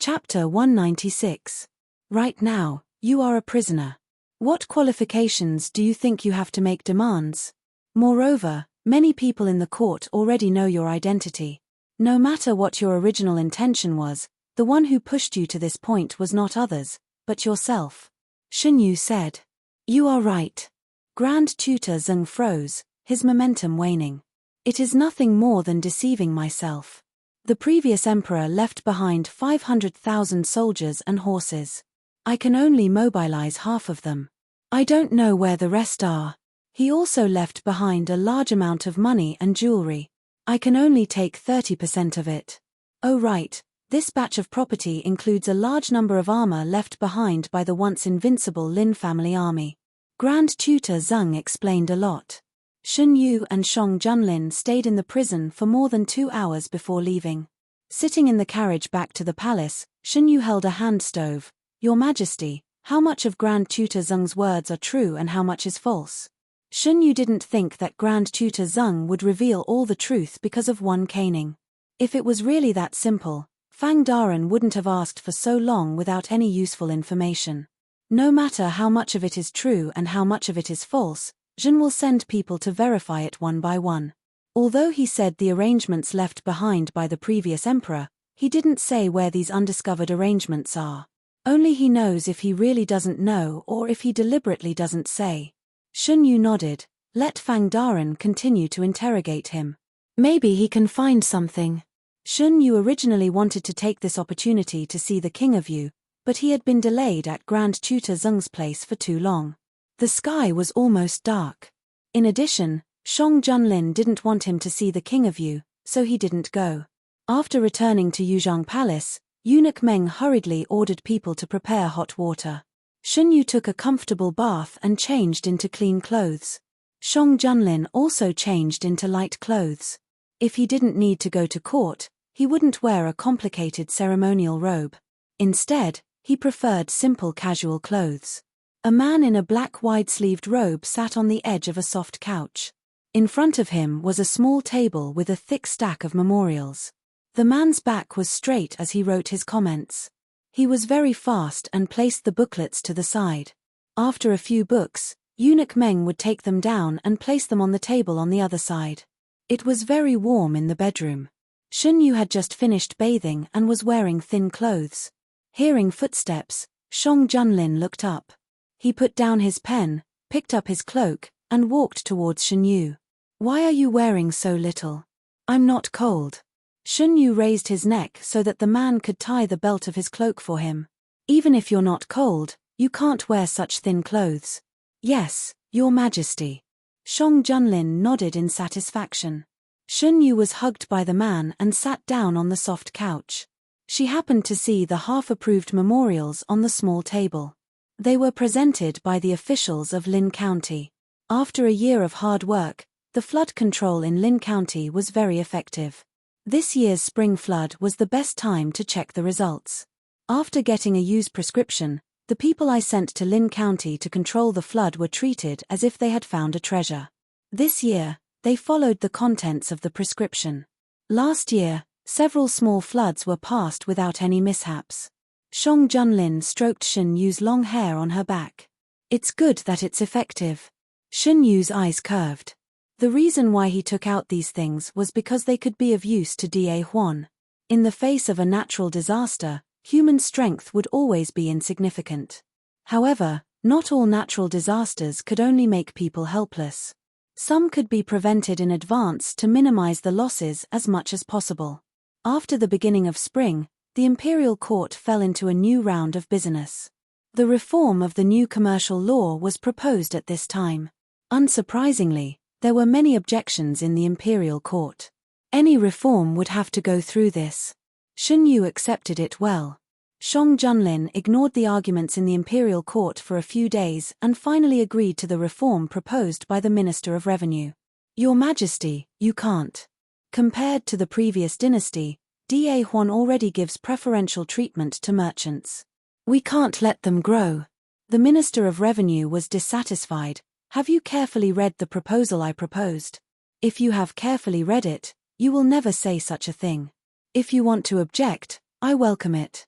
Chapter 196. Right now, you are a prisoner. What qualifications do you think you have to make demands? Moreover, many people in the court already know your identity. No matter what your original intention was, the one who pushed you to this point was not others, but yourself. Xunyu said. You are right. Grand Tutor Zeng froze, his momentum waning. It is nothing more than deceiving myself. The previous emperor left behind 500,000 soldiers and horses. I can only mobilize half of them. I don't know where the rest are. He also left behind a large amount of money and jewelry. I can only take 30% of it. Oh right, this batch of property includes a large number of armor left behind by the once invincible Lin family army. Grand Tutor Zeng explained a lot. Xunyu and Shang Junlin stayed in the prison for more than 2 hours before leaving. Sitting in the carriage back to the palace, Xunyu held a hand stove. Your Majesty, how much of Grand Tutor Zeng's words are true and how much is false? Xunyu didn't think that Grand Tutor Zeng would reveal all the truth because of one caning. If it was really that simple, Fang Daren wouldn't have asked for so long without any useful information. No matter how much of it is true and how much of it is false, Jin will send people to verify it one by one. Although he said the arrangements left behind by the previous emperor, he didn't say where these undiscovered arrangements are. Only he knows if he really doesn't know or if he deliberately doesn't say. Xunyu nodded. Let Fang Daren continue to interrogate him. Maybe he can find something. Xunyu originally wanted to take this opportunity to see the King of You, but he had been delayed at Grand Tutor Zeng's place for too long. The sky was almost dark. In addition, Shang Junlin didn't want him to see the King of You, so he didn't go. After returning to Yuzhang Palace, Eunuch Meng hurriedly ordered people to prepare hot water. Xunyu took a comfortable bath and changed into clean clothes. Shang Junlin also changed into light clothes. If he didn't need to go to court, he wouldn't wear a complicated ceremonial robe. Instead, he preferred simple casual clothes. A man in a black wide-sleeved robe sat on the edge of a soft couch. In front of him was a small table with a thick stack of memorials. The man's back was straight as he wrote his comments. He was very fast and placed the booklets to the side. After a few books, Eunuch Meng would take them down and place them on the table on the other side. It was very warm in the bedroom. Xunyu had just finished bathing and was wearing thin clothes. Hearing footsteps, Shang Junlin looked up. He put down his pen, picked up his cloak, and walked towards Xunyu. Why are you wearing so little? I'm not cold. Xunyu raised his neck so that the man could tie the belt of his cloak for him. Even if you're not cold, you can't wear such thin clothes. Yes, Your Majesty. Shang Junlin nodded in satisfaction. Xunyu was hugged by the man and sat down on the soft couch. She happened to see the half-approved memorials on the small table. They were presented by the officials of Lin County. After a year of hard work, the flood control in Lin County was very effective. This year's spring flood was the best time to check the results. After getting a use prescription, the people I sent to Lin County to control the flood were treated as if they had found a treasure. This year, they followed the contents of the prescription. Last year, several small floods were passed without any mishaps. Shang Junlin stroked Xunyu's long hair on her back. It's good that it's effective. Xunyu's eyes curved. The reason why he took out these things was because they could be of use to Da Huan. In the face of a natural disaster, human strength would always be insignificant. However, not all natural disasters could only make people helpless. Some could be prevented in advance to minimize the losses as much as possible. After the beginning of spring, the imperial court fell into a new round of business. The reform of the new commercial law was proposed at this time. Unsurprisingly, there were many objections in the imperial court. Any reform would have to go through this. Xunyu accepted it well. Shang Junlin ignored the arguments in the imperial court for a few days and finally agreed to the reform proposed by the Minister of Revenue. Your Majesty, you can't. Compared to the previous dynasty, Da Huan already gives preferential treatment to merchants. We can't let them grow. The Minister of Revenue was dissatisfied. Have you carefully read the proposal I proposed? If you have carefully read it, you will never say such a thing. If you want to object, I welcome it.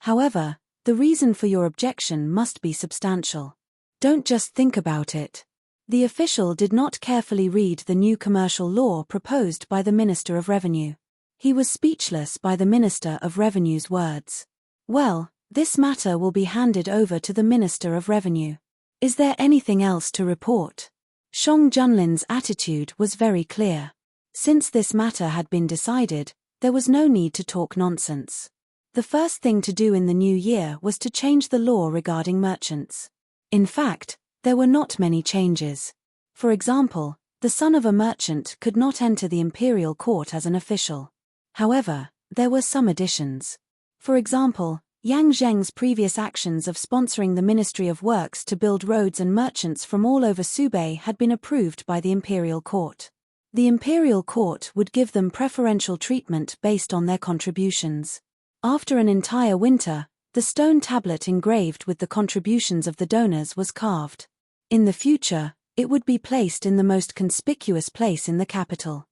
However, the reason for your objection must be substantial. Don't just think about it. The official did not carefully read the new commercial law proposed by the Minister of Revenue. He was speechless by the Minister of Revenue's words. Well, this matter will be handed over to the Minister of Revenue. Is there anything else to report? Shang Junlin's attitude was very clear. Since this matter had been decided, there was no need to talk nonsense. The first thing to do in the new year was to change the law regarding merchants. In fact, there were not many changes. For example, the son of a merchant could not enter the imperial court as an official. However, there were some additions. For example, Yang Zheng's previous actions of sponsoring the Ministry of Works to build roads and merchants from all over Subei had been approved by the imperial court. The imperial court would give them preferential treatment based on their contributions. After an entire winter, the stone tablet engraved with the contributions of the donors was carved. In the future, it would be placed in the most conspicuous place in the capital.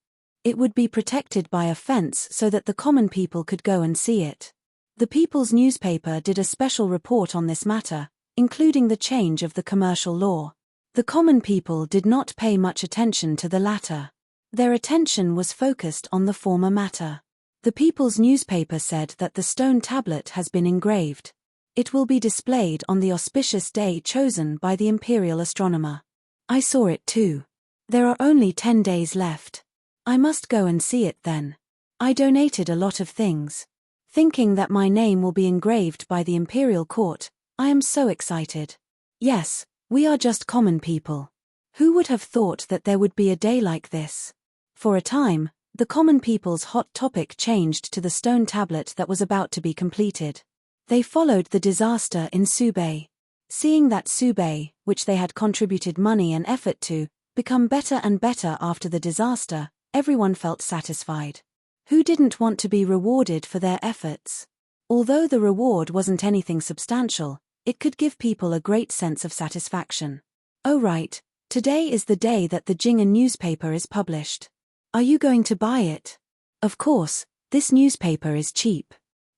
It would be protected by a fence so that the common people could go and see it. The People's newspaper did a special report on this matter, including the change of the commercial law. The common people did not pay much attention to the latter. Their attention was focused on the former matter. The People's newspaper said that the stone tablet has been engraved. It will be displayed on the auspicious day chosen by the imperial astronomer. I saw it too. There are only 10 days left. I must go and see it then. I donated a lot of things. Thinking that my name will be engraved by the imperial court, I am so excited. Yes, we are just common people. Who would have thought that there would be a day like this? For a time, the common people's hot topic changed to the stone tablet that was about to be completed. They followed the disaster in Subei. Seeing that Subei, which they had contributed money and effort to, become better and better after the disaster, everyone felt satisfied. Who didn't want to be rewarded for their efforts? Although the reward wasn't anything substantial, it could give people a great sense of satisfaction. Oh right, today is the day that the Jing'an newspaper is published. Are you going to buy it? Of course, this newspaper is cheap.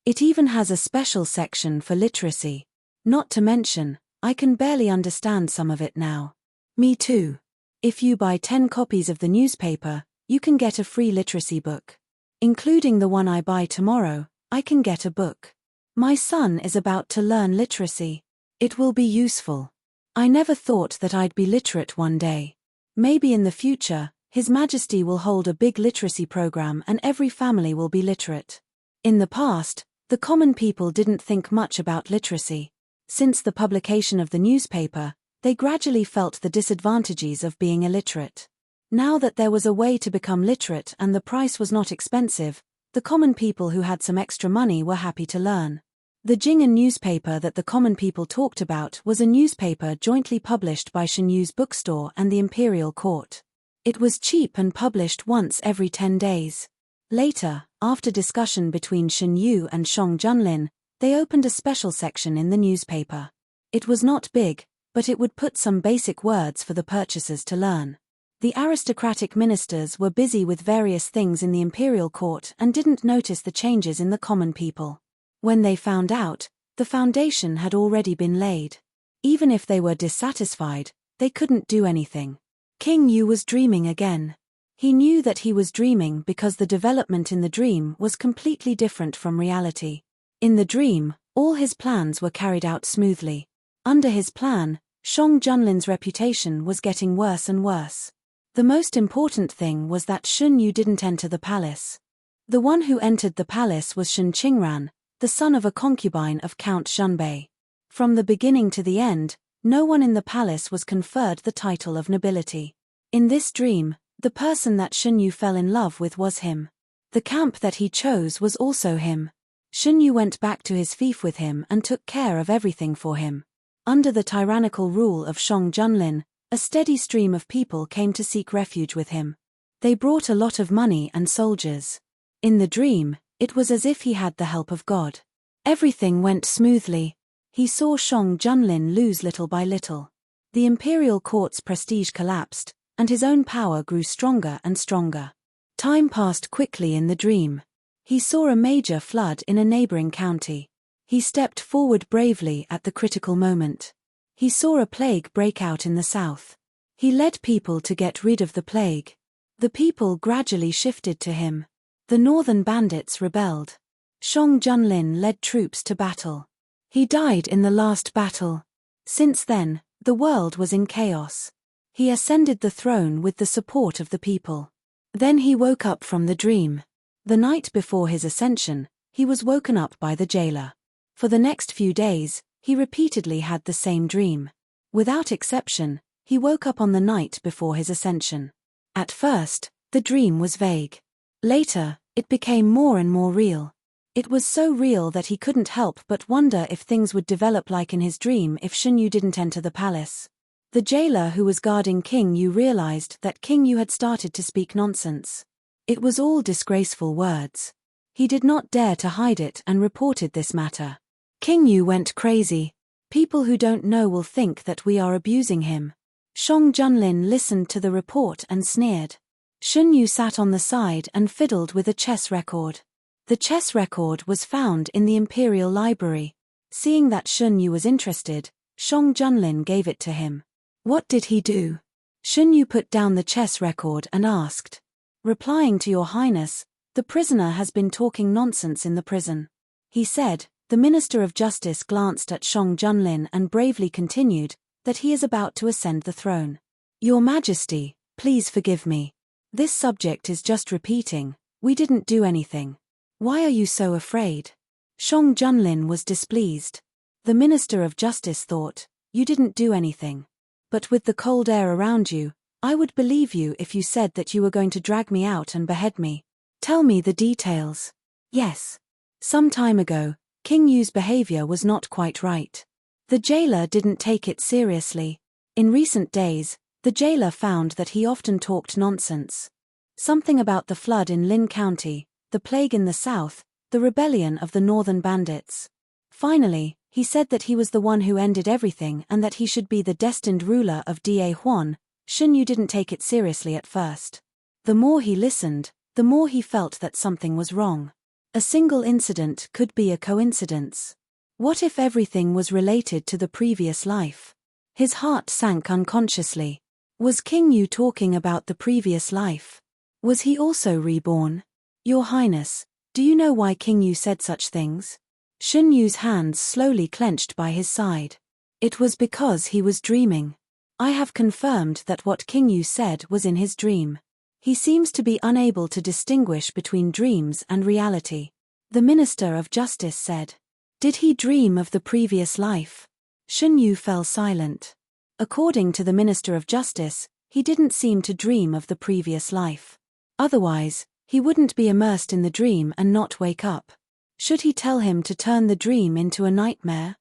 It even has a special section for literacy. Not to mention, I can barely understand some of it now. Me too. If you buy 10 copies of the newspaper, you can get a free literacy book. Including the one I buy tomorrow, I can get a book. My son is about to learn literacy. It will be useful. I never thought that I'd be literate one day. Maybe in the future, His Majesty will hold a big literacy program and every family will be literate. In the past, the common people didn't think much about literacy. Since the publication of the newspaper, they gradually felt the disadvantages of being illiterate. Now that there was a way to become literate and the price was not expensive, the common people who had some extra money were happy to learn. The Jing'an newspaper that the common people talked about was a newspaper jointly published by Shenyu's bookstore and the imperial court. It was cheap and published once every 10 days. Later, after discussion between Shenyu and Shang Junlin, they opened a special section in the newspaper. It was not big, but it would put some basic words for the purchasers to learn. The aristocratic ministers were busy with various things in the imperial court and didn't notice the changes in the common people. When they found out, the foundation had already been laid. Even if they were dissatisfied, they couldn't do anything. King Yu was dreaming again. He knew that he was dreaming because the development in the dream was completely different from reality. In the dream, all his plans were carried out smoothly. Under his plan, Shang Junlin's reputation was getting worse and worse. The most important thing was that Shun Yu didn't enter the palace. The one who entered the palace was Shun Qingran, the son of a concubine of Count Shunbei. From the beginning to the end, no one in the palace was conferred the title of nobility. In this dream, the person that Shun Yu fell in love with was him. The camp that he chose was also him. Shun Yu went back to his fief with him and took care of everything for him. Under the tyrannical rule of Shang Junlin, a steady stream of people came to seek refuge with him. They brought a lot of money and soldiers. In the dream, it was as if he had the help of God. Everything went smoothly. He saw Shang Junlin lose little by little. The imperial court's prestige collapsed, and his own power grew stronger and stronger. Time passed quickly in the dream. He saw a major flood in a neighboring county. He stepped forward bravely at the critical moment. He saw a plague break out in the south. He led people to get rid of the plague. The people gradually shifted to him. The northern bandits rebelled. Shang Junlin led troops to battle. He died in the last battle. Since then, the world was in chaos. He ascended the throne with the support of the people. Then he woke up from the dream. The night before his ascension, he was woken up by the jailer. For the next few days, he repeatedly had the same dream. Without exception, he woke up on the night before his ascension. At first, the dream was vague. Later, it became more and more real. It was so real that he couldn't help but wonder if things would develop like in his dream if Shen Yu didn't enter the palace. The jailer who was guarding King Yu realized that King Yu had started to speak nonsense. It was all disgraceful words. He did not dare to hide it and reported this matter. King Yu went crazy. People who don't know will think that we are abusing him. Shang Junlin listened to the report and sneered. Shen Yu sat on the side and fiddled with a chess record. The chess record was found in the Imperial Library. Seeing that Shen Yu was interested, Shang Junlin gave it to him. What did he do? Shen Yu put down the chess record and asked. Replying to Your Highness, the prisoner has been talking nonsense in the prison. He said. The Minister of Justice glanced at Shang Junlin and bravely continued, that he is about to ascend the throne. Your Majesty, please forgive me. This subject is just repeating, we didn't do anything. Why are you so afraid? Shang Junlin was displeased. The Minister of Justice thought, you didn't do anything. But with the cold air around you, I would believe you if you said that you were going to drag me out and behead me. Tell me the details. Yes. Some time ago, King Yu's behavior was not quite right. The jailer didn't take it seriously. In recent days, the jailer found that he often talked nonsense. Something about the flood in Lin County, the plague in the south, the rebellion of the northern bandits. Finally, he said that he was the one who ended everything and that he should be the destined ruler of Da Huan. Shen Yu didn't take it seriously at first. The more he listened, the more he felt that something was wrong. A single incident could be a coincidence. What if everything was related to the previous life? His heart sank unconsciously. Was King Yu talking about the previous life? Was he also reborn? Your Highness, do you know why King Yu said such things? Shen Yu's hands slowly clenched by his side. It was because he was dreaming. I have confirmed that what King Yu said was in his dream. He seems to be unable to distinguish between dreams and reality. The Minister of Justice said. Did he dream of the previous life? Shen Yu fell silent. According to the Minister of Justice, he didn't seem to dream of the previous life. Otherwise, he wouldn't be immersed in the dream and not wake up. Should he tell him to turn the dream into a nightmare?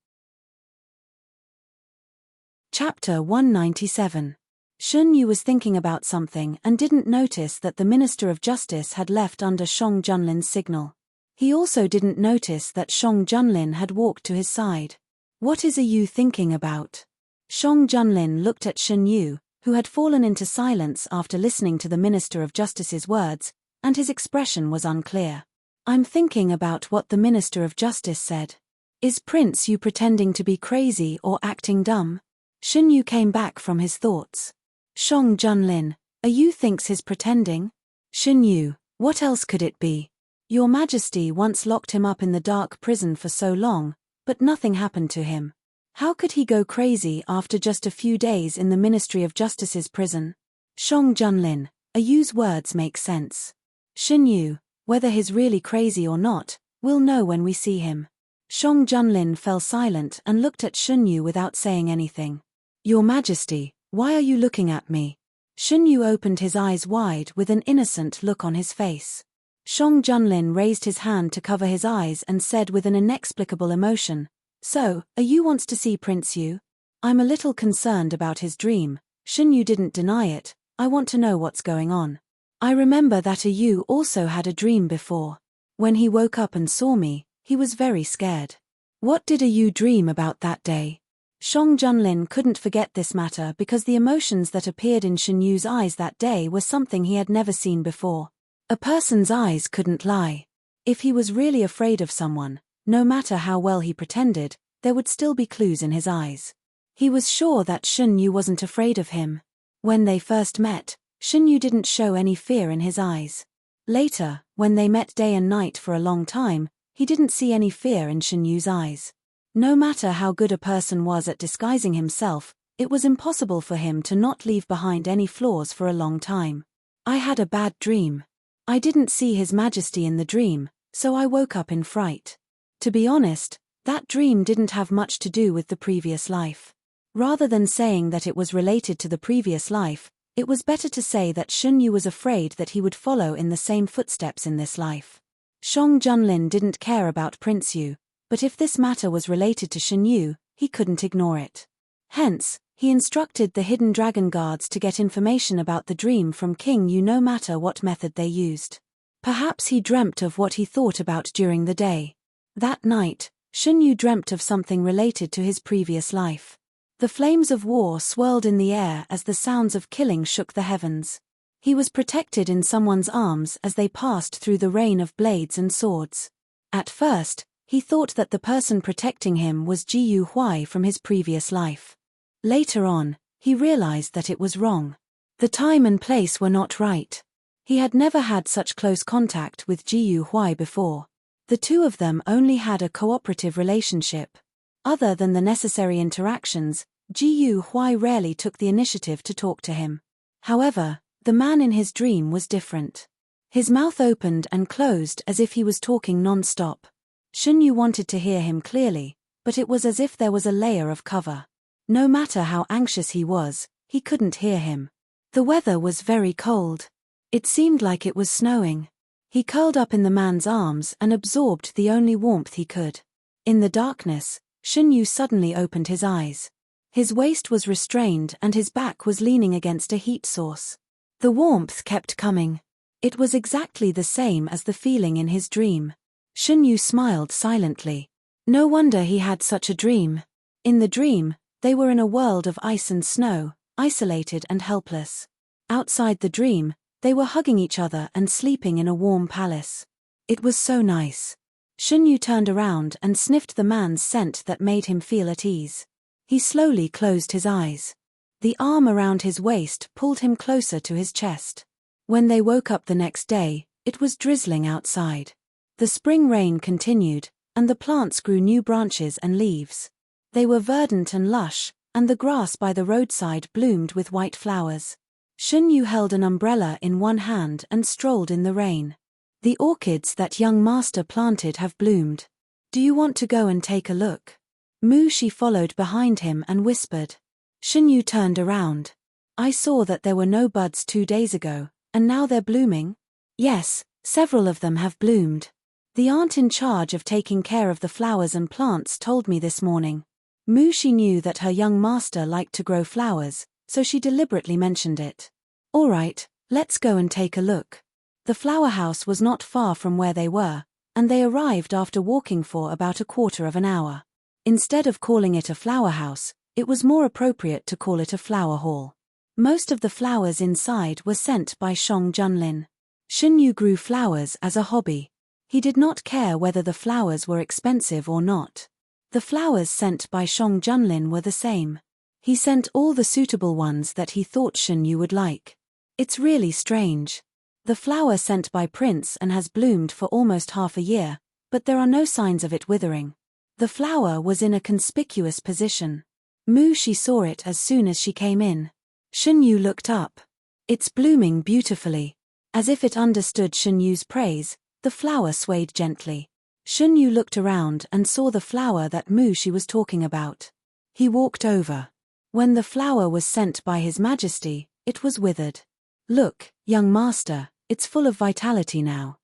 Chapter 197. Shen Yu was thinking about something and didn't notice that the Minister of Justice had left under Shang Junlin's signal. He also didn't notice that Shang Junlin had walked to his side. What is you thinking about? Shang Junlin looked at Shen Yu, who had fallen into silence after listening to the Minister of Justice's words, and his expression was unclear. I'm thinking about what the Minister of Justice said. Is Prince Yu pretending to be crazy or acting dumb? Shen Yu came back from his thoughts. Shang Junlin, you thinks he's pretending? Shen Yu, what else could it be? Your Majesty once locked him up in the dark prison for so long, but nothing happened to him. How could he go crazy after just a few days in the Ministry of Justice's prison? Shang Junlin, Yu's words make sense. Shen Yu, whether he's really crazy or not, we'll know when we see him. Shang Junlin fell silent and looked at Shen Yu without saying anything. Your Majesty, why are you looking at me? Shen Yu opened his eyes wide with an innocent look on his face. Shang Junlin raised his hand to cover his eyes and said with an inexplicable emotion, So, Yu wants to see Prince Yu? I'm a little concerned about his dream. Shen Yu didn't deny it. I want to know what's going on. I remember that Yu also had a dream before. When he woke up and saw me, he was very scared. What did Yu dream about that day? Shang Junlin couldn't forget this matter because the emotions that appeared in Shen Yu's eyes that day were something he had never seen before. A person's eyes couldn't lie. If he was really afraid of someone, No matter how well he pretended, there would still be clues in his eyes. He was sure that Shun Yu wasn't afraid of him. When they first met, Shun Yu didn't show any fear in his eyes. Later, when they met day and night for a long time, he didn't see any fear in Shun Yu's eyes. No matter how good a person was at disguising himself, it was impossible for him to not leave behind any flaws for a long time. I had a bad dream. I didn't see His Majesty in the dream, so I woke up in fright. To be honest, that dream didn't have much to do with the previous life. Rather than saying that it was related to the previous life, it was better to say that Shun Yu was afraid that he would follow in the same footsteps in this life. Shang Junlin didn't care about Prince Yu, but if this matter was related to Shun Yu, he couldn't ignore it. Hence, he instructed the hidden dragon guards to get information about the dream from King Yu no matter what method they used. Perhaps he dreamt of what he thought about during the day. That night, Shun Yu dreamt of something related to his previous life. The flames of war swirled in the air as the sounds of killing shook the heavens. He was protected in someone's arms as they passed through the rain of blades and swords. At first, he thought that the person protecting him was Ji Yu Huai from his previous life. Later on, he realized that it was wrong. The time and place were not right. He had never had such close contact with Ji Yu Huai before. The two of them only had a cooperative relationship. Other than the necessary interactions, Ji Yu Huai rarely took the initiative to talk to him. However, the man in his dream was different. His mouth opened and closed as if he was talking non-stop. Shun Yu wanted to hear him clearly, but it was as if there was a layer of cover. No matter how anxious he was, he couldn't hear him. The weather was very cold. It seemed like it was snowing. He curled up in the man's arms and absorbed the only warmth he could. In the darkness, Shun Yu suddenly opened his eyes. His waist was restrained and his back was leaning against a heat source. The warmth kept coming. It was exactly the same as the feeling in his dream. Shun Yu smiled silently. No wonder he had such a dream. In the dream, they were in a world of ice and snow, isolated and helpless. Outside the dream, they were hugging each other and sleeping in a warm palace. It was so nice. Shun Yu turned around and sniffed the man's scent that made him feel at ease. He slowly closed his eyes. The arm around his waist pulled him closer to his chest. When they woke up the next day, it was drizzling outside. The spring rain continued, and the plants grew new branches and leaves. They were verdant and lush, and the grass by the roadside bloomed with white flowers. Shun Yu held an umbrella in one hand and strolled in the rain. The orchids that young master planted have bloomed. Do you want to go and take a look? Mu Shi followed behind him and whispered. Shun Yu turned around. I saw that there were no buds 2 days ago, and now they're blooming? Yes, several of them have bloomed. The aunt in charge of taking care of the flowers and plants told me this morning. Mu Shi knew that her young master liked to grow flowers, so she deliberately mentioned it. All right, let's go and take a look. The flower house was not far from where they were, and they arrived after walking for about a quarter of an hour. Instead of calling it a flower house, it was more appropriate to call it a flower hall. Most of the flowers inside were sent by Shang Junlin. Shun Yu grew flowers as a hobby. He did not care whether the flowers were expensive or not. The flowers sent by Shang Junlin were the same. He sent all the suitable ones that he thought Shun Yu would like. It's really strange. The flower sent by Prince and has bloomed for almost half a year, but there are no signs of it withering. The flower was in a conspicuous position. Mu Shi saw it as soon as she came in. Shun Yu looked up. It's blooming beautifully. As if it understood Shun Yu's praise, the flower swayed gently. Shun Yu looked around and saw the flower that Mu Shi was talking about. He walked over. When the flower was sent by His Majesty, it was withered. Look, young master, it's full of vitality now.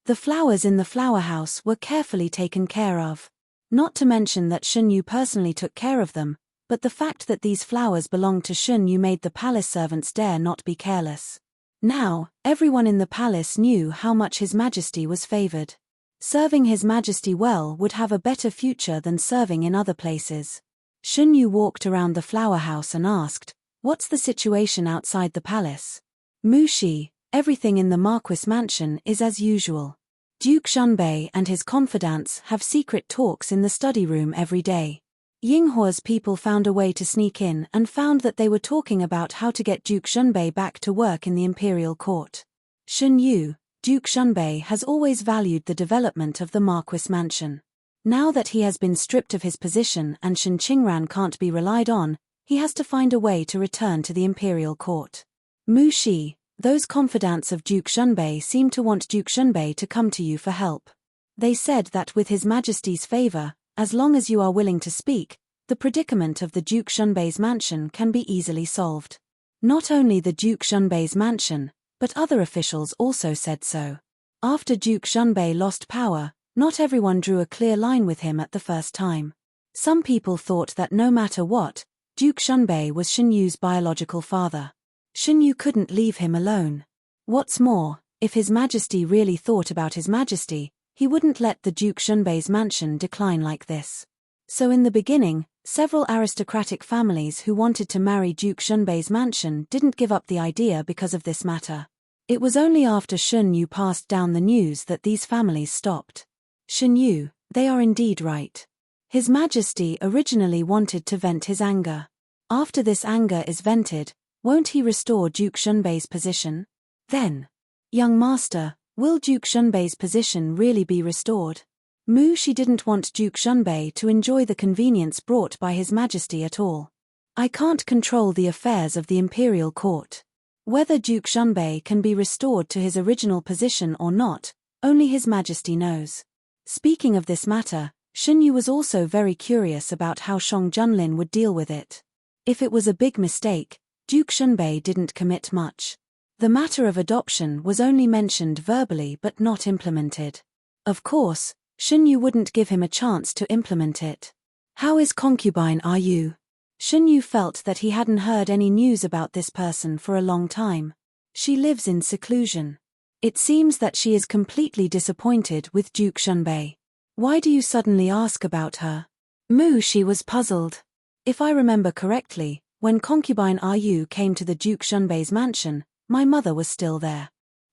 The flowers in the flower house were carefully taken care of. Not to mention that Shun Yu personally took care of them, but the fact that these flowers belonged to Shun Yu made the palace servants dare not be careless. Now, everyone in the palace knew how much His Majesty was favored. Serving His Majesty well would have a better future than serving in other places. Shun Yu walked around the flower house and asked, "What's the situation outside the palace?" Mu Shi, everything in the Marquis mansion is as usual. Duke Shunbei and his confidants have secret talks in the study room every day. Yinghua's people found a way to sneak in and found that they were talking about how to get Duke Shunbei back to work in the imperial court. Shun Yu, Duke Shunbei has always valued the development of the Marquis mansion. Now that he has been stripped of his position and Shen Qingran can't be relied on, he has to find a way to return to the imperial court. Mu Shi, those confidants of Duke Shunbei seem to want Duke Shunbei to come to you for help. They said that with His Majesty's favor, as long as you are willing to speak, the predicament of the Duke Shunbei's mansion can be easily solved. Not only the Duke Shunbei's mansion, but other officials also said so. After Duke Shunbei lost power, not everyone drew a clear line with him at the first time. Some people thought that no matter what, Duke Shunbei was Shen Yu's biological father. Shen Yu couldn't leave him alone. What's more, if His Majesty really thought about His Majesty, he wouldn't let the Duke Shunbei's mansion decline like this. So in the beginning, several aristocratic families who wanted to marry Duke Shunbei's mansion didn't give up the idea because of this matter. It was only after Shen Yu passed down the news that these families stopped. Shen Yu, they are indeed right. His Majesty originally wanted to vent his anger. After this anger is vented, won't he restore Duke Shunbei's position? Then, young master, will Duke Shunbei's position really be restored? Mu Shi didn't want Duke Shunbei to enjoy the convenience brought by His Majesty at all. I can't control the affairs of the imperial court. Whether Duke Shunbei can be restored to his original position or not, only His Majesty knows. Speaking of this matter, Shen Yu was also very curious about how Shang Junlin would deal with it. If it was a big mistake, Duke Shunbei didn't commit much. The matter of adoption was only mentioned verbally but not implemented. Of course, Shen Yu wouldn't give him a chance to implement it. How is concubine are you? Shen Yu felt that he hadn't heard any news about this person for a long time. She lives in seclusion. It seems that she is completely disappointed with Duke Shunbei. Why do you suddenly ask about her? Mu Shi was puzzled. If I remember correctly, when concubine Ru came to the Duke Shunbei's mansion, my mother was still there.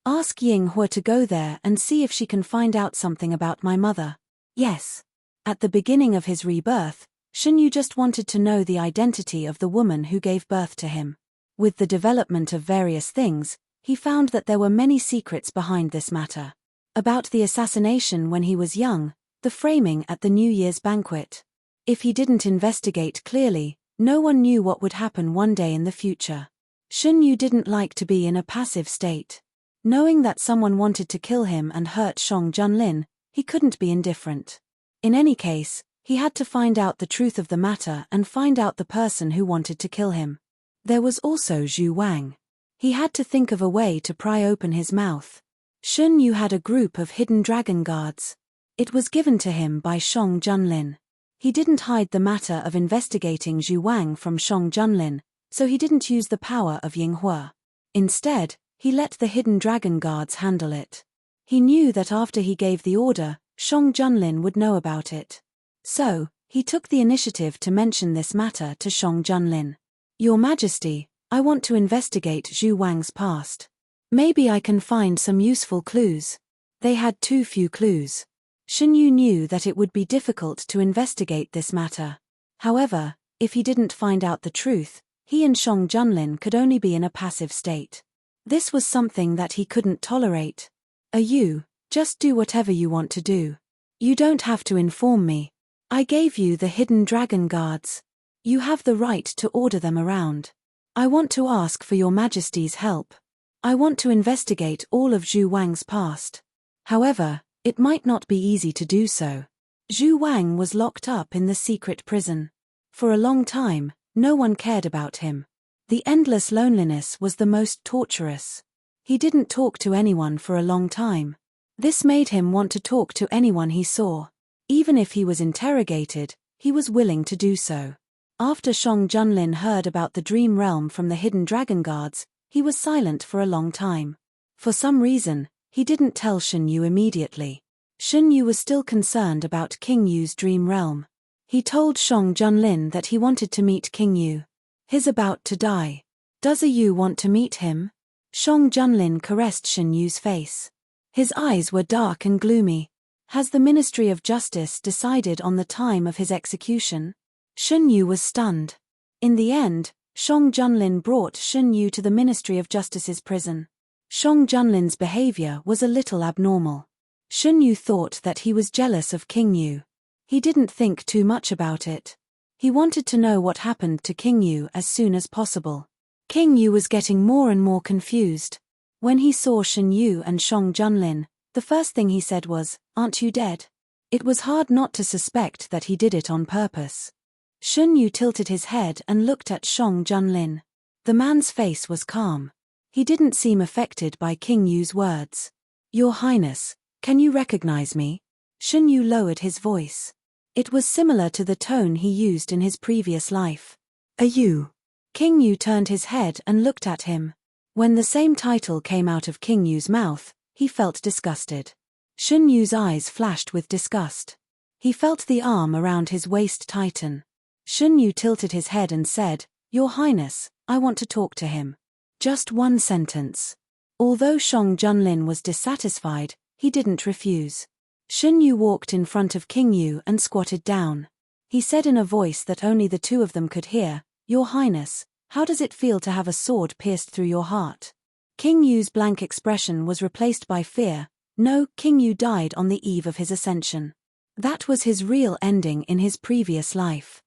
Ask Yinghua to go there and see if she can find out something about my mother. Yes. At the beginning of his rebirth, Shen Yu just wanted to know the identity of the woman who gave birth to him. With the development of various things, he found that there were many secrets behind this matter. About the assassination when he was young, the framing at the New Year's banquet. If he didn't investigate clearly, no one knew what would happen one day in the future. Shen Yu didn't like to be in a passive state. Knowing that someone wanted to kill him and hurt Shang Junlin, he couldn't be indifferent. In any case, he had to find out the truth of the matter and find out the person who wanted to kill him. There was also Zhu Wang. He had to think of a way to pry open his mouth. Shun Yu had a group of hidden dragon guards. It was given to him by Shang Junlin. He didn't hide the matter of investigating Zhu Wang from Shang Junlin, so he didn't use the power of Yinghua. Instead, he let the hidden dragon guards handle it. He knew that after he gave the order, Shang Junlin would know about it. So, he took the initiative to mention this matter to Shang Junlin. Your Majesty, I want to investigate Zhu Wang's past. Maybe I can find some useful clues. They had too few clues. Shen Yu knew that it would be difficult to investigate this matter. However, if he didn't find out the truth, he and Shang Junlin could only be in a passive state. This was something that he couldn't tolerate. You, just do whatever you want to do. You don't have to inform me. I gave you the hidden dragon guards. You have the right to order them around. I want to ask for your Majesty's help. I want to investigate all of Zhu Wang's past. However, it might not be easy to do so. Zhu Wang was locked up in the secret prison. For a long time, no one cared about him. The endless loneliness was the most torturous. He didn't talk to anyone for a long time. This made him want to talk to anyone he saw. Even if he was interrogated, he was willing to do so. After Shang Junlin heard about the Dream Realm from the hidden dragon guards, he was silent for a long time. For some reason, he didn't tell Shen Yu immediately. Shen Yu was still concerned about King Yu's Dream Realm. He told Shang Junlin that he wanted to meet King Yu. He's about to die. Does you want to meet him? Shang Junlin caressed Shen Yu's face. His eyes were dark and gloomy. Has the Ministry of Justice decided on the time of his execution? Shun Yu was stunned. In the end, Shang Junlin brought Shun Yu to the Ministry of Justice's prison. Shang Junlin's behavior was a little abnormal. Shun Yu thought that he was jealous of King Yu. He didn't think too much about it. He wanted to know what happened to King Yu as soon as possible. King Yu was getting more and more confused. When he saw Shun Yu and Shang Junlin, the first thing he said was, "Aren't you dead?" It was hard not to suspect that he did it on purpose. Shun Yu tilted his head and looked at Shang Junlin. The man's face was calm. He didn't seem affected by King Yu's words. "Your Highness, can you recognize me?" Shun Yu lowered his voice. It was similar to the tone he used in his previous life. "Are you?" King Yu turned his head and looked at him. When the same title came out of King Yu's mouth, he felt disgusted. Shun Yu's eyes flashed with disgust. He felt the arm around his waist tighten. Shun Yu tilted his head and said, "Your Highness, I want to talk to him." Just one sentence. Although Shang Junlin was dissatisfied, he didn't refuse. Shun Yu walked in front of King Yu and squatted down. He said in a voice that only the two of them could hear, "Your Highness, how does it feel to have a sword pierced through your heart?" King Yu's blank expression was replaced by fear. No, King Yu died on the eve of his ascension. That was his real ending in his previous life.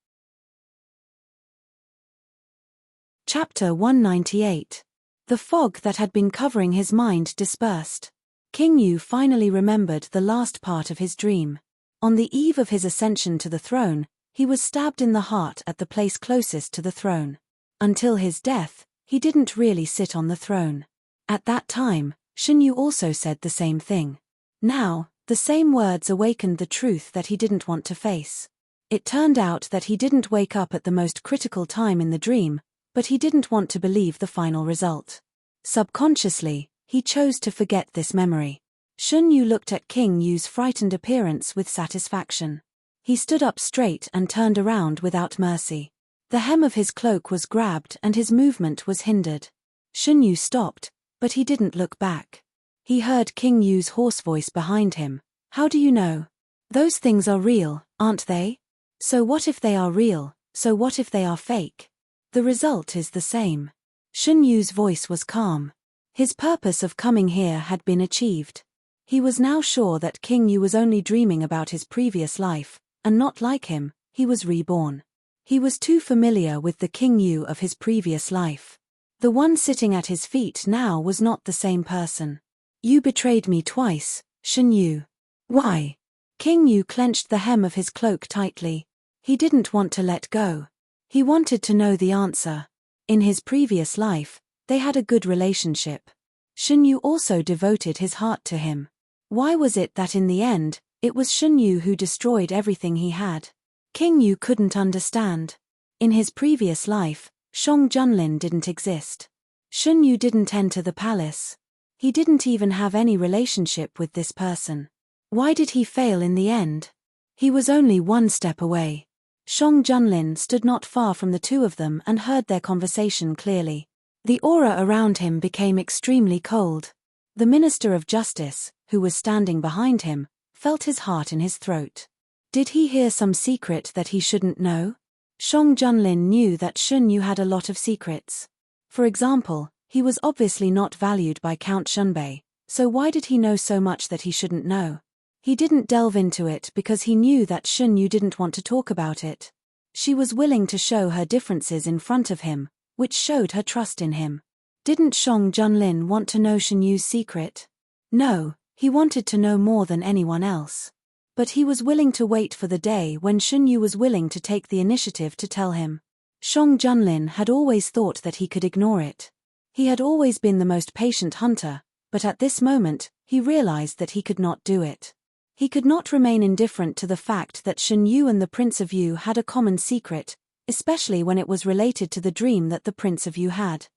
Chapter 198. The fog that had been covering his mind dispersed. King Yu finally remembered the last part of his dream. On the eve of his ascension to the throne, he was stabbed in the heart at the place closest to the throne. Until his death, he didn't really sit on the throne. At that time, Shun Yu also said the same thing. Now, the same words awakened the truth that he didn't want to face. It turned out that he didn't wake up at the most critical time in the dream, but he didn't want to believe the final result. Subconsciously, he chose to forget this memory. Shun Yu looked at King Yu's frightened appearance with satisfaction. He stood up straight and turned around without mercy. The hem of his cloak was grabbed and his movement was hindered. Shun Yu stopped, but he didn't look back. He heard King Yu's hoarse voice behind him. "How do you know? Those things are real, aren't they? So what if they are real? So what if they are fake? The result is the same." Shun Yu's voice was calm. His purpose of coming here had been achieved. He was now sure that King Yu was only dreaming about his previous life, and not like him, he was reborn. He was too familiar with the King Yu of his previous life. The one sitting at his feet now was not the same person. "You betrayed me twice, Shun Yu." "Why?" King Yu clenched the hem of his cloak tightly. He didn't want to let go. He wanted to know the answer. In his previous life, they had a good relationship. Shun Yu also devoted his heart to him. Why was it that in the end, it was Shun Yu who destroyed everything he had? King Yu couldn't understand. In his previous life, Shang Junlin didn't exist. Shun Yu didn't enter the palace. He didn't even have any relationship with this person. Why did he fail in the end? He was only one step away. Shang Junlin stood not far from the two of them and heard their conversation clearly. The aura around him became extremely cold. The Minister of Justice, who was standing behind him, felt his heart in his throat. Did he hear some secret that he shouldn't know? Shang Junlin knew that Shun Yu had a lot of secrets. For example, he was obviously not valued by Count Shunbei, so why did he know so much that he shouldn't know? He didn't delve into it because he knew that Shun Yu didn't want to talk about it. She was willing to show her differences in front of him, which showed her trust in him. Didn't Shang Junlin want to know Shun Yu's secret? No, he wanted to know more than anyone else. But he was willing to wait for the day when Shun Yu was willing to take the initiative to tell him. Shang Junlin had always thought that he could ignore it. He had always been the most patient hunter, but at this moment, he realized that he could not do it. He could not remain indifferent to the fact that Shun Yu and the Prince of Yu had a common secret, especially when it was related to the dream that the Prince of Yu had.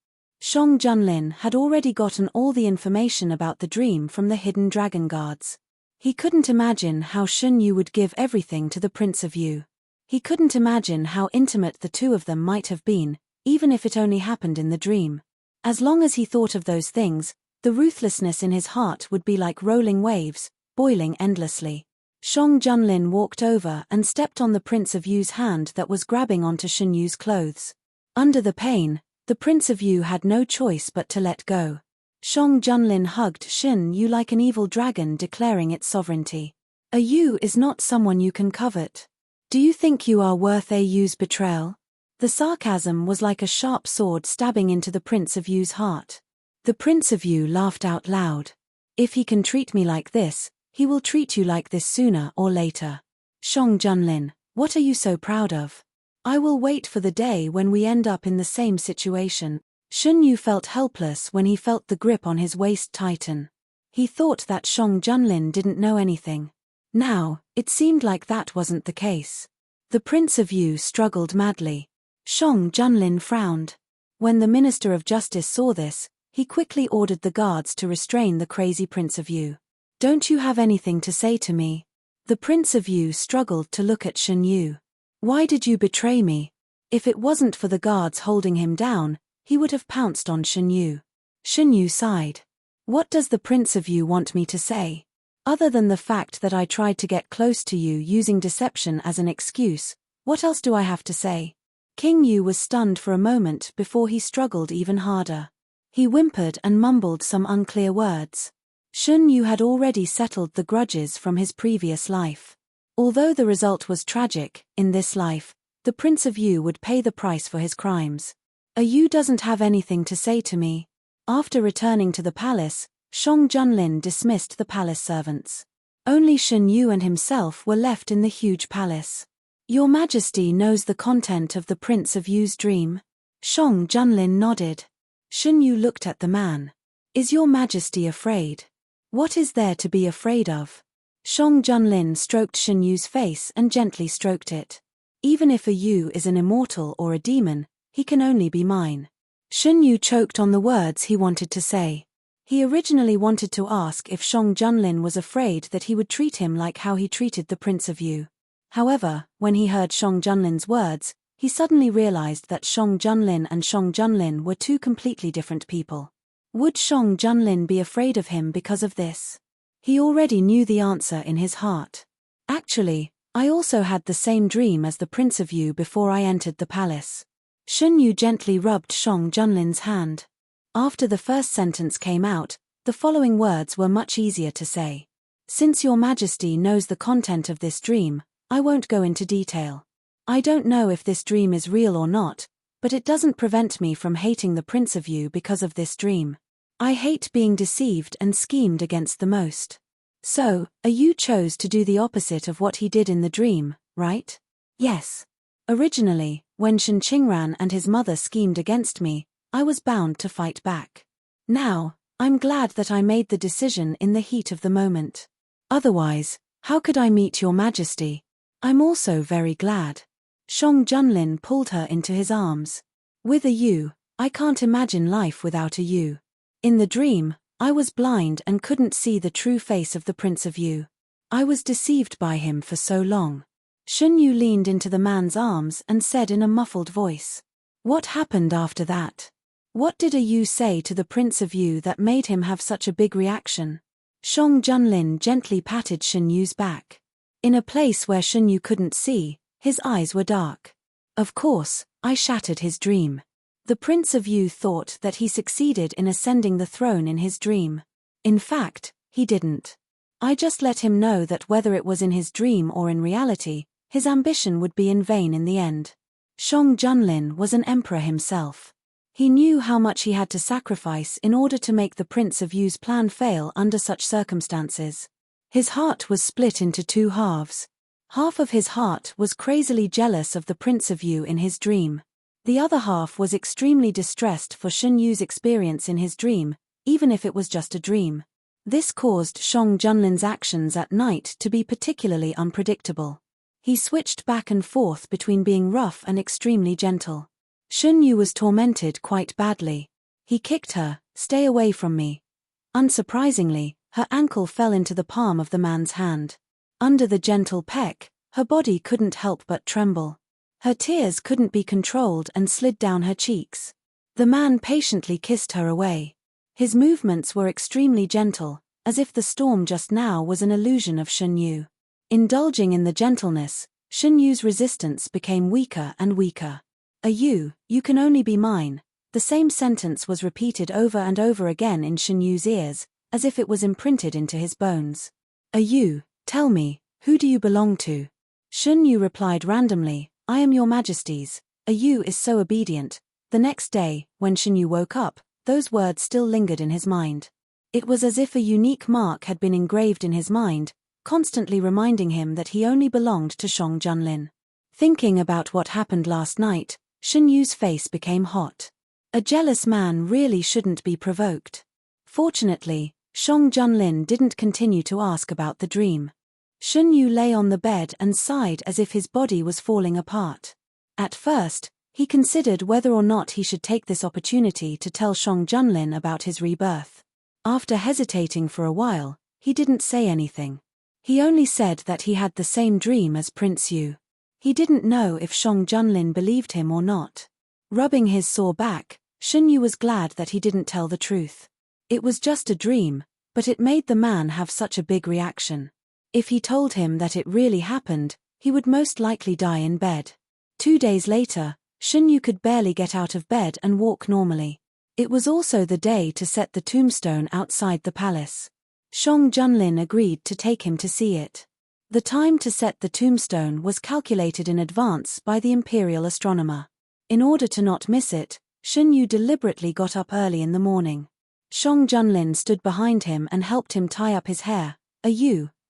Shang Junlin had already gotten all the information about the dream from the hidden dragon guards. He couldn't imagine how Shun Yu would give everything to the Prince of Yu. He couldn't imagine how intimate the two of them might have been, even if it only happened in the dream. As long as he thought of those things, The ruthlessness in his heart would be like rolling waves, boiling endlessly. Shang Junlin walked over and stepped on the Prince of Yu's hand that was grabbing onto Shen Yu's clothes. Under the pain, the Prince of Yu had no choice but to let go. Shang Junlin hugged Shen Yu like an evil dragon declaring its sovereignty. A Yu is not someone you can covet. Do you think you are worth a Yu's betrayal? The sarcasm was like a sharp sword stabbing into the Prince of Yu's heart. The Prince of Yu laughed out loud. If he can treat me like this, he will treat you like this sooner or later. Shang Junlin, what are you so proud of? I will wait for the day when we end up in the same situation. Shen Yu felt helpless when he felt the grip on his waist tighten. He thought that Shang Junlin didn't know anything. Now, it seemed like that wasn't the case. The Prince of Yu struggled madly. Shang Junlin frowned. When the Minister of Justice saw this, he quickly ordered the guards to restrain the crazy Prince of Yu. Don't you have anything to say to me? The Prince of Yu struggled to look at Shen Yu. Why did you betray me? If it wasn't for the guards holding him down, he would have pounced on Shen Yu. Shen Yu sighed. What does the Prince of Yu want me to say? Other than the fact that I tried to get close to you using deception as an excuse, what else do I have to say? King Yu was stunned for a moment before he struggled even harder. He whimpered and mumbled some unclear words. Shen Yu had already settled the grudges from his previous life. Although the result was tragic, in this life, the Prince of Yu would pay the price for his crimes. A Yu doesn't have anything to say to me. After returning to the palace, Shang Junlin dismissed the palace servants. Only Shen Yu and himself were left in the huge palace. Your Majesty knows the content of the Prince of Yu's dream? Shang Junlin nodded. Shen Yu looked at the man. Is your Majesty afraid? What is there to be afraid of? Shang Junlin stroked Shen Yu's face and gently stroked it. Even if a Yu is an immortal or a demon, he can only be mine. Shen Yu choked on the words he wanted to say. He originally wanted to ask if Shang Junlin was afraid that he would treat him like how he treated the Prince of Yu. However, when he heard Shang Junlin's words, he suddenly realized that Shang Junlin and Shang Junlin were two completely different people. Would Shang Junlin be afraid of him because of this? He already knew the answer in his heart. Actually, I also had the same dream as the Prince of Yu before I entered the palace. Shen Yu gently rubbed Shang Junlin's hand. After the first sentence came out, the following words were much easier to say. Since your Majesty knows the content of this dream, I won't go into detail. I don't know if this dream is real or not, but it doesn't prevent me from hating the Prince of Yu because of this dream. I hate being deceived and schemed against the most. So, a Yu chose to do the opposite of what he did in the dream, right? Yes. Originally, when Shen Qingran and his mother schemed against me, I was bound to fight back. Now, I'm glad that I made the decision in the heat of the moment. Otherwise, how could I meet your Majesty? I'm also very glad. Shang Junlin pulled her into his arms. With a Yu, I can't imagine life without a Yu. In the dream, I was blind and couldn't see the true face of the Prince of Yu. I was deceived by him for so long. Shen Yu leaned into the man's arms and said in a muffled voice. What happened after that? What did a Yu say to the Prince of Yu that made him have such a big reaction? Shang Junlin gently patted Shen Yu's back. In a place where Shen Yu couldn't see, his eyes were dark. Of course, I shattered his dream. The Prince of Yu thought that he succeeded in ascending the throne in his dream. In fact, he didn't. I just let him know that whether it was in his dream or in reality, his ambition would be in vain in the end. Shang Junlin was an emperor himself. He knew how much he had to sacrifice in order to make the Prince of Yu's plan fail under such circumstances. His heart was split into two halves. Half of his heart was crazily jealous of the Prince of Yu in his dream. The other half was extremely distressed for Shen Yu's experience in his dream, even if it was just a dream. This caused Shang Junlin's actions at night to be particularly unpredictable. He switched back and forth between being rough and extremely gentle. Shen Yu was tormented quite badly. He kicked her, "Stay away from me." Unsurprisingly, her ankle fell into the palm of the man's hand. Under the gentle peck, her body couldn't help but tremble. Her tears couldn't be controlled and slid down her cheeks. The man patiently kissed her away. His movements were extremely gentle, as if the storm just now was an illusion of Shen Yu. Indulging in the gentleness, Shen Yu's resistance became weaker and weaker. You can only be mine. The same sentence was repeated over and over again in Shen Yu's ears, as if it was imprinted into his bones. Tell me, who do you belong to? Shen Yu replied randomly, I am your majesty's. Yu is so obedient. The next day, when Shen Yu woke up, those words still lingered in his mind. It was as if a unique mark had been engraved in his mind, constantly reminding him that he only belonged to Shang Junlin. Thinking about what happened last night, Shen Yu's face became hot. A jealous man really shouldn't be provoked. Fortunately, Shang Junlin didn't continue to ask about the dream. Shen Yu lay on the bed and sighed as if his body was falling apart. At first, he considered whether or not he should take this opportunity to tell Shang Junlin about his rebirth. After hesitating for a while, he didn't say anything. He only said that he had the same dream as Prince Yu. He didn't know if Shang Junlin believed him or not. Rubbing his sore back, Shen Yu was glad that he didn't tell the truth. It was just a dream, but it made the man have such a big reaction. If he told him that it really happened, he would most likely die in bed. 2 days later, Shen Yu could barely get out of bed and walk normally. It was also the day to set the tombstone outside the palace. Shang Junlin agreed to take him to see it. The time to set the tombstone was calculated in advance by the imperial astronomer. In order to not miss it, Shen Yu deliberately got up early in the morning. Shang Junlin stood behind him and helped him tie up his hair.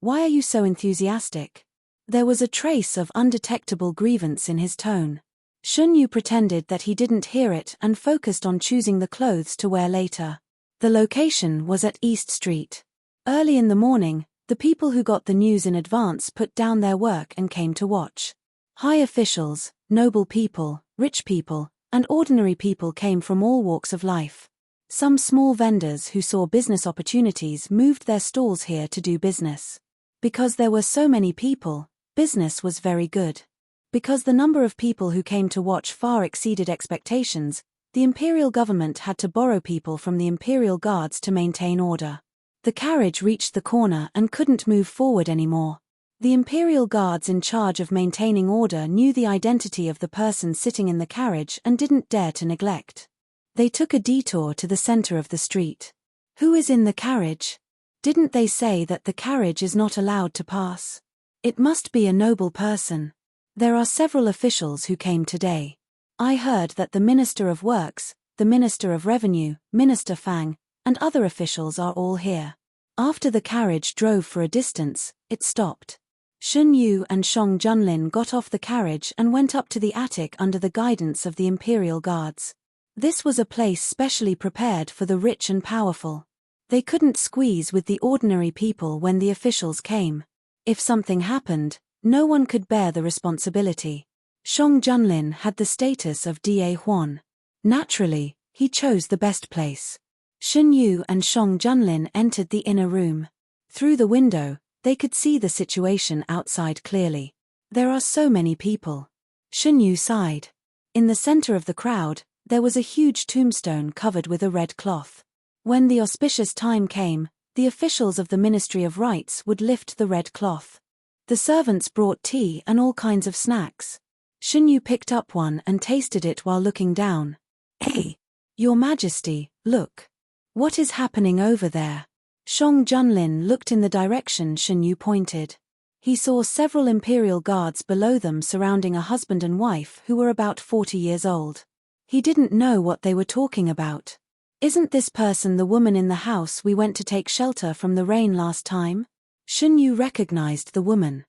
Why are you so enthusiastic? There was a trace of undetectable grievance in his tone. Shen Yu pretended that he didn't hear it and focused on choosing the clothes to wear later. The location was at East Street. Early in the morning, the people who got the news in advance put down their work and came to watch. High officials, noble people, rich people, and ordinary people came from all walks of life. Some small vendors who saw business opportunities moved their stalls here to do business. Because there were so many people, business was very good. Because the number of people who came to watch far exceeded expectations, the imperial government had to borrow people from the imperial guards to maintain order. The carriage reached the corner and couldn't move forward anymore. The imperial guards in charge of maintaining order knew the identity of the person sitting in the carriage and didn't dare to neglect. They took a detour to the center of the street. Who is in the carriage? Didn't they say that the carriage is not allowed to pass? It must be a noble person. There are several officials who came today. I heard that the Minister of Works, the Minister of Revenue, Minister Fang, and other officials are all here. After the carriage drove for a distance, it stopped. Shen Yu and Shang Junlin got off the carriage and went up to the attic under the guidance of the imperial guards. This was a place specially prepared for the rich and powerful. They couldn't squeeze with the ordinary people when the officials came. If something happened, no one could bear the responsibility. Shang Junlin had the status of Da Huan. Naturally, he chose the best place. Shen Yu and Shang Junlin entered the inner room. Through the window, they could see the situation outside clearly. There are so many people. Shen Yu sighed. In the center of the crowd, there was a huge tombstone covered with a red cloth. When the auspicious time came, the officials of the Ministry of Rites would lift the red cloth. The servants brought tea and all kinds of snacks. Shen Yu picked up one and tasted it while looking down. Hey, Your Majesty, look. What is happening over there? Shang Junlin looked in the direction Shen Yu pointed. He saw several imperial guards below them surrounding a husband and wife who were about 40 years old. He didn't know what they were talking about. Isn't this person the woman in the house we went to take shelter from the rain last time? Shen Yu recognized the woman.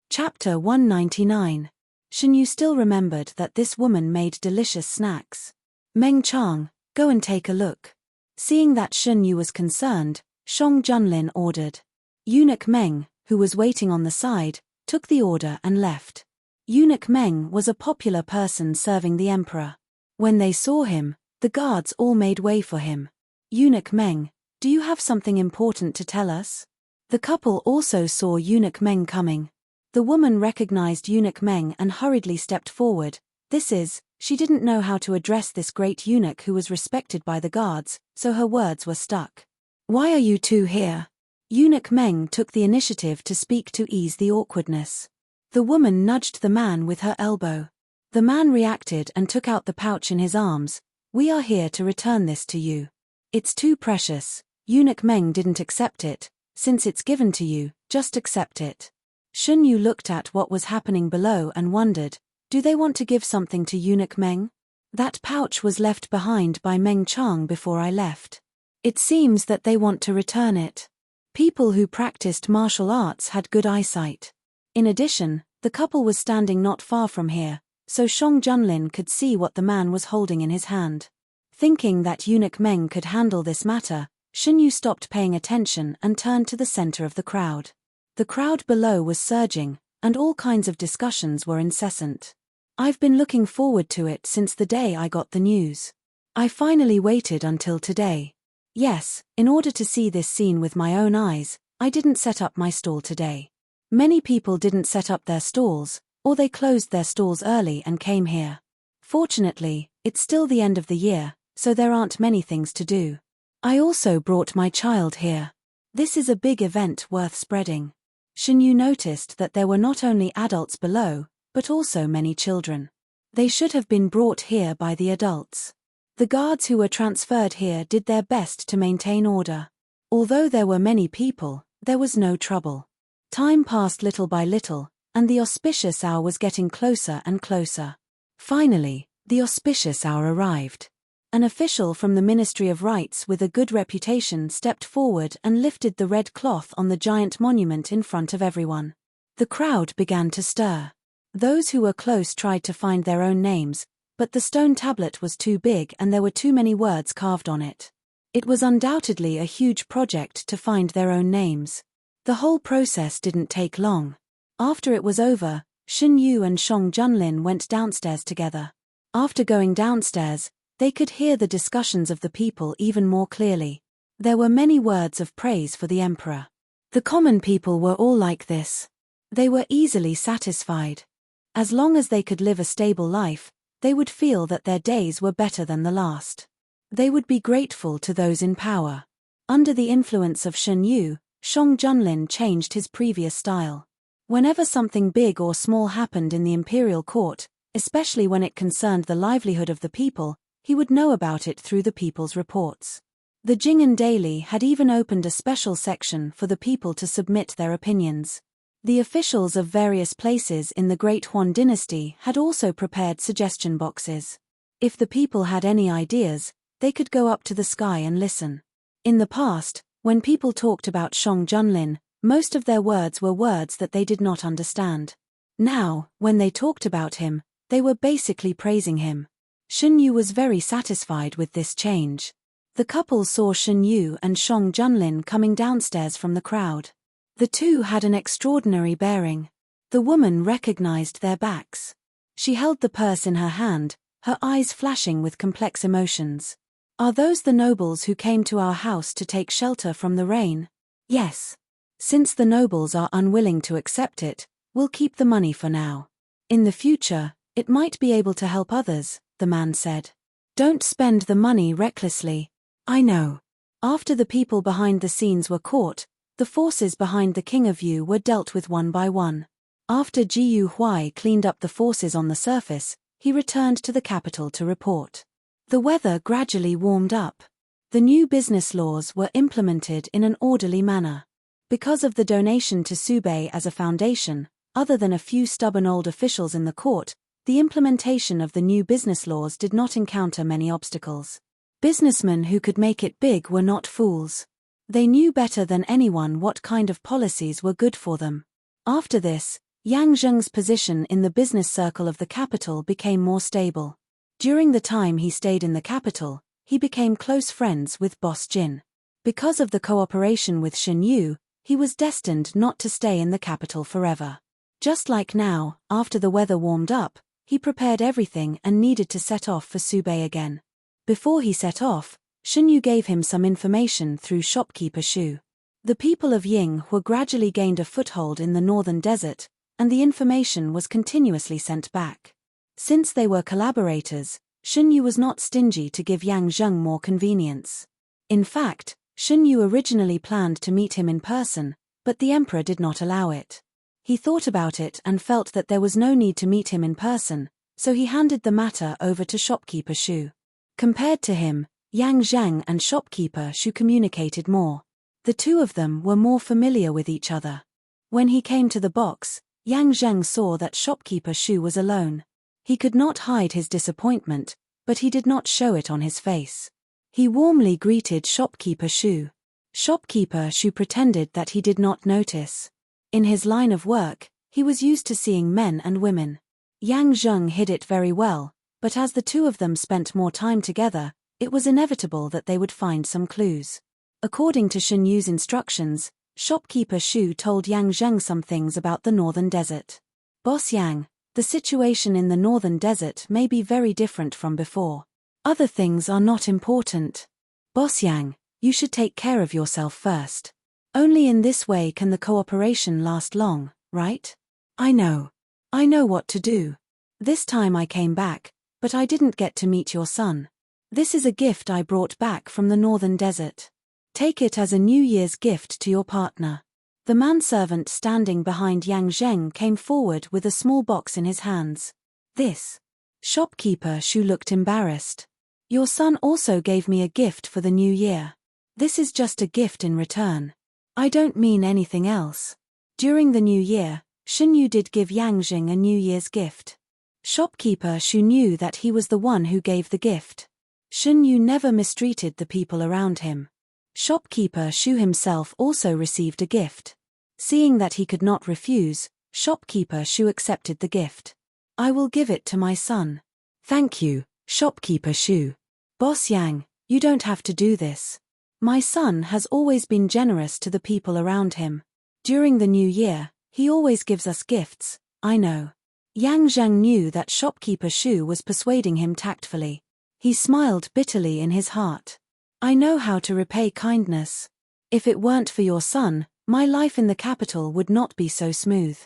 Chapter 199. Shen Yu still remembered that this woman made delicious snacks. Meng Chang, go and take a look. Seeing that Shen Yu was concerned, Shang Junlin ordered. Eunuch Meng, who was waiting on the side, took the order and left. Eunuch Meng was a popular person serving the emperor. When they saw him, the guards all made way for him. Eunuch Meng, do you have something important to tell us? The couple also saw Eunuch Meng coming. The woman recognized Eunuch Meng and hurriedly stepped forward. She didn't know how to address this great eunuch who was respected by the guards, so her words were stuck. Why are you two here? Eunuch Meng took the initiative to speak to ease the awkwardness. The woman nudged the man with her elbow. The man reacted and took out the pouch in his arms. We are here to return this to you. It's too precious. Eunuch Meng didn't accept it. Since it's given to you, just accept it. Shun Yu looked at what was happening below and wondered, do they want to give something to Eunuch Meng? That pouch was left behind by Meng Chang before I left. It seems that they want to return it. People who practiced martial arts had good eyesight. In addition, the couple was standing not far from here, so Shang Junlin could see what the man was holding in his hand. Thinking that Eunuch Meng could handle this matter, Shun Yu stopped paying attention and turned to the center of the crowd. The crowd below was surging, and all kinds of discussions were incessant. I've been looking forward to it since the day I got the news. I finally waited until today. Yes, in order to see this scene with my own eyes, I didn't set up my stall today. Many people didn't set up their stalls, or they closed their stalls early and came here. Fortunately, it's still the end of the year, so there aren't many things to do. I also brought my child here. This is a big event worth spreading. Shun Yu noticed that there were not only adults below, but also many children. They should have been brought here by the adults. The guards who were transferred here did their best to maintain order. Although there were many people, there was no trouble. Time passed little by little, and the auspicious hour was getting closer and closer. Finally, the auspicious hour arrived. An official from the Ministry of Rights with a good reputation stepped forward and lifted the red cloth on the giant monument in front of everyone. The crowd began to stir. Those who were close tried to find their own names, but the stone tablet was too big and there were too many words carved on it. It was undoubtedly a huge project to find their own names. The whole process didn't take long. After it was over, Shun Yu and Shang Junlin went downstairs together. After going downstairs, they could hear the discussions of the people even more clearly. There were many words of praise for the emperor. The common people were all like this. They were easily satisfied. As long as they could live a stable life, they would feel that their days were better than the last. They would be grateful to those in power. Under the influence of Shun Yu, Shang Junlin changed his previous style. Whenever something big or small happened in the imperial court, especially when it concerned the livelihood of the people, he would know about it through the people's reports. The Jing'an Daily had even opened a special section for the people to submit their opinions. The officials of various places in the Great Huan dynasty had also prepared suggestion boxes. If the people had any ideas, they could go up to the sky and listen. In the past, when people talked about Shang Junlin, most of their words were words that they did not understand. Now, when they talked about him, they were basically praising him. Shun Yu was very satisfied with this change. The couple saw Shun Yu and Shang Junlin coming downstairs from the crowd. The two had an extraordinary bearing. The woman recognized their backs. She held the purse in her hand, her eyes flashing with complex emotions. Are those the nobles who came to our house to take shelter from the rain? Yes. Since the nobles are unwilling to accept it, we'll keep the money for now. In the future, it might be able to help others, the man said. Don't spend the money recklessly. I know. After the people behind the scenes were caught, the forces behind the King of Yu were dealt with one by one. After Ji Yu Huai cleaned up the forces on the surface, he returned to the capital to report. The weather gradually warmed up. The new business laws were implemented in an orderly manner. Because of the donation to Subei as a foundation, other than a few stubborn old officials in the court, the implementation of the new business laws did not encounter many obstacles. Businessmen who could make it big were not fools. They knew better than anyone what kind of policies were good for them. After this, Yang Zheng's position in the business circle of the capital became more stable. During the time he stayed in the capital, he became close friends with Boss Jin. Because of the cooperation with Shun Yu, he was destined not to stay in the capital forever. Just like now, after the weather warmed up, he prepared everything and needed to set off for Subei again. Before he set off, Shun Yu gave him some information through shopkeeper Shu. The people of Yinghua gradually gained a foothold in the northern desert, and the information was continuously sent back. Since they were collaborators, Shen Yu was not stingy to give Yang Zheng more convenience. In fact, Shen Yu originally planned to meet him in person, but the emperor did not allow it. He thought about it and felt that there was no need to meet him in person, so he handed the matter over to shopkeeper Shu. Compared to him, Yang Zheng and shopkeeper Shu communicated more. The two of them were more familiar with each other. When he came to the box, Yang Zheng saw that shopkeeper Shu was alone. He could not hide his disappointment, but he did not show it on his face. He warmly greeted shopkeeper Shu. Shopkeeper Shu pretended that he did not notice. In his line of work, he was used to seeing men and women. Yang Zheng hid it very well, but as the two of them spent more time together, it was inevitable that they would find some clues. According to Shen Yu's instructions, shopkeeper Shu told Yang Zheng some things about the northern desert. Boss Yang, the situation in the northern desert may be very different from before. Other things are not important. Boss Yang, you should take care of yourself first. Only in this way can the cooperation last long, right? I know what to do. This time I came back, but I didn't get to meet your son. This is a gift I brought back from the northern desert. Take it as a New Year's gift to your partner. The manservant standing behind Yang Zheng came forward with a small box in his hands. This. Shopkeeper Shu looked embarrassed. Your son also gave me a gift for the new year. This is just a gift in return. I don't mean anything else. During the new year, Shen Yu did give Yang Zheng a New Year's gift. Shopkeeper Shu knew that he was the one who gave the gift. Shen Yu never mistreated the people around him. Shopkeeper Shu himself also received a gift. Seeing that he could not refuse, shopkeeper Shu accepted the gift. I will give it to my son. Thank you, shopkeeper Shu. Boss Yang, you don't have to do this. My son has always been generous to the people around him. During the new year, he always gives us gifts, I know. Yang Zheng knew that shopkeeper Shu was persuading him tactfully. He smiled bitterly in his heart. I know how to repay kindness. If it weren't for your son, my life in the capital would not be so smooth.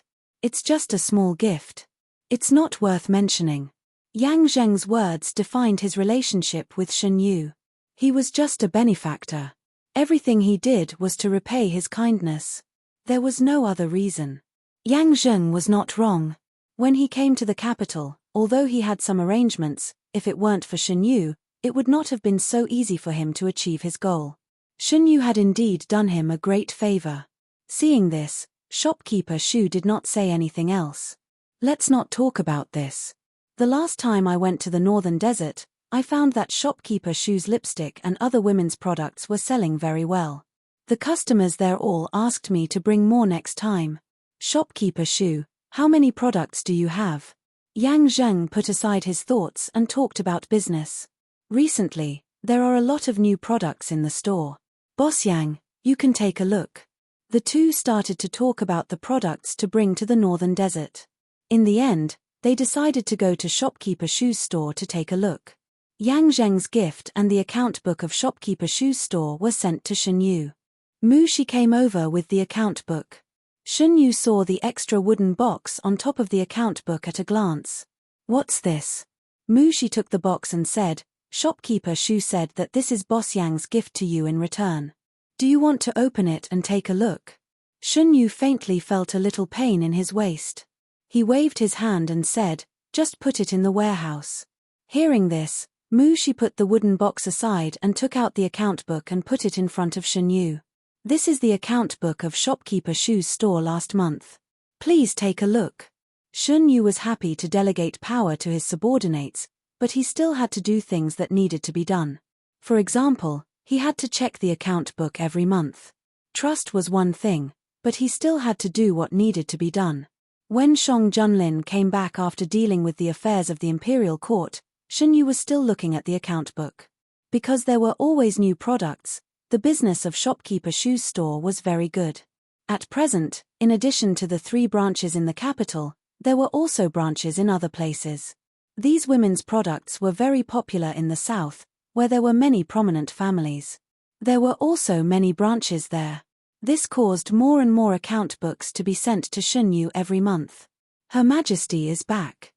It's just a small gift. It's not worth mentioning. Yang Zheng's words defined his relationship with Shen Yu. He was just a benefactor. Everything he did was to repay his kindness. There was no other reason. Yang Zheng was not wrong. When he came to the capital, although he had some arrangements, if it weren't for Shen Yu, it would not have been so easy for him to achieve his goal. Shen Yu had indeed done him a great favor. Seeing this, shopkeeper Shu did not say anything else. Let's not talk about this. The last time I went to the northern desert, I found that shopkeeper Shu's lipstick and other women's products were selling very well. The customers there all asked me to bring more next time. Shopkeeper Shu, how many products do you have? Yang Zheng put aside his thoughts and talked about business. Recently, there are a lot of new products in the store. Boss Yang, you can take a look. The two started to talk about the products to bring to the northern desert. In the end, they decided to go to shopkeeper Shu's store to take a look. Yang Zheng's gift and the account book of shopkeeper Shu's store were sent to Shen Yu. Mu Shi came over with the account book. Shen Yu saw the extra wooden box on top of the account book at a glance. What's this? Mu Shi took the box and said, Shopkeeper Shu said that this is Boss Yang's gift to you in return. Do you want to open it and take a look? Shen Yu faintly felt a little pain in his waist. He waved his hand and said, just put it in the warehouse. Hearing this, Mu Shi put the wooden box aside and took out the account book and put it in front of Shen Yu. This is the account book of shopkeeper Shu's store last month. Please take a look. Shen Yu was happy to delegate power to his subordinates, but he still had to do things that needed to be done. For example, he had to check the account book every month. Trust was one thing, but he still had to do what needed to be done. When Shang Junlin came back after dealing with the affairs of the imperial court, Shen Yu was still looking at the account book. Because there were always new products, the business of shopkeeper Shu's store was very good. At present, in addition to the 3 branches in the capital, there were also branches in other places. These women's products were very popular in the south, where there were many prominent families. There were also many branches there. This caused more and more account books to be sent to Shen Yu every month. Her Majesty is back.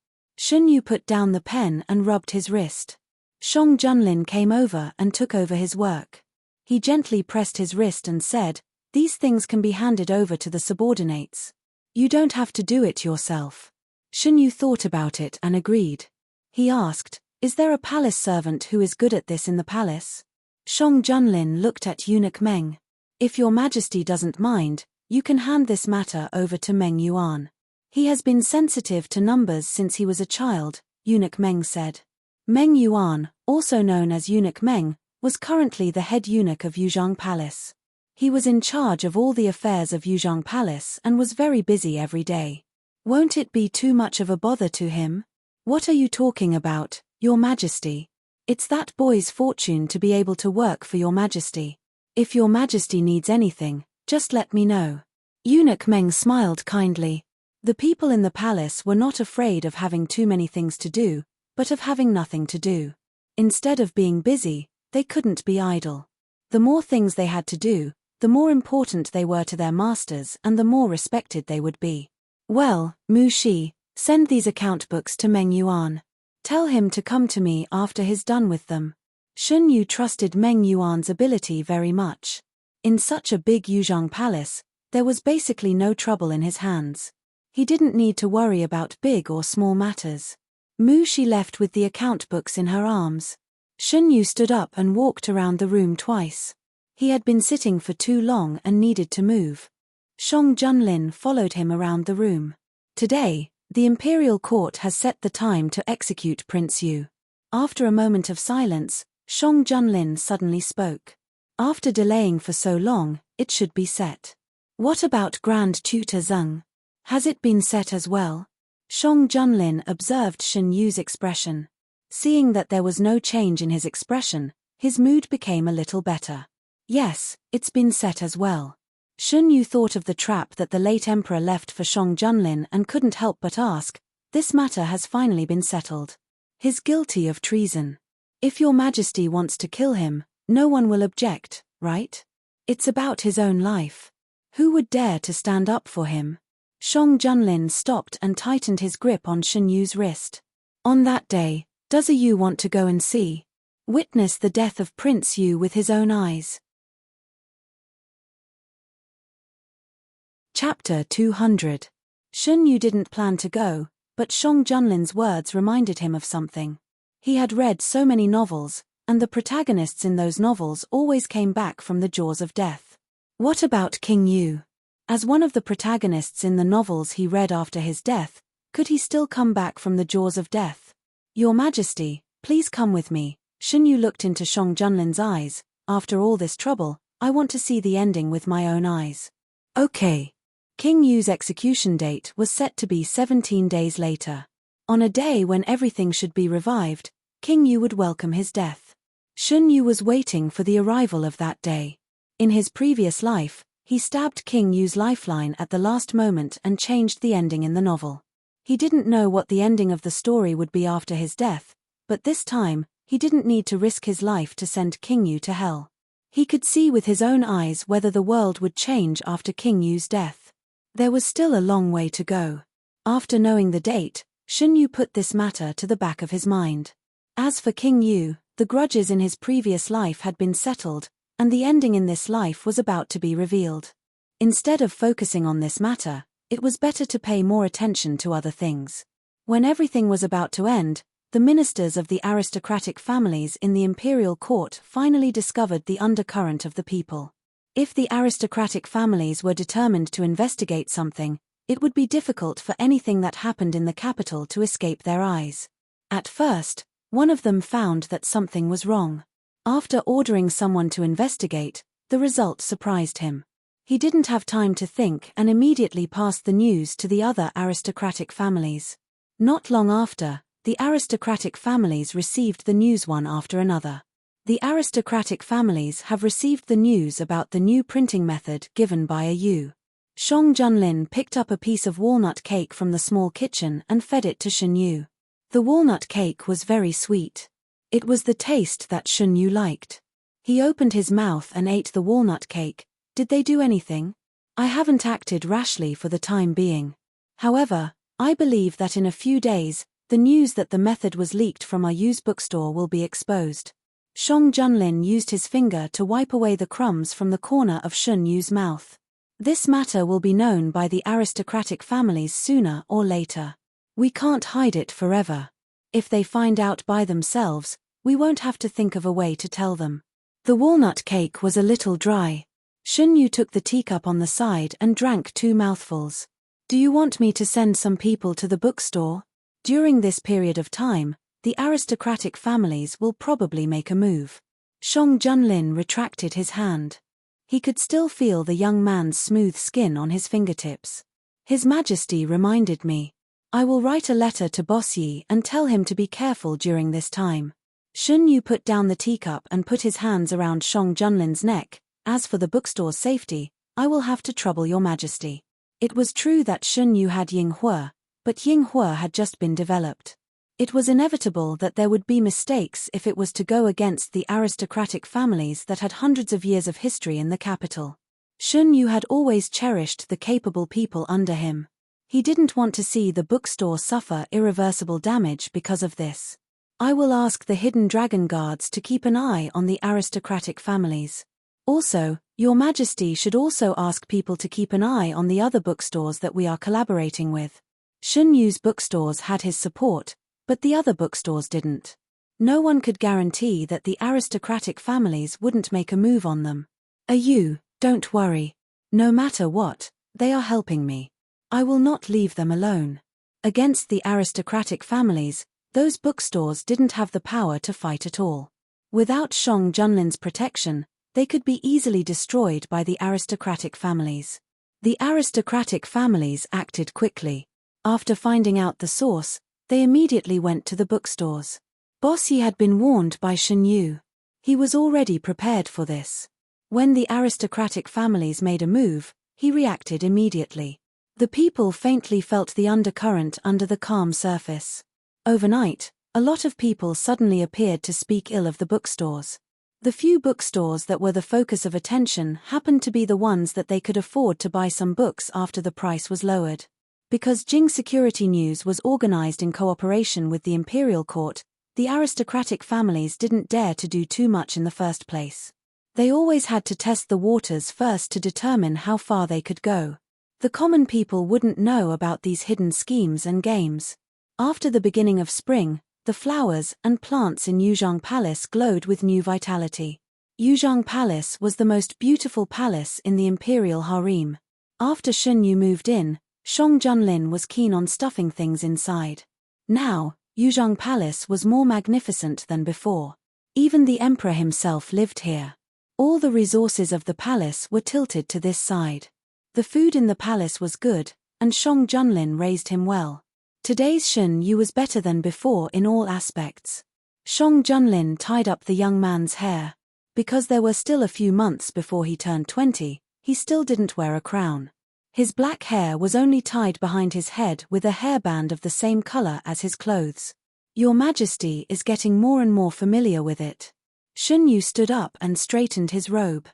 Shun Yu put down the pen and rubbed his wrist. Shang Junlin came over and took over his work. He gently pressed his wrist and said, "These things can be handed over to the subordinates. You don't have to do it yourself." Shun Yu thought about it and agreed. He asked, "Is there a palace servant who is good at this in the palace?" Shang Junlin looked at Eunuch Meng. "If your majesty doesn't mind, you can hand this matter over to Meng Yuan. He has been sensitive to numbers since he was a child," Eunuch Meng said. Meng Yuan, also known as Eunuch Meng, was currently the head eunuch of Yuzhang Palace. He was in charge of all the affairs of Yuzhang Palace and was very busy every day. "Won't it be too much of a bother to him?" "What are you talking about, Your Majesty? It's that boy's fortune to be able to work for Your Majesty. If Your Majesty needs anything, just let me know." Eunuch Meng smiled kindly. The people in the palace were not afraid of having too many things to do, but of having nothing to do. Instead of being busy, they couldn't be idle. The more things they had to do, the more important they were to their masters and the more respected they would be. "Well, Mu Shi, send these account books to Meng Yuan. Tell him to come to me after he's done with them." Shun Yu trusted Meng Yuan's ability very much. In such a big Yuzhang palace, there was basically no trouble in his hands. He didn't need to worry about big or small matters. Mu Shi left with the account books in her arms. Shun Yu stood up and walked around the room twice. He had been sitting for too long and needed to move. Shang Junlin followed him around the room. "Today, the imperial court has set the time to execute Prince Yu." After a moment of silence, Shang Junlin suddenly spoke. "After delaying for so long, it should be set." "What about Grand Tutor Zeng? Has it been set as well?" Shang Junlin observed Shun Yu's expression. Seeing that there was no change in his expression, his mood became a little better. "Yes, it's been set as well." Shun Yu thought of the trap that the late emperor left for Shang Junlin and couldn't help but ask, "This matter has finally been settled. He's guilty of treason. If Your Majesty wants to kill him, no one will object, right? It's about his own life. Who would dare to stand up for him?" Shang Junlin stopped and tightened his grip on Shun Yu's wrist. "On that day, does a Yu want to go and see? Witness the death of Prince Yu with his own eyes?" Chapter 200. Shun Yu didn't plan to go, but Shang Junlin's words reminded him of something. He had read so many novels, and the protagonists in those novels always came back from the jaws of death. What about King Yu? As one of the protagonists in the novels he read after his death, could he still come back from the jaws of death? "Your Majesty, please come with me." Shun Yu looked into Shang Junlin's eyes. "After all this trouble, I want to see the ending with my own eyes." "Okay." King Yu's execution date was set to be 17 days later. On a day when everything should be revived, King Yu would welcome his death. Shun Yu was waiting for the arrival of that day. In his previous life, he stabbed King Yu's lifeline at the last moment and changed the ending in the novel. He didn't know what the ending of the story would be after his death, but this time, he didn't need to risk his life to send King Yu to hell. He could see with his own eyes whether the world would change after King Yu's death. There was still a long way to go. After knowing the date, Shun Yu put this matter to the back of his mind. As for King Yu, the grudges in his previous life had been settled, and the ending in this life was about to be revealed. Instead of focusing on this matter, it was better to pay more attention to other things. When everything was about to end, the ministers of the aristocratic families in the imperial court finally discovered the undercurrent of the people. If the aristocratic families were determined to investigate something, it would be difficult for anything that happened in the capital to escape their eyes. At first, one of them found that something was wrong. After ordering someone to investigate, the result surprised him. He didn't have time to think and immediately passed the news to the other aristocratic families. Not long after, the aristocratic families received the news one after another. The aristocratic families have received the news about the new printing method given by a Yu. Shang Junlin picked up a piece of walnut cake from the small kitchen and fed it to Shun Yu. The walnut cake was very sweet. It was the taste that Shun Yu liked. He opened his mouth and ate the walnut cake. "Did they do anything? I haven't acted rashly for the time being. However, I believe that in a few days, The news that the method was leaked from our used bookstore will be exposed. Shang Junlin used his finger to wipe away the crumbs from the corner of Shun Yu's mouth. This matter will be known by the aristocratic families sooner or later. We can't hide it forever. If they find out by themselves, we won't have to think of a way to tell them. The walnut cake was a little dry. Shun Yu took the teacup on the side and drank 2 mouthfuls. Do you want me to send some people to the bookstore? During this period of time, the aristocratic families will probably make a move. Shang Junlin retracted his hand. He could still feel the young man's smooth skin on his fingertips. His Majesty reminded me. I will write a letter to Boss Yi and tell him to be careful during this time. Shun Yu put down the teacup and put his hands around Shang Junlin's neck. As for the bookstore's safety, I will have to trouble your Majesty. It was true that Shun Yu had Yinghua, but Yinghua had just been developed. It was inevitable that there would be mistakes if it was to go against the aristocratic families that had hundreds of years of history in the capital. Shun Yu had always cherished the capable people under him. He didn't want to see the bookstore suffer irreversible damage because of this. I will ask the hidden dragon guards to keep an eye on the aristocratic families. Also, Your Majesty should also ask people to keep an eye on the other bookstores that we are collaborating with. Shun Yu's bookstores had his support, but the other bookstores didn't. No one could guarantee that the aristocratic families wouldn't make a move on them. Don't worry. No matter what, they are helping me. I will not leave them alone. Against the aristocratic families, those bookstores didn't have the power to fight at all. Without Shang Junlin's protection, they could be easily destroyed by the aristocratic families. The aristocratic families acted quickly. After finding out the source, they immediately went to the bookstores. Boss Yi had been warned by Shun Yu. He was already prepared for this. When the aristocratic families made a move, he reacted immediately. The people faintly felt the undercurrent under the calm surface. Overnight, a lot of people suddenly appeared to speak ill of the bookstores. The few bookstores that were the focus of attention happened to be the ones that they could afford to buy some books after the price was lowered. Because Jing Security News was organized in cooperation with the Imperial Court, the aristocratic families didn't dare to do too much in the first place. They always had to test the waters first to determine how far they could go. The common people wouldn't know about these hidden schemes and games. After the beginning of spring, the flowers and plants in Yuzhong Palace glowed with new vitality. Yuzhong Palace was the most beautiful palace in the imperial harem. After Shun Yu moved in, Shang Junlin was keen on stuffing things inside. Now, Yuzhong Palace was more magnificent than before. Even the emperor himself lived here. All the resources of the palace were tilted to this side. The food in the palace was good, and Shang Junlin raised him well. Today's Shun Yu was better than before in all aspects. Shang Junlin tied up the young man's hair. Because there were still a few months before he turned 20, he still didn't wear a crown. His black hair was only tied behind his head with a hairband of the same color as his clothes. Your Majesty is getting more and more familiar with it. Shun Yu stood up and straightened his robe.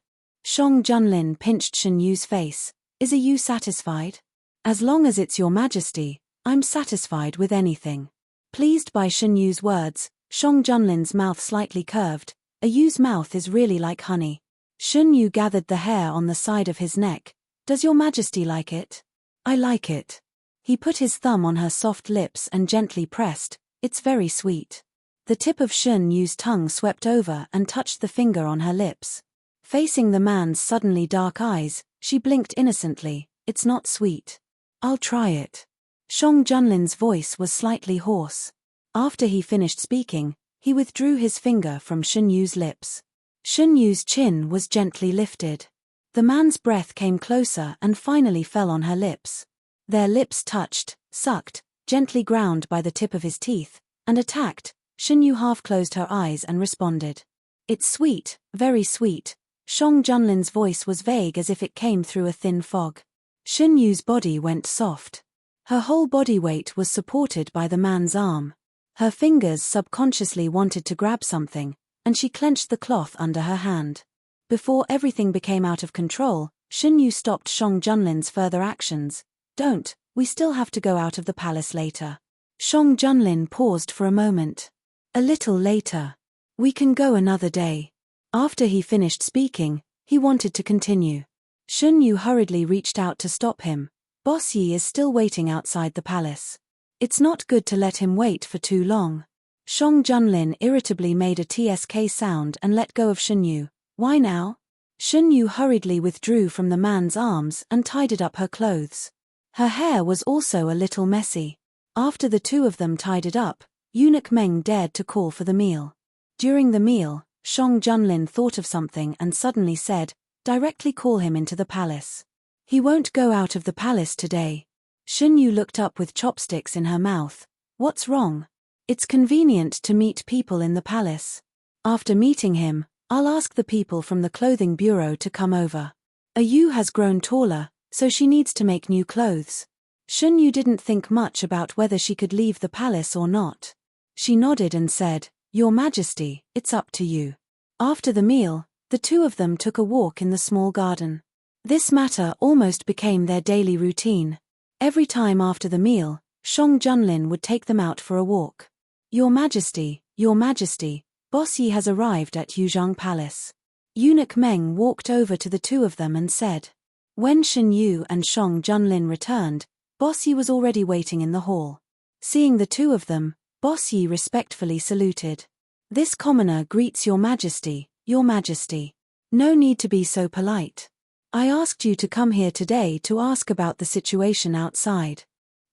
Shang Junlin pinched Shun Yu's face. Are you satisfied? As long as it's Your Majesty, I'm satisfied with anything. Pleased by Shun Yu's words, Shang Junlin's mouth slightly curved. Yu's mouth is really like honey. Shun Yu gathered the hair on the side of his neck. Does Your Majesty like it? I like it. He put his thumb on her soft lips and gently pressed. It's very sweet. The tip of Shun Yu's tongue swept over and touched the finger on her lips. Facing the man's suddenly dark eyes, she blinked innocently. It's not sweet. I'll try it. Shang Junlin's voice was slightly hoarse. After he finished speaking, he withdrew his finger from Shun Yu's lips. Shun Yu's chin was gently lifted. The man's breath came closer and finally fell on her lips. Their lips touched, sucked, gently ground by the tip of his teeth, and attacked. Shun Yu half closed her eyes and responded. It's sweet, very sweet. Shang Junlin's voice was vague as if it came through a thin fog. Shun Yu's body went soft. Her whole body weight was supported by the man's arm. Her fingers subconsciously wanted to grab something, and she clenched the cloth under her hand. Before everything became out of control, Shun Yu stopped Shang Junlin's further actions. Don't, we still have to go out of the palace later. Shang Junlin paused for a moment. A little later. We can go another day. After he finished speaking, he wanted to continue. Shun Yu hurriedly reached out to stop him. Boss Yi is still waiting outside the palace. It's not good to let him wait for too long. Shang Junlin irritably made a TSK sound and let go of Shun Yu. Why now? Shun Yu hurriedly withdrew from the man's arms and tidied up her clothes. Her hair was also a little messy. After the two of them tied it up, Eunuch Meng dared to call for the meal. During the meal, Shang Junlin thought of something and suddenly said, "Directly call him into the palace." "He won't go out of the palace today." Shun Yu looked up with chopsticks in her mouth. "What's wrong?" "It's convenient to meet people in the palace. After meeting him, I'll ask the people from the clothing bureau to come over. Yu has grown taller, so she needs to make new clothes." Shun Yu didn't think much about whether she could leave the palace or not. She nodded and said, "Your Majesty, it's up to you." After the meal, the two of them took a walk in the small garden. This matter almost became their daily routine. Every time after the meal, Shang Junlin would take them out for a walk. Your Majesty, Boss Yi has arrived at Yuzhang Palace." Eunuch Meng walked over to the two of them and said. When Shun Yu and Shang Junlin returned, Boss Yi was already waiting in the hall. Seeing the two of them, Boss Yi respectfully saluted. "This commoner greets Your Majesty, Your Majesty. No need to be so polite. I asked you to come here today to ask about the situation outside.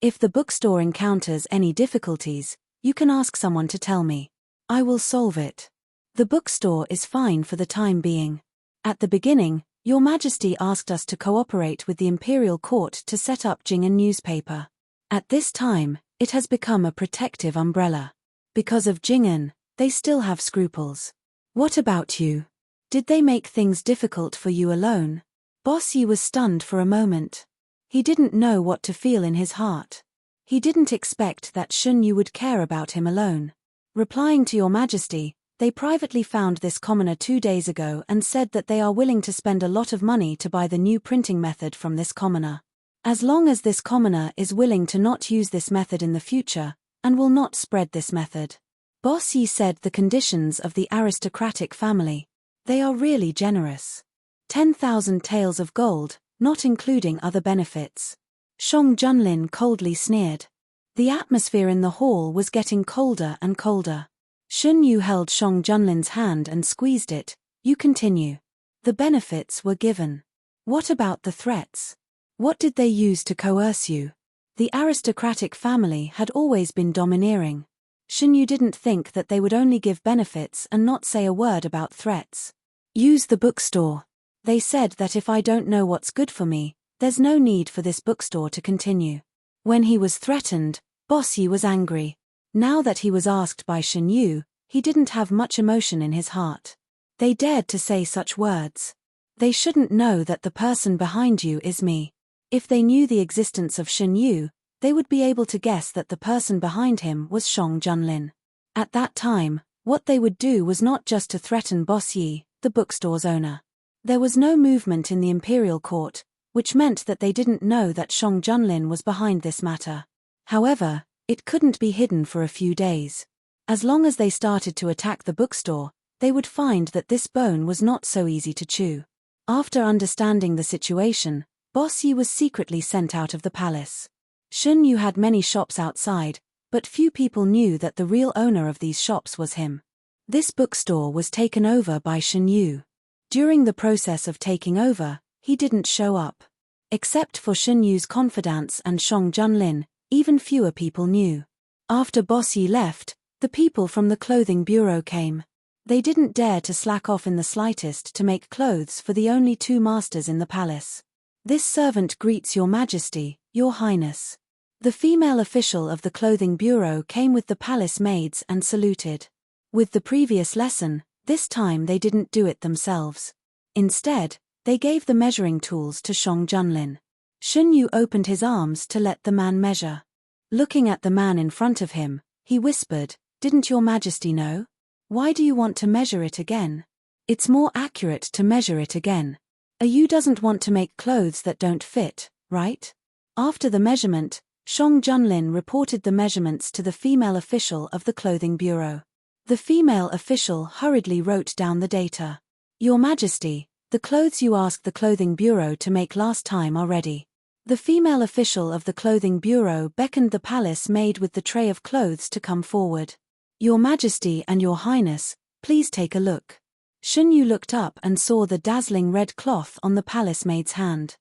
If the bookstore encounters any difficulties, you can ask someone to tell me. I will solve it. The bookstore is fine for the time being. At the beginning, Your Majesty asked us to cooperate with the Imperial Court to set up Jing'an newspaper. At this time, it has become a protective umbrella. Because of Jing'an, they still have scruples. What about you? Did they make things difficult for you alone?" Boss Yi was stunned for a moment. He didn't know what to feel in his heart. He didn't expect that Shun Yu would care about him alone. Replying to Your Majesty, they privately found this commoner 2 days ago and said that they are willing to spend a lot of money to buy the new printing method from this commoner. As long as this commoner is willing to not use this method in the future, and will not spread this method. Boss Yi said the conditions of the aristocratic family. They are really generous. 10,000 taels of gold, not including other benefits. Shang Junlin coldly sneered. The atmosphere in the hall was getting colder and colder. Shun Yu held Shang Junlin's hand and squeezed it. "You continue. The benefits were given. What about the threats? What did they use to coerce you?" The aristocratic family had always been domineering. Shun Yu didn't think that they would only give benefits and not say a word about threats. "Use the bookstore. They said that if I don't know what's good for me, there's no need for this bookstore to continue." When he was threatened, Boss Yi was angry. Now that he was asked by Shun Yu, he didn't have much emotion in his heart. They dared to say such words. They shouldn't know that the person behind you is me. If they knew the existence of Shun Yu, they would be able to guess that the person behind him was Shang Junlin. At that time, what they would do was not just to threaten Boss Yi, the bookstore's owner. There was no movement in the Imperial Court, which meant that they didn't know that Shang Junlin was behind this matter. However, it couldn't be hidden for a few days. As long as they started to attack the bookstore, they would find that this bone was not so easy to chew. After understanding the situation, Boss Yi was secretly sent out of the palace. Shun Yu had many shops outside, but few people knew that the real owner of these shops was him. This bookstore was taken over by Shun Yu. During the process of taking over, he didn't show up. Except for Shun Yu's confidants and Shang Junlin, even fewer people knew. After Boss Yi left, the people from the clothing bureau came. They didn't dare to slack off in the slightest to make clothes for the only 2 masters in the palace. "This servant greets Your Majesty, Your Highness." The female official of the clothing bureau came with the palace maids and saluted. With the previous lesson, this time they didn't do it themselves. Instead, they gave the measuring tools to Shang Junlin. Shun Yu opened his arms to let the man measure. Looking at the man in front of him, he whispered, "Didn't Your Majesty know? Why do you want to measure it again? It's more accurate to measure it again. Yu doesn't want to make clothes that don't fit, right?" After the measurement, Shang Junlin reported the measurements to the female official of the clothing bureau. The female official hurriedly wrote down the data. Your Majesty, the clothes you asked the clothing bureau to make last time are ready. The female official of the clothing bureau beckoned the palace maid with the tray of clothes to come forward. Your Majesty and Your Highness, please take a look. Shunyu looked up and saw the dazzling red cloth on the palace maid's hand.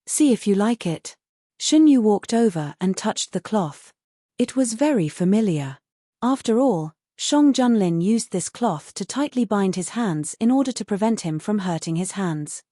See if you like it. Shunyu walked over and touched the cloth. It was very familiar. After all, Shang Junlin used this cloth to tightly bind his hands in order to prevent him from hurting his hands.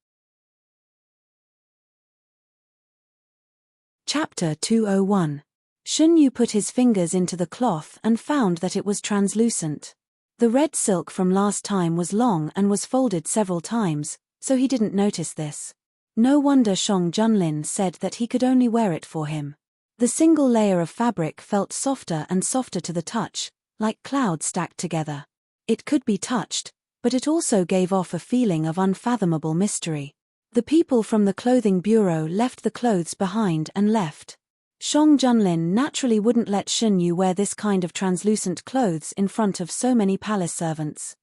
Chapter 201. Shunyu put his fingers into the cloth and found that it was translucent. The red silk from last time was long and was folded several times, so he didn't notice this. No wonder Shang Junlin said that he could only wear it for him. The single layer of fabric felt softer and softer to the touch, like clouds stacked together. It could be touched, but it also gave off a feeling of unfathomable mystery. The people from the clothing bureau left the clothes behind and left. Shang Junlin naturally wouldn't let Shunyu wear this kind of translucent clothes in front of so many palace servants.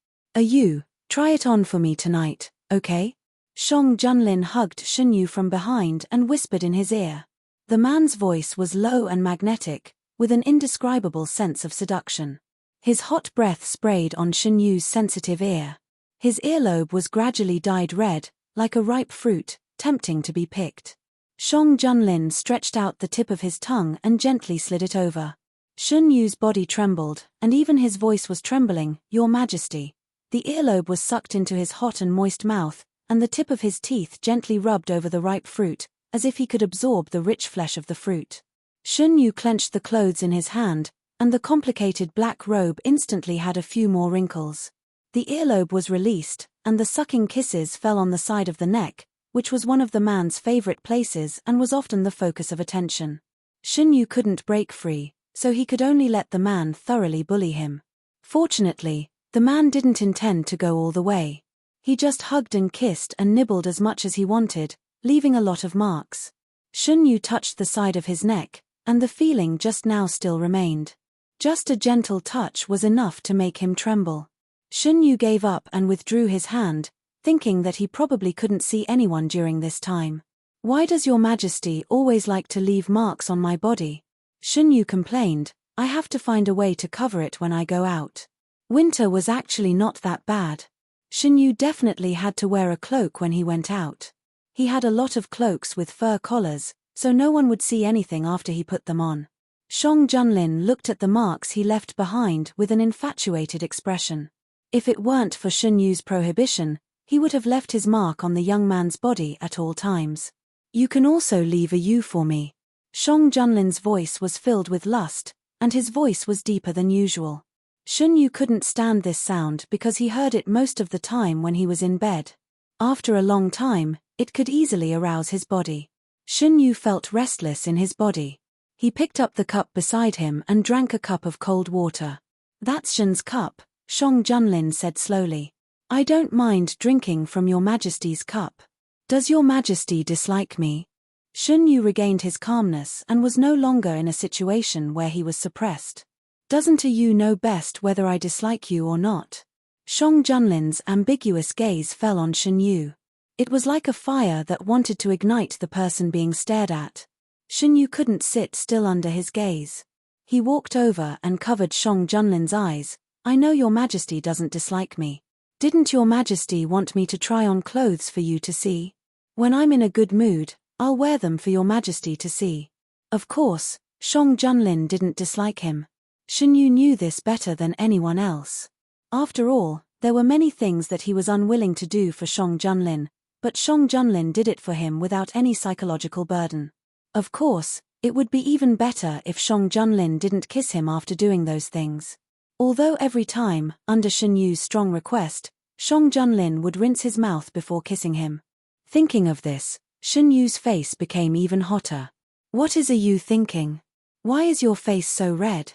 Try it on for me tonight, okay? Shang Junlin hugged Shunyu from behind and whispered in his ear. The man's voice was low and magnetic, with an indescribable sense of seduction. His hot breath sprayed on Shunyu's sensitive ear. His earlobe was gradually dyed red, like a ripe fruit, tempting to be picked. Shang Junlin stretched out the tip of his tongue and gently slid it over. Shunyu's body trembled, and even his voice was trembling. Your Majesty. The earlobe was sucked into his hot and moist mouth, and the tip of his teeth gently rubbed over the ripe fruit, as if he could absorb the rich flesh of the fruit. Shunyu clenched the clothes in his hand, and the complicated black robe instantly had a few more wrinkles. The earlobe was released, and the sucking kisses fell on the side of the neck, which was one of the man's favorite places and was often the focus of attention. Shunyu couldn't break free, so he could only let the man thoroughly bully him. Fortunately, the man didn't intend to go all the way. He just hugged and kissed and nibbled as much as he wanted, leaving a lot of marks. Shunyu touched the side of his neck, and the feeling just now still remained. Just a gentle touch was enough to make him tremble. Shunyu gave up and withdrew his hand, thinking that he probably couldn't see anyone during this time. Why does Your Majesty always like to leave marks on my body? Shunyu complained. I have to find a way to cover it when I go out. Winter was actually not that bad. Shunyu definitely had to wear a cloak when he went out. He had a lot of cloaks with fur collars, so no one would see anything after he put them on. Shang Junlin looked at the marks he left behind with an infatuated expression. If it weren't for Shunyu's prohibition, he would have left his mark on the young man's body at all times. You can also leave a U for me. Shang Junlin's voice was filled with lust, and his voice was deeper than usual. Shunyu couldn't stand this sound because he heard it most of the time when he was in bed. After a long time, it could easily arouse his body. Shunyu felt restless in his body. He picked up the cup beside him and drank a cup of cold water. That's Shen's cup, Shang Junlin said slowly. I don't mind drinking from Your Majesty's cup. Does Your Majesty dislike me? Shunyu regained his calmness and was no longer in a situation where he was suppressed. Doesn't you know best whether I dislike you or not? Shang Junlin's ambiguous gaze fell on Shunyu. It was like a fire that wanted to ignite the person being stared at. Shunyu couldn't sit still under his gaze. He walked over and covered Shang Junlin's eyes. I know Your Majesty doesn't dislike me. Didn't Your Majesty want me to try on clothes for you to see? When I'm in a good mood, I'll wear them for Your Majesty to see. Of course, Shang Junlin didn't dislike him. Shunyu knew this better than anyone else. After all, there were many things that he was unwilling to do for Shang Junlin, but Shang Junlin did it for him without any psychological burden. Of course, it would be even better if Shang Junlin didn't kiss him after doing those things. Although every time, under Shunyu's strong request, Shang Junlin would rinse his mouth before kissing him. Thinking of this, Shunyu's face became even hotter. What is you thinking? Why is your face so red?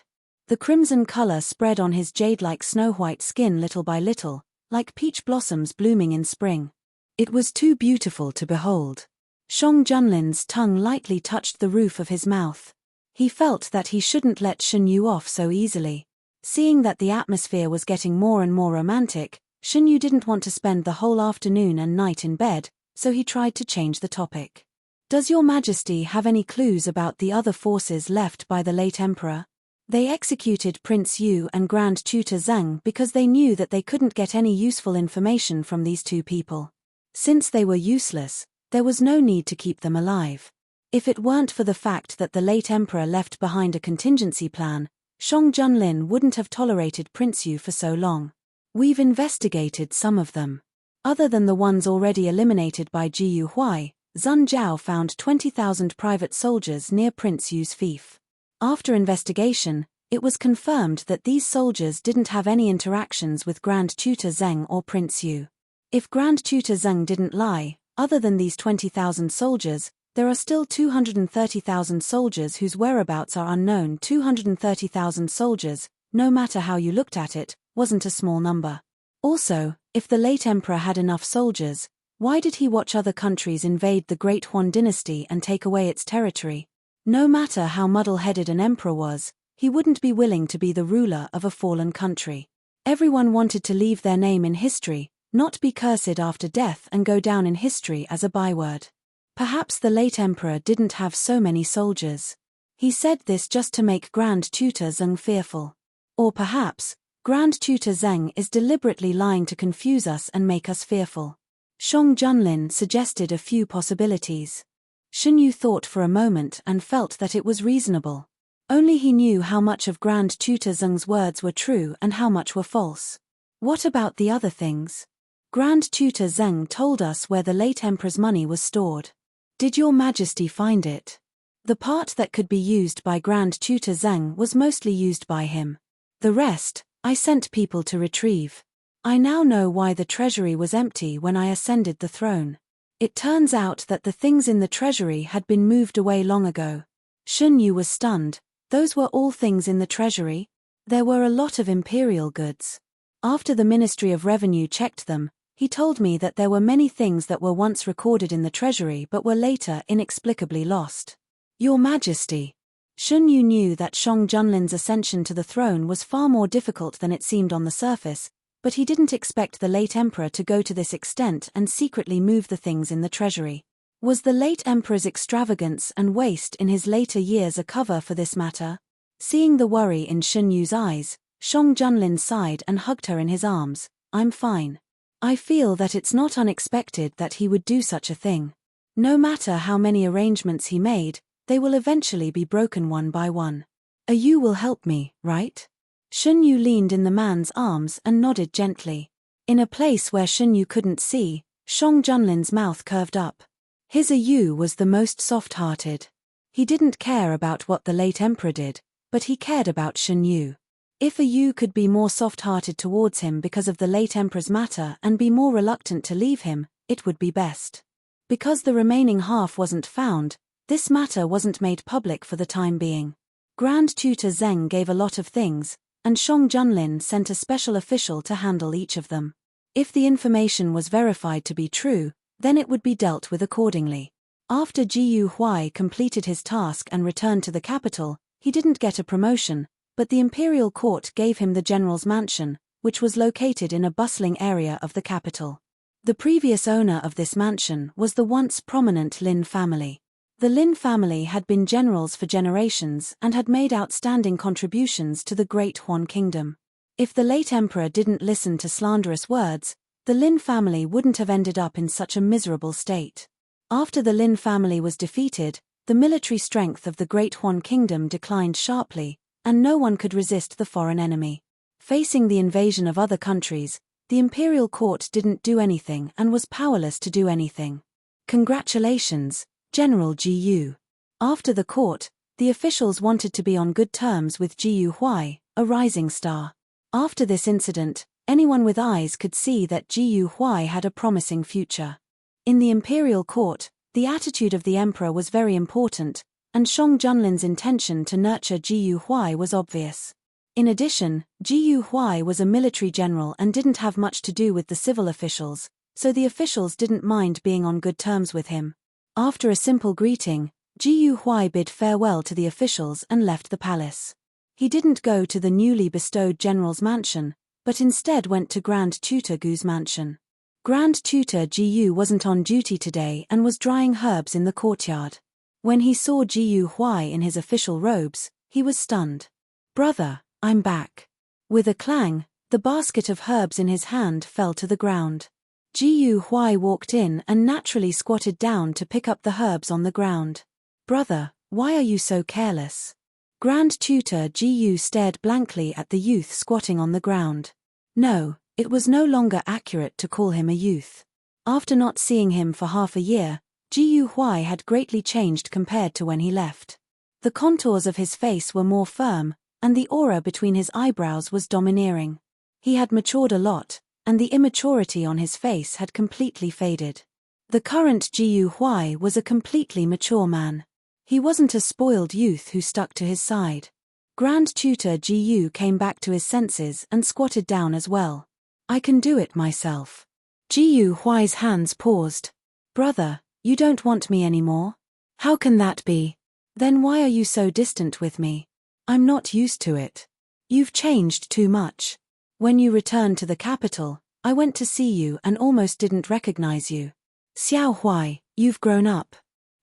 The crimson color spread on his jade-like snow-white skin little by little, like peach blossoms blooming in spring. It was too beautiful to behold. Shang Junlin's tongue lightly touched the roof of his mouth. He felt that he shouldn't let Shen Yu off so easily. Seeing that the atmosphere was getting more and more romantic, Shen Yu didn't want to spend the whole afternoon and night in bed, so he tried to change the topic. Does your Majesty have any clues about the other forces left by the late Emperor? They executed Prince Yu and Grand Tutor Zhang because they knew that they couldn't get any useful information from these two people. Since they were useless, there was no need to keep them alive. If it weren't for the fact that the late Emperor left behind a contingency plan, Shang Junlin wouldn't have tolerated Prince Yu for so long. We've investigated some of them. Other than the ones already eliminated by Ji Yu Huai, Zun Jiao found 20,000 private soldiers near Prince Yu's fief. After investigation, it was confirmed that these soldiers didn't have any interactions with Grand Tutor Zheng or Prince Yu. If Grand Tutor Zheng didn't lie, other than these 20,000 soldiers, there are still 230,000 soldiers whose whereabouts are unknown. 230,000 soldiers, no matter how you looked at it, wasn't a small number. Also, if the late emperor had enough soldiers, why did he watch other countries invade the Great Huan dynasty and take away its territory? No matter how muddle-headed an emperor was, he wouldn't be willing to be the ruler of a fallen country. Everyone wanted to leave their name in history, not be cursed after death and go down in history as a byword. Perhaps the late emperor didn't have so many soldiers. He said this just to make Grand Tutor Zheng fearful. Or perhaps, Grand Tutor Zheng is deliberately lying to confuse us and make us fearful. Shang Junlin suggested a few possibilities. Shen Yu thought for a moment and felt that it was reasonable. Only he knew how much of Grand Tutor Zheng's words were true and how much were false. What about the other things? Grand Tutor Zheng told us where the late emperor's money was stored. Did your Majesty find it? The part that could be used by Grand Tutor Zheng was mostly used by him. The rest, I sent people to retrieve. I now know why the treasury was empty when I ascended the throne. It turns out that the things in the treasury had been moved away long ago. Shen Yu was stunned. Those were all things in the treasury? There were a lot of imperial goods. After the Ministry of Revenue checked them, he told me that there were many things that were once recorded in the treasury but were later inexplicably lost. Your Majesty. Shen Yu knew that Shang Junlin's ascension to the throne was far more difficult than it seemed on the surface, but he didn't expect the late emperor to go to this extent and secretly move the things in the treasury. Was the late emperor's extravagance and waste in his later years a cover for this matter? Seeing the worry in Shen Yu's eyes, Shang Junlin sighed and hugged her in his arms. I'm fine. I feel that it's not unexpected that he would do such a thing. No matter how many arrangements he made, they will eventually be broken one by one. You will help me, right? Shen Yu leaned in the man's arms and nodded gently. In a place where Shen Yu couldn't see, Shang Junlin's mouth curved up. His Yu was the most soft-hearted. He didn't care about what the late emperor did, but he cared about Shen Yu. If Yu could be more soft-hearted towards him because of the late emperor's matter and be more reluctant to leave him, it would be best. Because the remaining half wasn't found, this matter wasn't made public for the time being. Grand Tutor Zheng gave a lot of things, and Shang Junlin sent a special official to handle each of them. If the information was verified to be true, then it would be dealt with accordingly. After Ji Yu Huai completed his task and returned to the capital, he didn't get a promotion, but the imperial court gave him the general's mansion, which was located in a bustling area of the capital. The previous owner of this mansion was the once prominent Lin family. The Lin family had been generals for generations and had made outstanding contributions to the Great Huan Kingdom. If the late emperor didn't listen to slanderous words, the Lin family wouldn't have ended up in such a miserable state. After the Lin family was defeated, the military strength of the Great Huan Kingdom declined sharply, and no one could resist the foreign enemy. Facing the invasion of other countries, the imperial court didn't do anything and was powerless to do anything. Congratulations, General Ji Yu. After the court, the officials wanted to be on good terms with Ji Yu Huai, a rising star. After this incident, anyone with eyes could see that Ji Yu Huai had a promising future. In the imperial court, the attitude of the emperor was very important, and Shang Junlin's intention to nurture Ji Yu Huai was obvious. In addition, Ji Yu Huai was a military general and didn't have much to do with the civil officials, so the officials didn't mind being on good terms with him. After a simple greeting, Jiyu Huai bid farewell to the officials and left the palace. He didn't go to the newly bestowed general's mansion, but instead went to Grand Tutor Gu's mansion. Grand Tutor Jiyu wasn't on duty today and was drying herbs in the courtyard. When he saw Jiyu Huai in his official robes, he was stunned. "Brother, I'm back." With a clang, the basket of herbs in his hand fell to the ground. Jiyu Huai walked in and naturally squatted down to pick up the herbs on the ground. "Brother, why are you so careless?" Grand Tutor Jiyu stared blankly at the youth squatting on the ground. No, it was no longer accurate to call him a youth. After not seeing him for half a year, Jiyu Huai had greatly changed compared to when he left. The contours of his face were more firm, and the aura between his eyebrows was domineering. He had matured a lot, and the immaturity on his face had completely faded. The current Jiyu Huai was a completely mature man. He wasn't a spoiled youth who stuck to his side. Grand Tutor Jiyu came back to his senses and squatted down as well. "I can do it myself." Jiyu Huai's hands paused. "Brother, you don't want me anymore? How can that be? Then why are you so distant with me? I'm not used to it. You've changed too much. When you returned to the capital, I went to see you and almost didn't recognize you. Xiao Huai, you've grown up."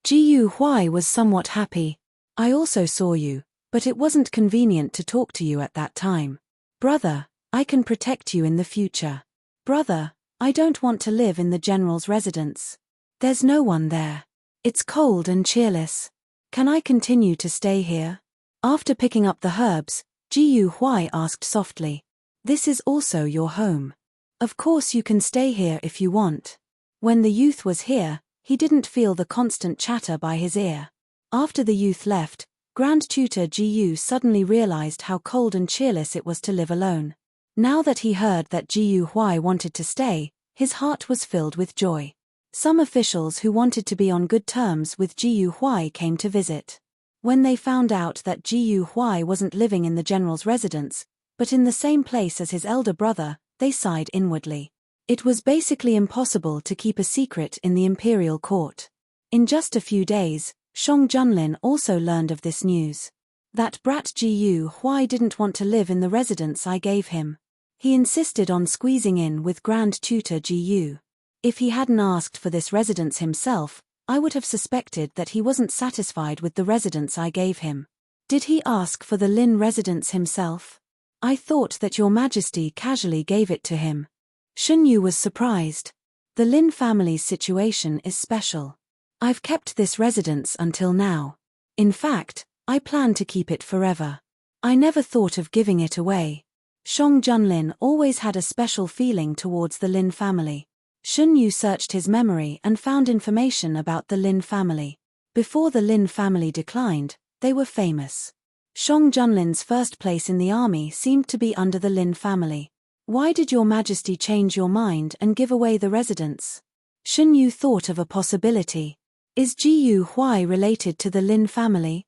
Jiyu Huai was somewhat happy. "I also saw you, but it wasn't convenient to talk to you at that time. Brother, I can protect you in the future. Brother, I don't want to live in the general's residence. There's no one there. It's cold and cheerless. Can I continue to stay here?" After picking up the herbs, Jiyu Huai asked softly, "This is also your home. Of course you can stay here if you want." When the youth was here, he didn't feel the constant chatter by his ear. After the youth left, Grand Tutor Jiyu suddenly realized how cold and cheerless it was to live alone. Now that he heard that Jiyu Huai wanted to stay, his heart was filled with joy. Some officials who wanted to be on good terms with Jiyu Huai came to visit. When they found out that Jiyu Huai wasn't living in the general's residence, but in the same place as his elder brother, they sighed inwardly. It was basically impossible to keep a secret in the imperial court. In just a few days, Shang Junlin also learned of this news. That brat Jiyu Huai didn't want to live in the residence I gave him. He insisted on squeezing in with Grand Tutor Jiyu. If he hadn't asked for this residence himself, I would have suspected that he wasn't satisfied with the residence I gave him. Did he ask for the Lin residence himself? I thought that your majesty casually gave it to him. Shen Yu was surprised. The Lin family's situation is special. I've kept this residence until now. In fact, I plan to keep it forever. I never thought of giving it away. Shang Junlin always had a special feeling towards the Lin family. Shen Yu searched his memory and found information about the Lin family. Before the Lin family declined, they were famous. Shang Junlin's first place in the army seemed to be under the Lin family. Why did your majesty change your mind and give away the residence? Shen Yu thought of a possibility. Is Jiyu Huai related to the Lin family?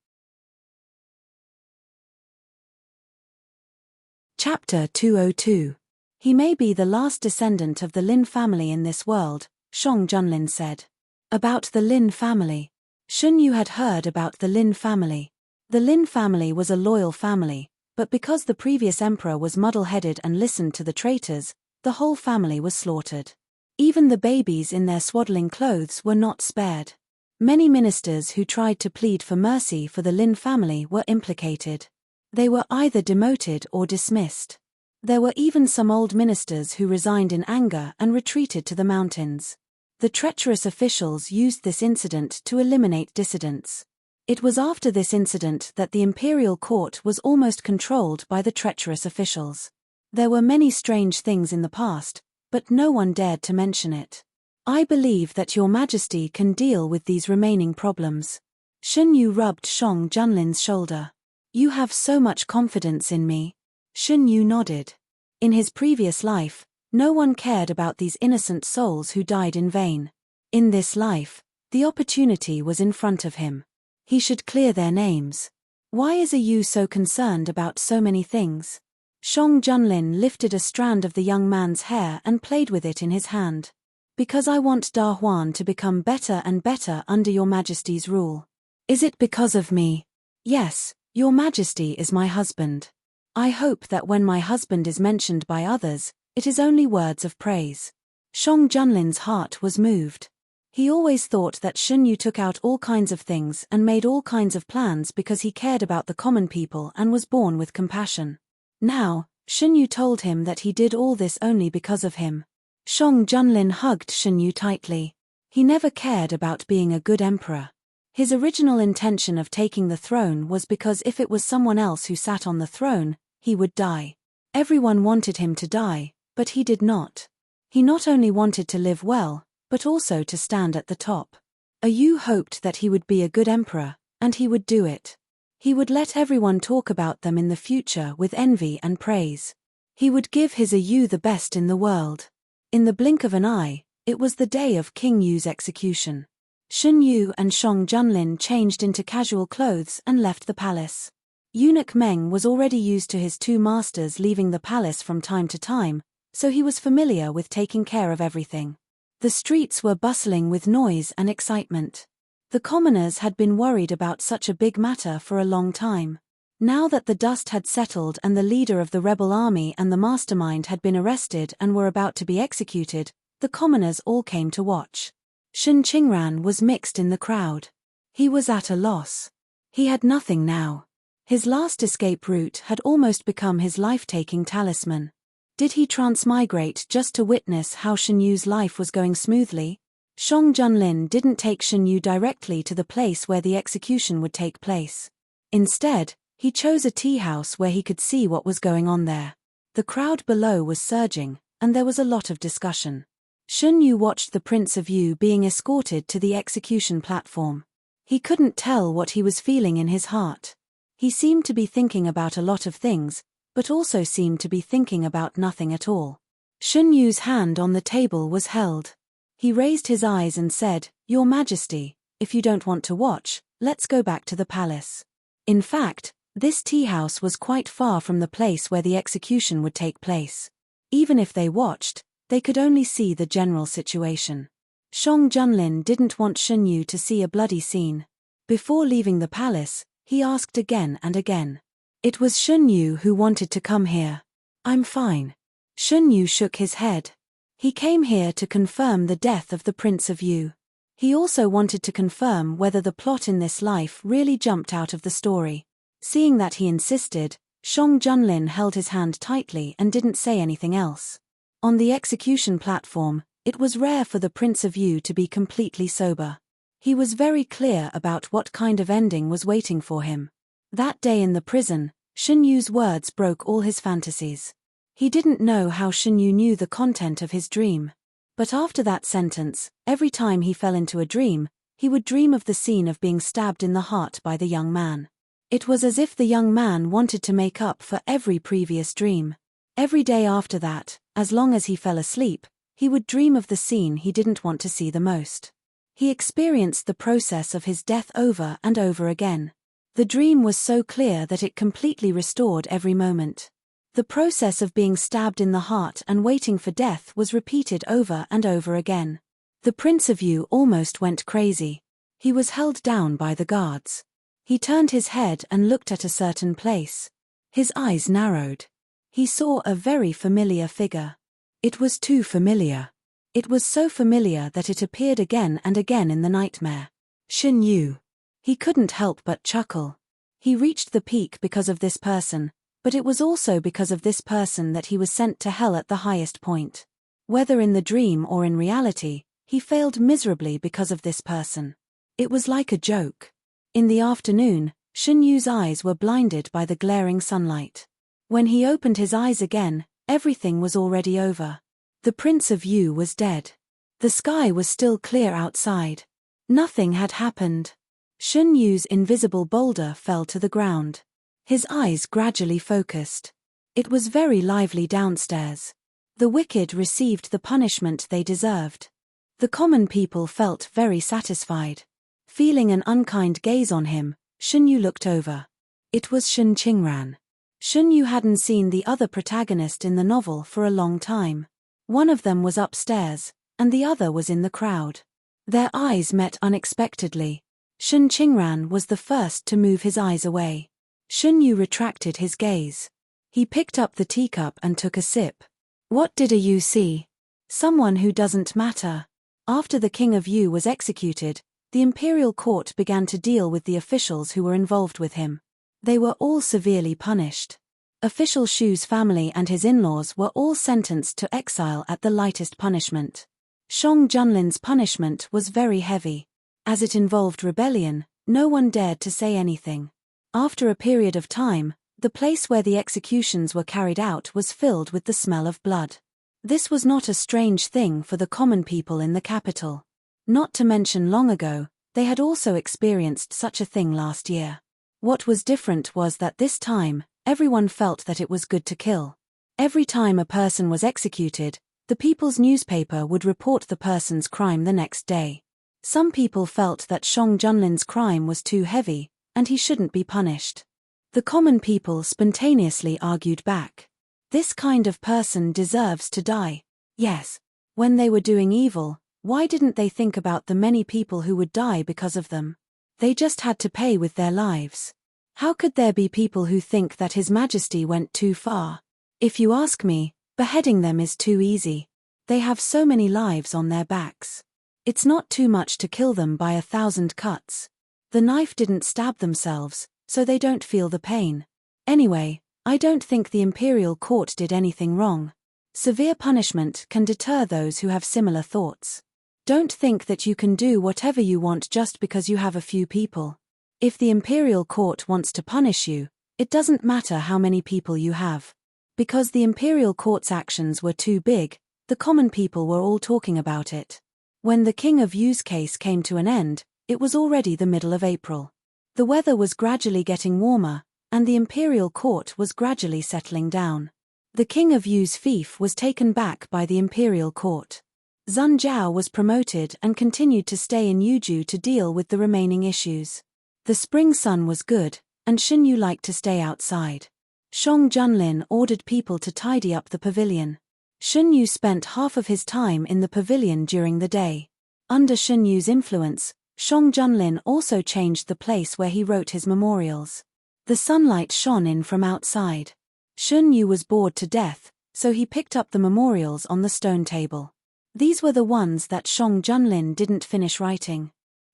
Chapter 202. He may be the last descendant of the Lin family in this world, Shang Junlin said. About the Lin family. Shen Yu had heard about the Lin family. The Lin family was a loyal family, but because the previous emperor was muddle-headed and listened to the traitors, the whole family was slaughtered. Even the babies in their swaddling clothes were not spared. Many ministers who tried to plead for mercy for the Lin family were implicated. They were either demoted or dismissed. There were even some old ministers who resigned in anger and retreated to the mountains. The treacherous officials used this incident to eliminate dissidents. It was after this incident that the imperial court was almost controlled by the treacherous officials. There were many strange things in the past, but no one dared to mention it. I believe that your majesty can deal with these remaining problems. Shen Yu rubbed Shang Junlin's shoulder. You have so much confidence in me. Shen Yu nodded. In his previous life, no one cared about these innocent souls who died in vain. In this life, the opportunity was in front of him. He should clear their names. Why is Yu so concerned about so many things? Shang Junlin lifted a strand of the young man's hair and played with it in his hand. Because I want Da Huan to become better and better under your Majesty's rule. Is it because of me? Yes, your Majesty is my husband. I hope that when my husband is mentioned by others, it is only words of praise. Shang Junlin's heart was moved. He always thought that Shen Yu took out all kinds of things and made all kinds of plans because he cared about the common people and was born with compassion. Now, Shen Yu told him that he did all this only because of him. Shang Junlin hugged Shen Yu tightly. He never cared about being a good emperor. His original intention of taking the throne was because if it was someone else who sat on the throne, he would die. Everyone wanted him to die, but he did not. He not only wanted to live well, but also to stand at the top. Yu hoped that he would be a good emperor, and he would do it. He would let everyone talk about them in the future with envy and praise. He would give his Yu the best in the world. In the blink of an eye, it was the day of King Yu's execution. Shen Yu and Shang Junlin changed into casual clothes and left the palace. Eunuch Meng was already used to his two masters leaving the palace from time to time, so he was familiar with taking care of everything. The streets were bustling with noise and excitement. The commoners had been worried about such a big matter for a long time. Now that the dust had settled and the leader of the rebel army and the mastermind had been arrested and were about to be executed, the commoners all came to watch. Shen Qingran was mixed in the crowd. He was at a loss. He had nothing now. His last escape route had almost become his life-taking talisman. Did he transmigrate just to witness how Shen Yu's life was going smoothly? Shang Junlin didn't take Shen Yu directly to the place where the execution would take place. Instead, he chose a tea house where he could see what was going on there. The crowd below was surging, and there was a lot of discussion. Shen Yu watched the Prince of Yu being escorted to the execution platform. He couldn't tell what he was feeling in his heart. He seemed to be thinking about a lot of things, but also seemed to be thinking about nothing at all. Shen Yu's hand on the table was held. He raised his eyes and said, "Your Majesty, if you don't want to watch, let's go back to the palace." In fact, this tea house was quite far from the place where the execution would take place. Even if they watched, they could only see the general situation. Shang Junlin didn't want Shen Yu to see a bloody scene. Before leaving the palace, he asked again and again. It was Shen Yu who wanted to come here. "I'm fine." Shen Yu shook his head. He came here to confirm the death of the Prince of Yu. He also wanted to confirm whether the plot in this life really jumped out of the story. Seeing that he insisted, Shang Junlin held his hand tightly and didn't say anything else. On the execution platform, it was rare for the Prince of Yu to be completely sober. He was very clear about what kind of ending was waiting for him. That day in the prison, Shen Yu's words broke all his fantasies. He didn't know how Shen Yu knew the content of his dream. But after that sentence, every time he fell into a dream, he would dream of the scene of being stabbed in the heart by the young man. It was as if the young man wanted to make up for every previous dream. Every day after that, as long as he fell asleep, he would dream of the scene he didn't want to see the most. He experienced the process of his death over and over again. The dream was so clear that it completely restored every moment. The process of being stabbed in the heart and waiting for death was repeated over and over again. The Prince of Yu almost went crazy. He was held down by the guards. He turned his head and looked at a certain place. His eyes narrowed. He saw a very familiar figure. It was too familiar. It was so familiar that it appeared again and again in the nightmare. Shen Yu. He couldn't help but chuckle. He reached the peak because of this person, but it was also because of this person that he was sent to hell at the highest point. Whether in the dream or in reality, he failed miserably because of this person. It was like a joke. In the afternoon, Shen Yu's eyes were blinded by the glaring sunlight. When he opened his eyes again, everything was already over. The Prince of Yu was dead. The sky was still clear outside. Nothing had happened. Shen Yu's invisible boulder fell to the ground. His eyes gradually focused. It was very lively downstairs. The wicked received the punishment they deserved. The common people felt very satisfied. Feeling an unkind gaze on him, Shen Yu looked over. It was Shen Qingran. Shen Yu hadn't seen the other protagonist in the novel for a long time. One of them was upstairs, and the other was in the crowd. Their eyes met unexpectedly. Shun Qingran was the first to move his eyes away. Shun Yu retracted his gaze. He picked up the teacup and took a sip. What did you see? Someone who doesn't matter. After the king of Yu was executed, the imperial court began to deal with the officials who were involved with him. They were all severely punished. Official Shu's family and his in-laws were all sentenced to exile at the lightest punishment. Shang Junlin's punishment was very heavy. As it involved rebellion, no one dared to say anything. After a period of time, the place where the executions were carried out was filled with the smell of blood. This was not a strange thing for the common people in the capital. Not to mention long ago, they had also experienced such a thing last year. What was different was that this time, everyone felt that it was good to kill. Every time a person was executed, the people's newspaper would report the person's crime the next day. Some people felt that Shang Junlin's crime was too heavy, and he shouldn't be punished. The common people spontaneously argued back. This kind of person deserves to die. Yes. When they were doing evil, why didn't they think about the many people who would die because of them? They just had to pay with their lives. How could there be people who think that His Majesty went too far? If you ask me, beheading them is too easy. They have so many lives on their backs. It's not too much to kill them by 1,000 cuts. The knife didn't stab themselves, so they don't feel the pain. Anyway, I don't think the imperial court did anything wrong. Severe punishment can deter those who have similar thoughts. Don't think that you can do whatever you want just because you have a few people. If the imperial court wants to punish you, it doesn't matter how many people you have. Because the imperial court's actions were too big, the common people were all talking about it. When the King of Yu's case came to an end, it was already the middle of April. The weather was gradually getting warmer, and the imperial court was gradually settling down. The King of Yu's fief was taken back by the imperial court. Zun Jiao was promoted and continued to stay in Yuju to deal with the remaining issues. The spring sun was good, and Xin Yu liked to stay outside. Shang Junlin ordered people to tidy up the pavilion. Xin Yu spent half of his time in the pavilion during the day. Under Xin Yu's influence, Shang Junlin also changed the place where he wrote his memorials. The sunlight shone in from outside. Xin Yu was bored to death, so he picked up the memorials on the stone table. These were the ones that Shang Junlin didn't finish writing.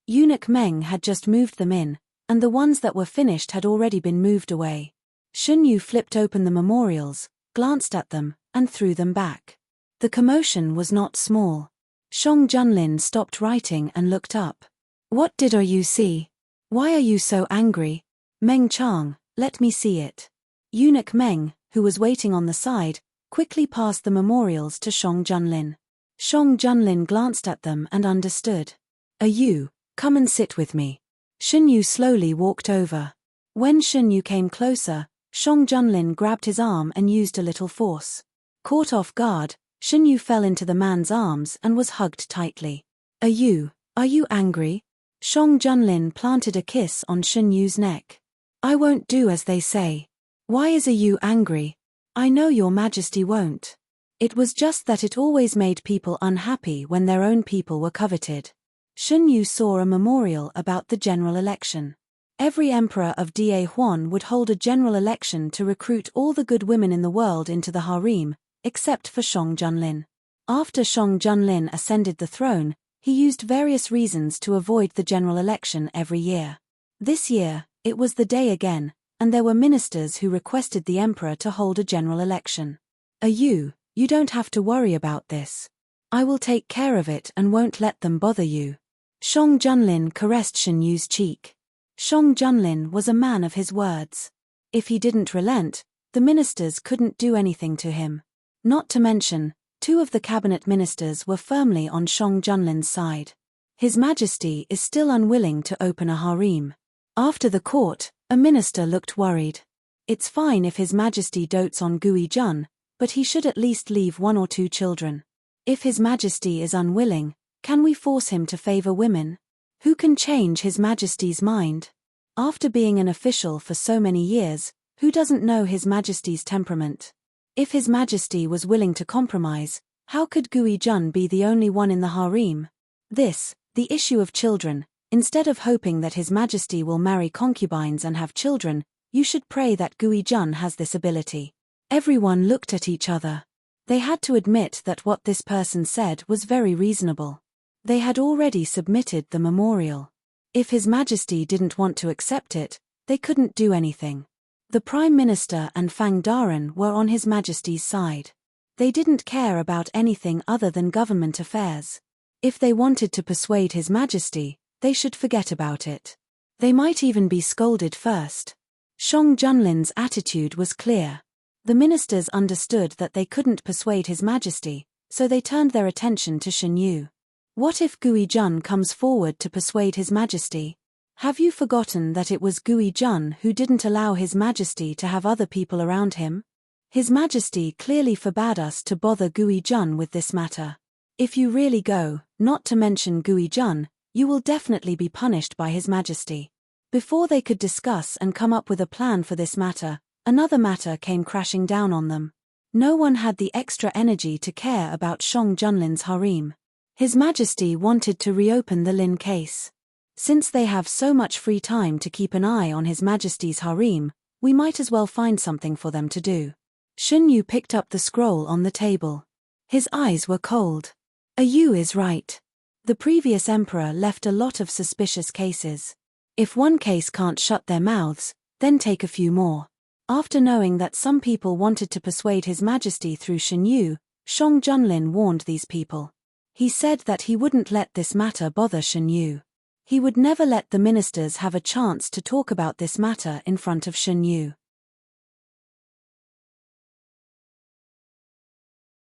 Eunuch Meng had just moved them in, and the ones that were finished had already been moved away. Xin Yu flipped open the memorials, glanced at them, and threw them back. The commotion was not small. Shang Junlin stopped writing and looked up. What did you see? Why are you so angry? Meng Chang, let me see it. Eunuch Meng, who was waiting on the side, quickly passed the memorials to Shang Junlin. Shang Junlin glanced at them and understood. You, come and sit with me. Xin Yu slowly walked over. When Xin Yu came closer, Shang Junlin grabbed his arm and used a little force. Caught off guard, Xin Yu fell into the man's arms and was hugged tightly. Are you angry? Shang Junlin planted a kiss on Xin Yu's neck. I won't do as they say. Why is you angry? I know your majesty won't. It was just that it always made people unhappy when their own people were coveted. Xin Yu saw a memorial about the general election. Every emperor of Da Huan would hold a general election to recruit all the good women in the world into the harem, except for Shang Junlin. After Shang Junlin ascended the throne, he used various reasons to avoid the general election every year. This year, it was the day again, and there were ministers who requested the emperor to hold a general election. You don't have to worry about this. I will take care of it and won't let them bother you. Shang Junlin caressed Xin Yu's cheek. Shang Junlin was a man of his words. If he didn't relent, the ministers couldn't do anything to him. Not to mention, 2 of the cabinet ministers were firmly on Shang Junlin's side. His Majesty is still unwilling to open a harem. After the court, a minister looked worried. It's fine if His Majesty dotes on Gui Jun, but he should at least leave 1 or 2 children. If His Majesty is unwilling, can we force him to favor women? Who can change His Majesty's mind? After being an official for so many years, who doesn't know His Majesty's temperament? If His Majesty was willing to compromise, How could Gui Jun be the only one in the harem? The issue of children. Instead of hoping that His Majesty will marry concubines and have children, you should pray that Gui Jun has this ability. Everyone looked at each other. They had to admit that what this person said was very reasonable. They had already submitted the memorial. If His Majesty didn't want to accept it, they couldn't do anything. The Prime Minister and Fang Daren were on His Majesty's side. They didn't care about anything other than government affairs. If they wanted to persuade His Majesty, they should forget about it. They might even be scolded first. Shang Junlin's attitude was clear. The ministers understood that they couldn't persuade His Majesty, so they turned their attention to Shen Yu. What if Gui Jun comes forward to persuade His Majesty? Have you forgotten that it was Gui Jun who didn't allow His Majesty to have other people around him? His Majesty clearly forbade us to bother Gui Jun with this matter. If you really go, not to mention Gui Jun, you will definitely be punished by His Majesty. Before they could discuss and come up with a plan for this matter, another matter came crashing down on them. No one had the extra energy to care about Shang Junlin's harem. His Majesty wanted to reopen the Lin case. Since they have so much free time to keep an eye on His Majesty's harem, we might as well find something for them to do. Shen Yu picked up the scroll on the table. His eyes were cold. Yu is right. The previous emperor left a lot of suspicious cases. If one case can't shut their mouths, then take a few more. After knowing that some people wanted to persuade His Majesty through Shen Yu, Shang Junlin warned these people. He said that he wouldn't let this matter bother Shen Yu. He would never let the ministers have a chance to talk about this matter in front of Shen Yu.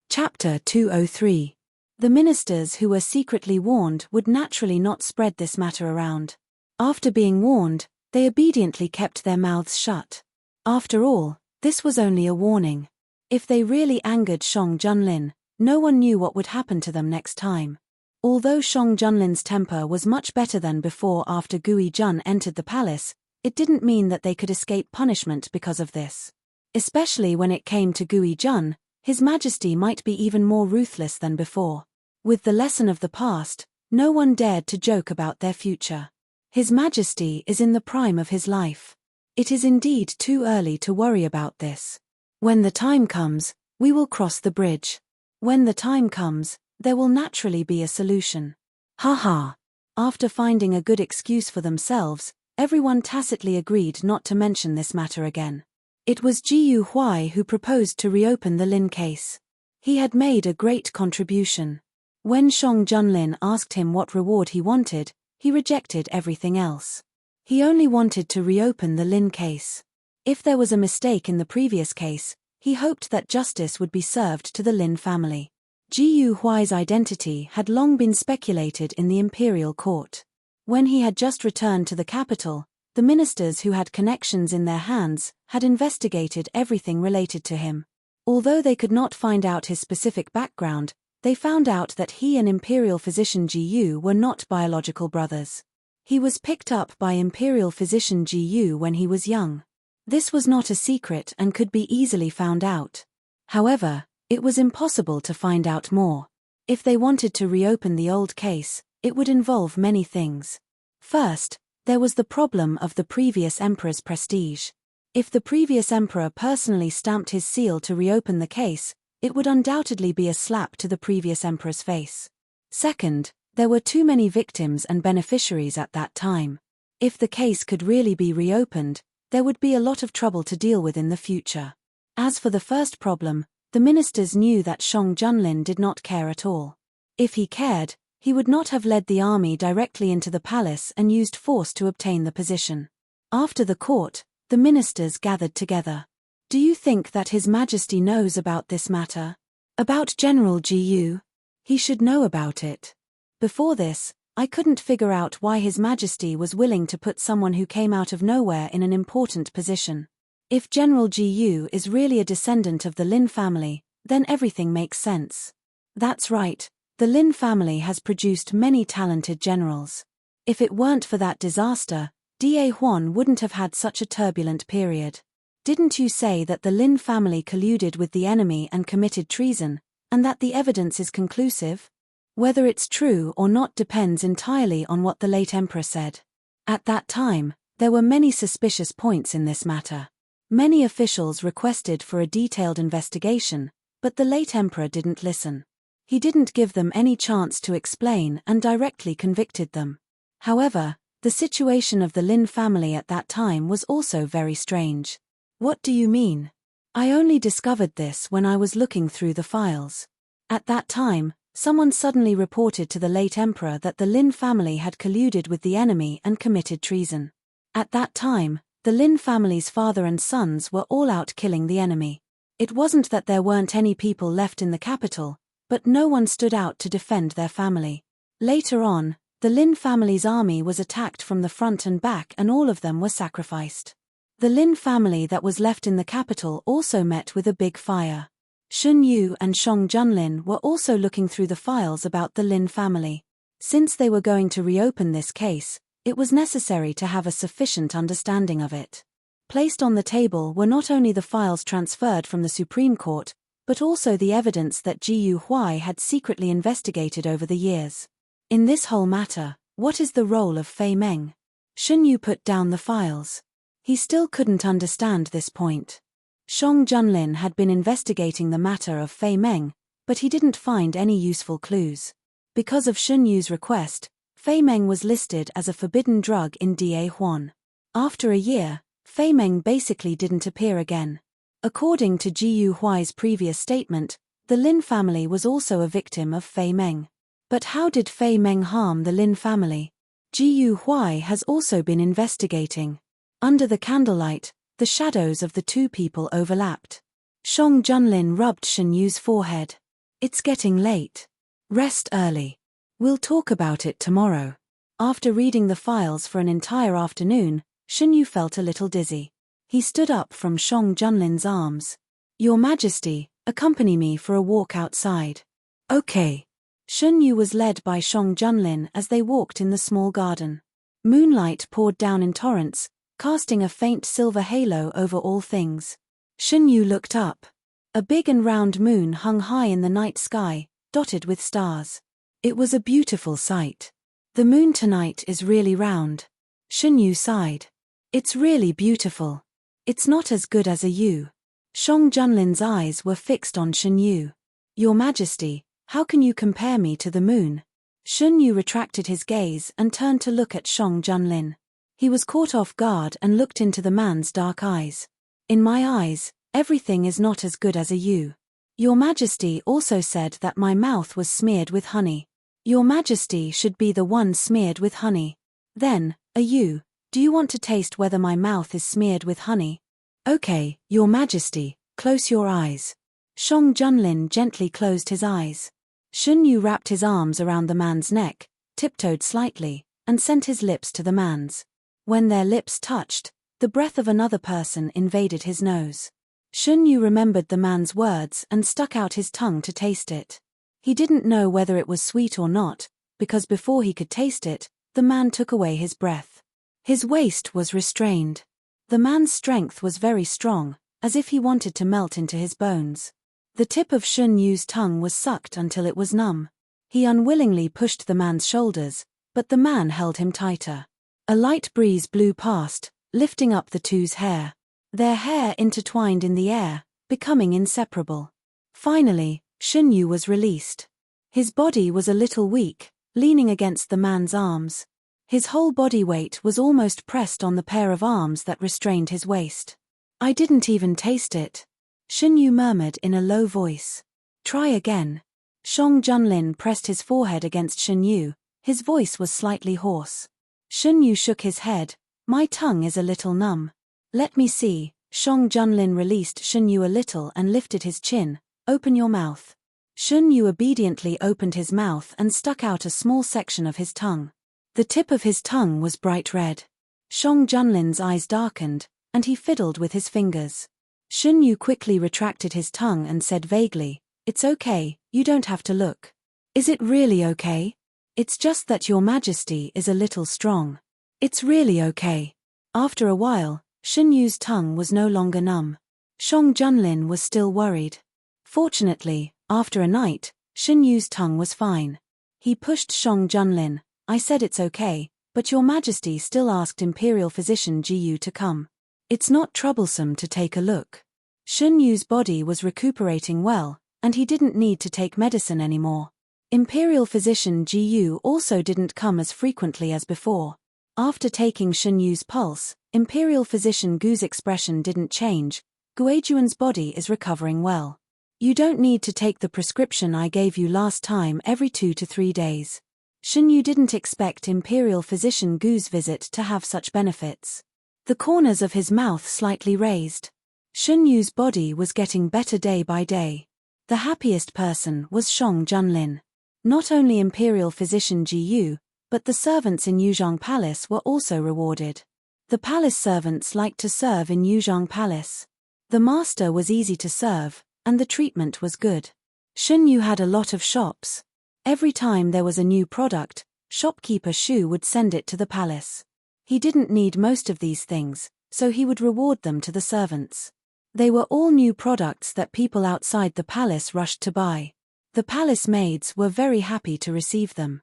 Chapter 203. The ministers who were secretly warned would naturally not spread this matter around. After being warned, they obediently kept their mouths shut. After all, this was only a warning. If they really angered Shang Junlin, no one knew what would happen to them next time. Although Shang Junlin's temper was much better than before after Gui Jun entered the palace, it didn't mean that they could escape punishment because of this. Especially when it came to Gui Jun, His Majesty might be even more ruthless than before. With the lesson of the past, no one dared to joke about their future. His Majesty is in the prime of his life. It is indeed too early to worry about this. When the time comes, we will cross the bridge. When the time comes, there will naturally be a solution. Haha. After finding a good excuse for themselves, everyone tacitly agreed not to mention this matter again. It was Jiyu Huai who proposed to reopen the Lin case. He had made a great contribution. When Shang Junlin asked him what reward he wanted, he rejected everything else. He only wanted to reopen the Lin case. If there was a mistake in the previous case, he hoped that justice would be served to the Lin family. Jiyu Huai's identity had long been speculated in the imperial court. When he had just returned to the capital, the ministers who had connections in their hands had investigated everything related to him. Although they could not find out his specific background, they found out that he and imperial physician Jiyu were not biological brothers. He was picked up by imperial physician Jiyu when he was young. This was not a secret and could be easily found out. However, it was impossible to find out more. If they wanted to reopen the old case, it would involve many things. First, there was the problem of the previous emperor's prestige. If the previous emperor personally stamped his seal to reopen the case, it would undoubtedly be a slap to the previous emperor's face. Second, there were too many victims and beneficiaries at that time. If the case could really be reopened, there would be a lot of trouble to deal with in the future. As for the first problem, the ministers knew that Shang Junlin did not care at all. If he cared, he would not have led the army directly into the palace and used force to obtain the position. After the court, the ministers gathered together. Do you think that His Majesty knows about this matter? About General Jiyu? He should know about it. Before this, I couldn't figure out why His Majesty was willing to put someone who came out of nowhere in an important position. If General Jiyu is really a descendant of the Lin family, then everything makes sense. That's right, the Lin family has produced many talented generals. If it weren't for that disaster, Da Huan wouldn't have had such a turbulent period. Didn't you say that the Lin family colluded with the enemy and committed treason? and that the evidence is conclusive? Whether it's true or not depends entirely on what the late emperor said. At that time, there were many suspicious points in this matter. Many officials requested for a detailed investigation, but the late emperor didn't listen. He didn't give them any chance to explain and directly convicted them. However, the situation of the Lin family at that time was also very strange. What do you mean? I only discovered this when I was looking through the files. At that time, someone suddenly reported to the late emperor that the Lin family had colluded with the enemy and committed treason. At that time, the Lin family's father and sons were all out killing the enemy. It wasn't that there weren't any people left in the capital, but no one stood out to defend their family. Later on, the Lin family's army was attacked from the front and back and all of them were sacrificed. The Lin family that was left in the capital also met with a big fire. Shun Yu and Shang Junlin were also looking through the files about the Lin family. Since they were going to reopen this case, it was necessary to have a sufficient understanding of it. Placed on the table were not only the files transferred from the Supreme Court, but also the evidence that Ji Yu Huai had secretly investigated over the years. In this whole matter, what is the role of Fei Meng? Shun Yu put down the files. He still couldn't understand this point. Shang Junlin had been investigating the matter of Fei Meng, but he didn't find any useful clues. Because of Shun Yu's request, Fei Meng was listed as a forbidden drug in Da Huan. After a year, Fei Meng basically didn't appear again. According to Ji Yu Huai's previous statement, the Lin family was also a victim of Fei Meng. But how did Fei Meng harm the Lin family? Ji Yu Huai has also been investigating. Under the candlelight, the shadows of the two people overlapped. Shang Junlin rubbed Shun Yu's forehead. It's getting late. Rest early. We'll talk about it tomorrow. After reading the files for an entire afternoon, Shun Yu felt a little dizzy. He stood up from Shang Junlin's arms. Your Majesty, accompany me for a walk outside. Okay. Shun Yu was led by Shang Junlin as they walked in the small garden. Moonlight poured down in torrents, casting a faint silver halo over all things. Shun Yu looked up. A big and round moon hung high in the night sky, dotted with stars. It was a beautiful sight. The moon tonight is really round. Shun Yu sighed. It's really beautiful. It's not as good as a Yu. Shang Junlin's eyes were fixed on Shun Yu. Your Majesty, how can you compare me to the moon? Shun Yu retracted his gaze and turned to look at Shang Junlin. He was caught off guard and looked into the man's dark eyes. In my eyes, everything is not as good as a Yu. Your Majesty also said that my mouth was smeared with honey. Your Majesty should be the one smeared with honey. Then, a Yu, do you want to taste whether my mouth is smeared with honey? Okay, Your Majesty, close your eyes. Shang Junlin gently closed his eyes. Shun Yu wrapped his arms around the man's neck, tiptoed slightly, and sent his lips to the man's. When their lips touched, the breath of another person invaded his nose. Shun Yu remembered the man's words and stuck out his tongue to taste it. He didn't know whether it was sweet or not, because before he could taste it, the man took away his breath. His waist was restrained. The man's strength was very strong, as if he wanted to melt into his bones. The tip of Shun Yu's tongue was sucked until it was numb. He unwillingly pushed the man's shoulders, but the man held him tighter. A light breeze blew past, lifting up the two's hair. Their hair intertwined in the air, becoming inseparable. Finally, Shun Yu was released. His body was a little weak, leaning against the man's arms. His whole body weight was almost pressed on the pair of arms that restrained his waist. I didn't even taste it. Shun Yu murmured in a low voice. Try again. Shang Junlin pressed his forehead against Shun Yu. His voice was slightly hoarse. Shun Yu shook his head. My tongue is a little numb. Let me see. Shang Junlin released Shun Yu a little and lifted his chin. Open your mouth. Shun Yu obediently opened his mouth and stuck out a small section of his tongue. The tip of his tongue was bright red. Shang Junlin's eyes darkened, and he fiddled with his fingers. Shun Yu quickly retracted his tongue and said vaguely, It's okay, you don't have to look. Is it really okay? It's just that Your Majesty is a little strong. It's really okay. After a while, Shun Yu's tongue was no longer numb. Shang Junlin was still worried. Fortunately, After a night, Shen Yu's tongue was fine. He pushed Shang Junlin. I said it's okay, but your majesty still asked Imperial Physician Ji Yu to come. It's not troublesome to take a look. Shen Yu's body was recuperating well, and he didn't need to take medicine anymore. Imperial Physician Ji Yu also didn't come as frequently as before. After taking Shen Yu's pulse, Imperial Physician Gu's expression didn't change. Guijuan's body is recovering well. You don't need to take the prescription I gave you last time every 2 to 3 days. Shen Yu didn't expect Imperial Physician Gu's visit to have such benefits. The corners of his mouth slightly raised. Shen Yu's body was getting better day by day. The happiest person was Shang Junlin. Not only Imperial Physician Ji Yu, but the servants in Yuzhong Palace were also rewarded. The palace servants liked to serve in Yuzhong Palace. The master was easy to serve, and the treatment was good. Shen Yu had a lot of shops. Every time there was a new product, shopkeeper Shu would send it to the palace. He didn't need most of these things, so he would reward them to the servants. They were all new products that people outside the palace rushed to buy. The palace maids were very happy to receive them.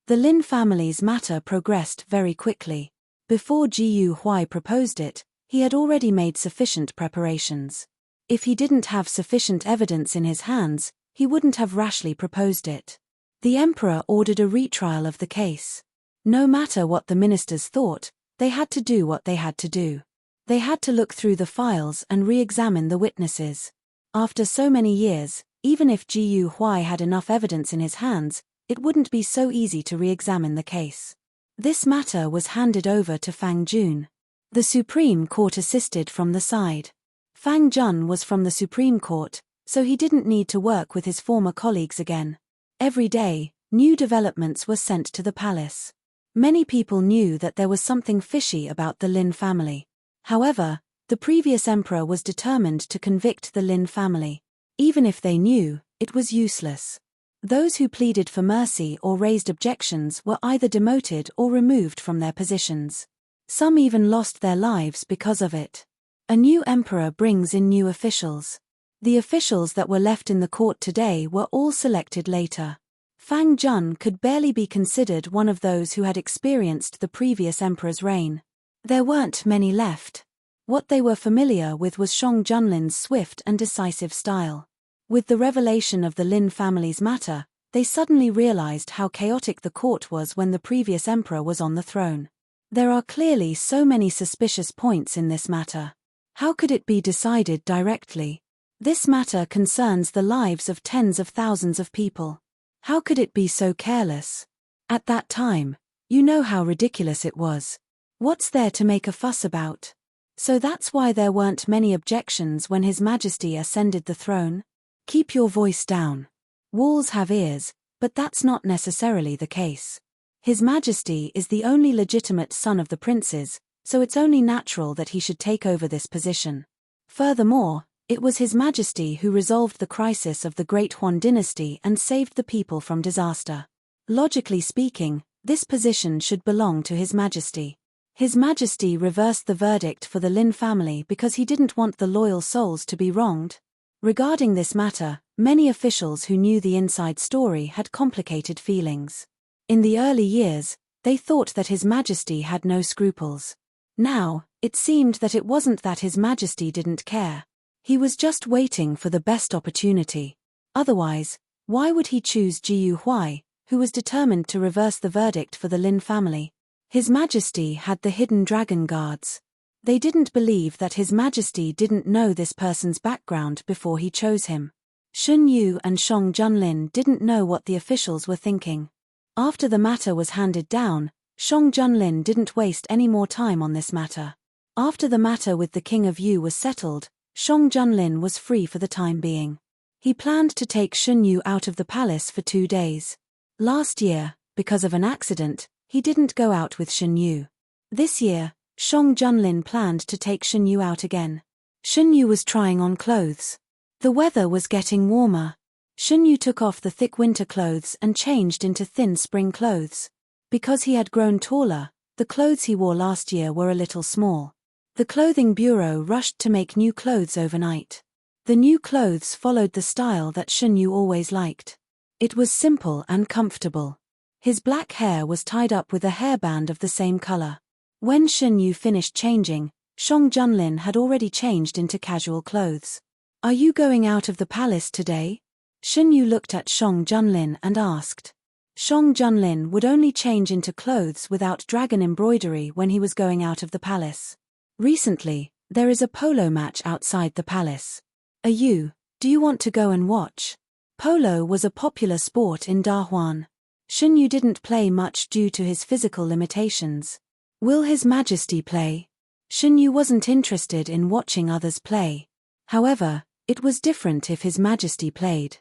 The Lin family's matter progressed very quickly. Before Ji Yu Huai proposed it, he had already made sufficient preparations. If he didn't have sufficient evidence in his hands, he wouldn't have rashly proposed it. The emperor ordered a retrial of the case. No matter what the ministers thought, they had to do what they had to do. They had to look through the files and re-examine the witnesses. After so many years, even if Ji Yu Huai had enough evidence in his hands, it wouldn't be so easy to re-examine the case. This matter was handed over to Fang Jun. The Supreme Court assisted from the side. Fang Jun was from the Supreme Court, so he didn't need to work with his former colleagues again. Every day, new developments were sent to the palace. Many people knew that there was something fishy about the Lin family. However, the previous emperor was determined to convict the Lin family. Even if they knew, it was useless. Those who pleaded for mercy or raised objections were either demoted or removed from their positions. Some even lost their lives because of it. A new emperor brings in new officials. The officials that were left in the court today were all selected later. Fang Jun could barely be considered one of those who had experienced the previous emperor's reign. There weren't many left. What they were familiar with was Shang Junlin's swift and decisive style. With the revelation of the Lin family's matter, they suddenly realized how chaotic the court was when the previous emperor was on the throne. There are clearly so many suspicious points in this matter. How could it be decided directly? This matter concerns the lives of tens of thousands of people. How could it be so careless? At that time, you know how ridiculous it was. What's there to make a fuss about? So that's why there weren't many objections when His Majesty ascended the throne? Keep your voice down. Walls have ears, but that's not necessarily the case. His Majesty is the only legitimate son of the princes, so it's only natural that he should take over this position. Furthermore, it was His Majesty who resolved the crisis of the Great Huan dynasty and saved the people from disaster. Logically speaking, this position should belong to His Majesty. His Majesty reversed the verdict for the Lin family because he didn't want the loyal souls to be wronged. Regarding this matter, many officials who knew the inside story had complicated feelings. In the early years, they thought that His Majesty had no scruples. Now, it seemed that it wasn't that His Majesty didn't care. He was just waiting for the best opportunity. Otherwise, why would he choose Ji Yu Huai, who was determined to reverse the verdict for the Lin family? His Majesty had the hidden dragon guards. They didn't believe that His Majesty didn't know this person's background before he chose him. Shen Yu and Shang Junlin didn't know what the officials were thinking. After the matter was handed down, Shang Junlin didn't waste any more time on this matter. After the matter with the King of Yu was settled, Shang Junlin was free for the time being. He planned to take Shen Yu out of the palace for 2 days. Last year, because of an accident, he didn't go out with Shen Yu. This year, Shang Junlin planned to take Shen Yu out again. Shen Yu was trying on clothes. The weather was getting warmer. Shen Yu took off the thick winter clothes and changed into thin spring clothes. Because he had grown taller, the clothes he wore last year were a little small. The clothing bureau rushed to make new clothes overnight. The new clothes followed the style that Shen Yu always liked. It was simple and comfortable. His black hair was tied up with a hairband of the same color. When Shen Yu finished changing, Shang Junlin had already changed into casual clothes. Are you going out of the palace today? Shen Yu looked at Shang Junlin and asked. Shang Junlin would only change into clothes without dragon embroidery when he was going out of the palace. Recently, there is a polo match outside the palace. Do you want to go and watch? Polo was a popular sport in Dahuan. Shen Yu didn't play much due to his physical limitations. Will His Majesty play? Shen Yu wasn't interested in watching others play. However, it was different if His Majesty played.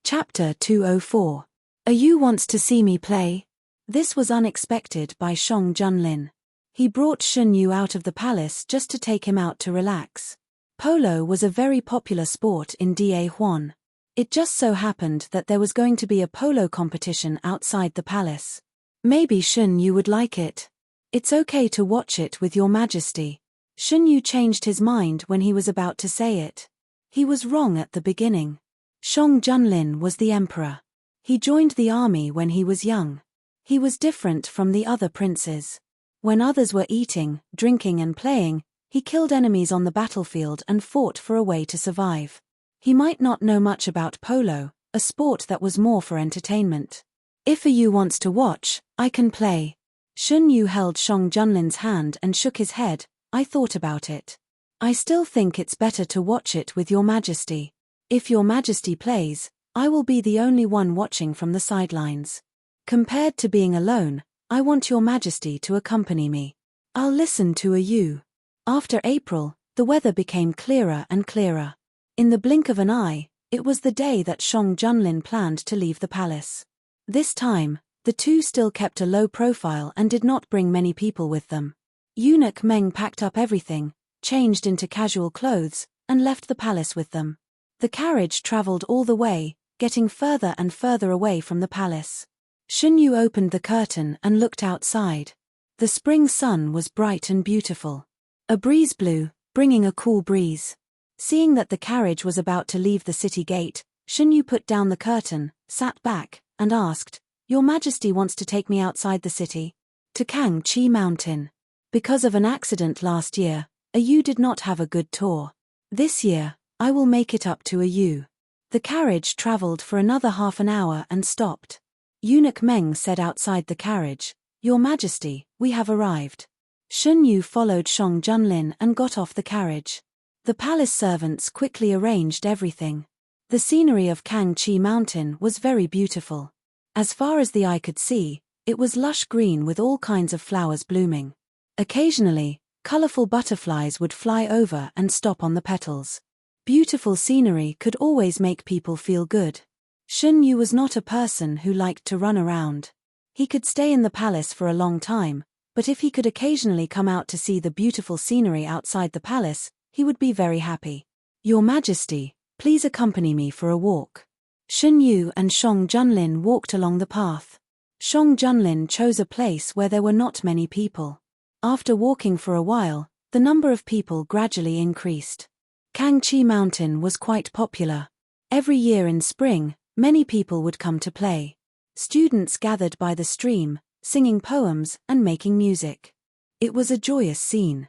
Chapter 204. Yu wants to see me play? This was unexpected by Shang Junlin. He brought Shen Yu out of the palace just to take him out to relax. Polo was a very popular sport in Dahuan. It just so happened that there was going to be a polo competition outside the palace. Maybe Shen Yu would like it. It's okay to watch it with Your Majesty. Shen Yu changed his mind when he was about to say it. He was wrong at the beginning. Shang Junlin was the emperor. He joined the army when he was young. He was different from the other princes. When others were eating, drinking and playing, he killed enemies on the battlefield and fought for a way to survive. He might not know much about polo, a sport that was more for entertainment. If Yu wants to watch, I can play. Shen Yu held Shang Junlin's hand and shook his head. I thought about it. I still think it's better to watch it with Your Majesty. If Your Majesty plays, I will be the only one watching from the sidelines. Compared to being alone, I want Your Majesty to accompany me. I'll listen to Yu. After April, the weather became clearer and clearer. In the blink of an eye, it was the day that Shang Junlin planned to leave the palace. This time, the two still kept a low profile and did not bring many people with them. Eunuch Meng packed up everything, changed into casual clothes, and left the palace with them. The carriage traveled all the way, getting further and further away from the palace. Shen Yu opened the curtain and looked outside. The spring sun was bright and beautiful. A breeze blew, bringing a cool breeze. Seeing that the carriage was about to leave the city gate, Shen Yu put down the curtain, sat back, and asked, Your Majesty wants to take me outside the city? To Kangchi Mountain. Because of an accident last year, Yu did not have a good tour. This year, I will make it up to Yu. The carriage traveled for another half an hour and stopped. Eunuch Meng said outside the carriage, Your Majesty, we have arrived. Shen Yu followed Shang Junlin and got off the carriage. The palace servants quickly arranged everything. The scenery of Kangchi Mountain was very beautiful. As far as the eye could see, it was lush green with all kinds of flowers blooming. Occasionally, colorful butterflies would fly over and stop on the petals. Beautiful scenery could always make people feel good. Shen Yu was not a person who liked to run around. He could stay in the palace for a long time, but if he could occasionally come out to see the beautiful scenery outside the palace, he would be very happy. Your Majesty, please accompany me for a walk. Shen Yu and Shang Junlin walked along the path. Shang Junlin chose a place where there were not many people. After walking for a while, the number of people gradually increased. Kangchi Mountain was quite popular. Every year in spring, many people would come to play. Students gathered by the stream, singing poems and making music. It was a joyous scene.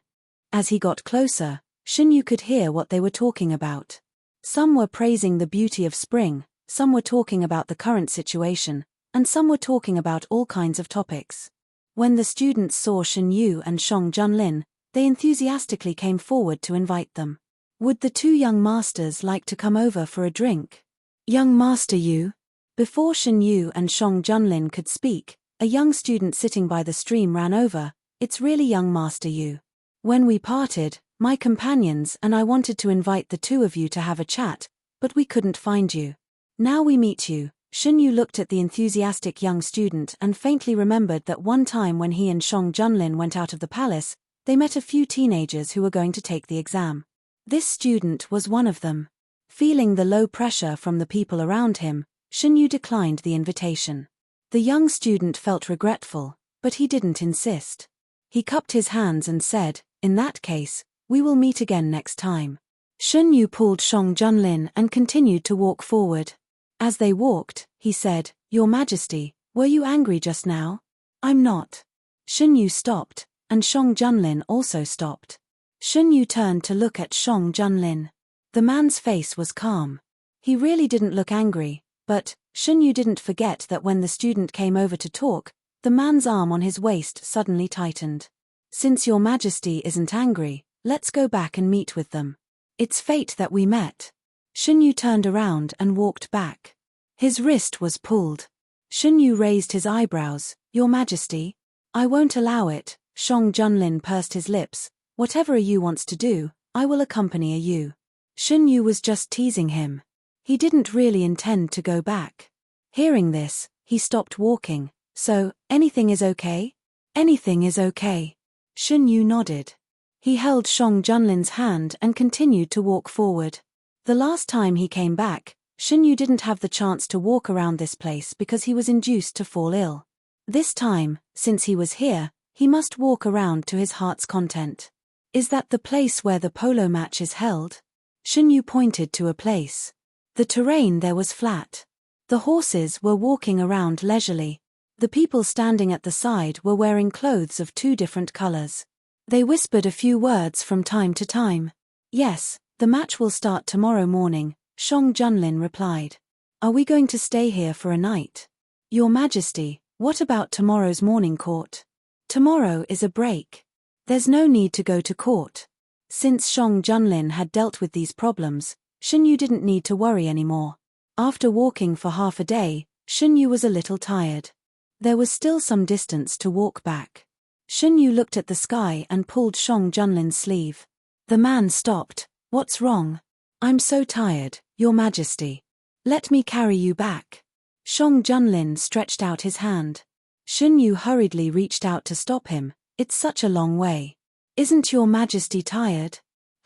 As he got closer, Shen Yu could hear what they were talking about. Some were praising the beauty of spring, some were talking about the current situation, and some were talking about all kinds of topics. When the students saw Shen Yu and Shang Junlin, they enthusiastically came forward to invite them. Would the two young masters like to come over for a drink? Young Master Yu? Before Shen Yu and Shang Junlin could speak, a young student sitting by the stream ran over. It's really young Master Yu. When we parted, my companions and I wanted to invite the two of you to have a chat, but we couldn't find you. Now we meet you. Shen Yu looked at the enthusiastic young student and faintly remembered that one time when he and Shang Junlin went out of the palace, they met a few teenagers who were going to take the exam. This student was one of them. Feeling the low pressure from the people around him, Shen Yu declined the invitation. The young student felt regretful, but he didn't insist. He cupped his hands and said, In that case, we will meet again next time. Shun Yu pulled Shang Junlin and continued to walk forward. As they walked, he said, "Your Majesty, were you angry just now?" "I'm not." Shun Yu stopped, and Shang Junlin also stopped. Shun Yu turned to look at Shang Junlin. The man's face was calm. He really didn't look angry, but Shun Yu didn't forget that when the student came over to talk, the man's arm on his waist suddenly tightened. "Since Your Majesty isn't angry, let's go back and meet with them. It's fate that we met." Shun Yu turned around and walked back. His wrist was pulled. Shun Yu raised his eyebrows. "Your Majesty?" "I won't allow it." Shang Junlin pursed his lips. "Whatever a Yu wants to do, I will accompany a Yu." Shun Yu was just teasing him. He didn't really intend to go back. Hearing this, he stopped walking. "So, anything is okay?" "Anything is okay." Shun Yu nodded. He held Shang Junlin's hand and continued to walk forward. The last time he came back, Shun Yu didn't have the chance to walk around this place because he was induced to fall ill. This time, since he was here, he must walk around to his heart's content. "Is that the place where the polo match is held?" Shun Yu pointed to a place. The terrain there was flat. The horses were walking around leisurely. The people standing at the side were wearing clothes of 2 different colors. They whispered a few words from time to time. "Yes, the match will start tomorrow morning," Shang Junlin replied. "Are we going to stay here for a night?" "Your Majesty, what about tomorrow's morning court?" "Tomorrow is a break. There's no need to go to court." Since Shang Junlin had dealt with these problems, Shun Yu didn't need to worry anymore. After walking for half a day, Shun Yu was a little tired. There was still some distance to walk back. Shun Yu looked at the sky and pulled Shang Junlin's sleeve. The man stopped. "What's wrong?" "I'm so tired, Your Majesty. Let me carry you back." Shang Junlin stretched out his hand. Shun Yu hurriedly reached out to stop him. "It's such a long way." "Isn't Your Majesty tired?"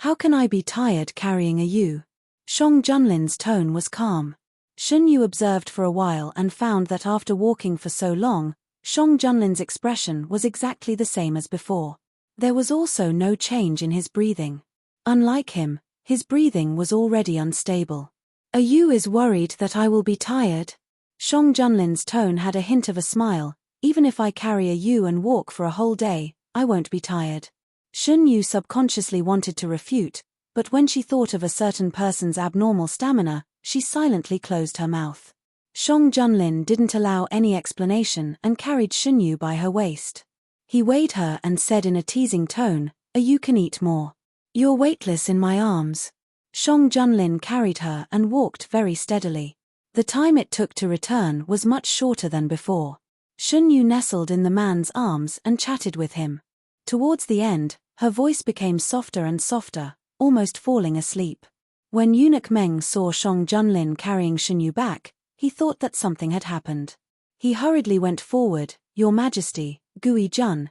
"How can I be tired carrying a Yu?" Shang Junlin's tone was calm. Shun Yu observed for a while and found that after walking for so long, Shang Junlin's expression was exactly the same as before. There was also no change in his breathing. Unlike him, his breathing was already unstable. "A Yu is worried that I will be tired?" Shang Junlin's tone had a hint of a smile. "Even if I carry a Yu and walk for a whole day, I won't be tired." Shun Yu subconsciously wanted to refute, but when she thought of a certain person's abnormal stamina, she silently closed her mouth. Shang Junlin didn't allow any explanation and carried Shun Yu by her waist. He weighed her and said in a teasing tone, "A Yu can eat more. You're weightless in my arms." Shang Junlin carried her and walked very steadily. The time it took to return was much shorter than before. Shun Yu nestled in the man's arms and chatted with him. Towards the end, her voice became softer and softer, almost falling asleep. When Eunuch Meng saw Shang Junlin carrying Shun Yu back, he thought that something had happened. He hurriedly went forward. "Your Majesty, Gui Jun."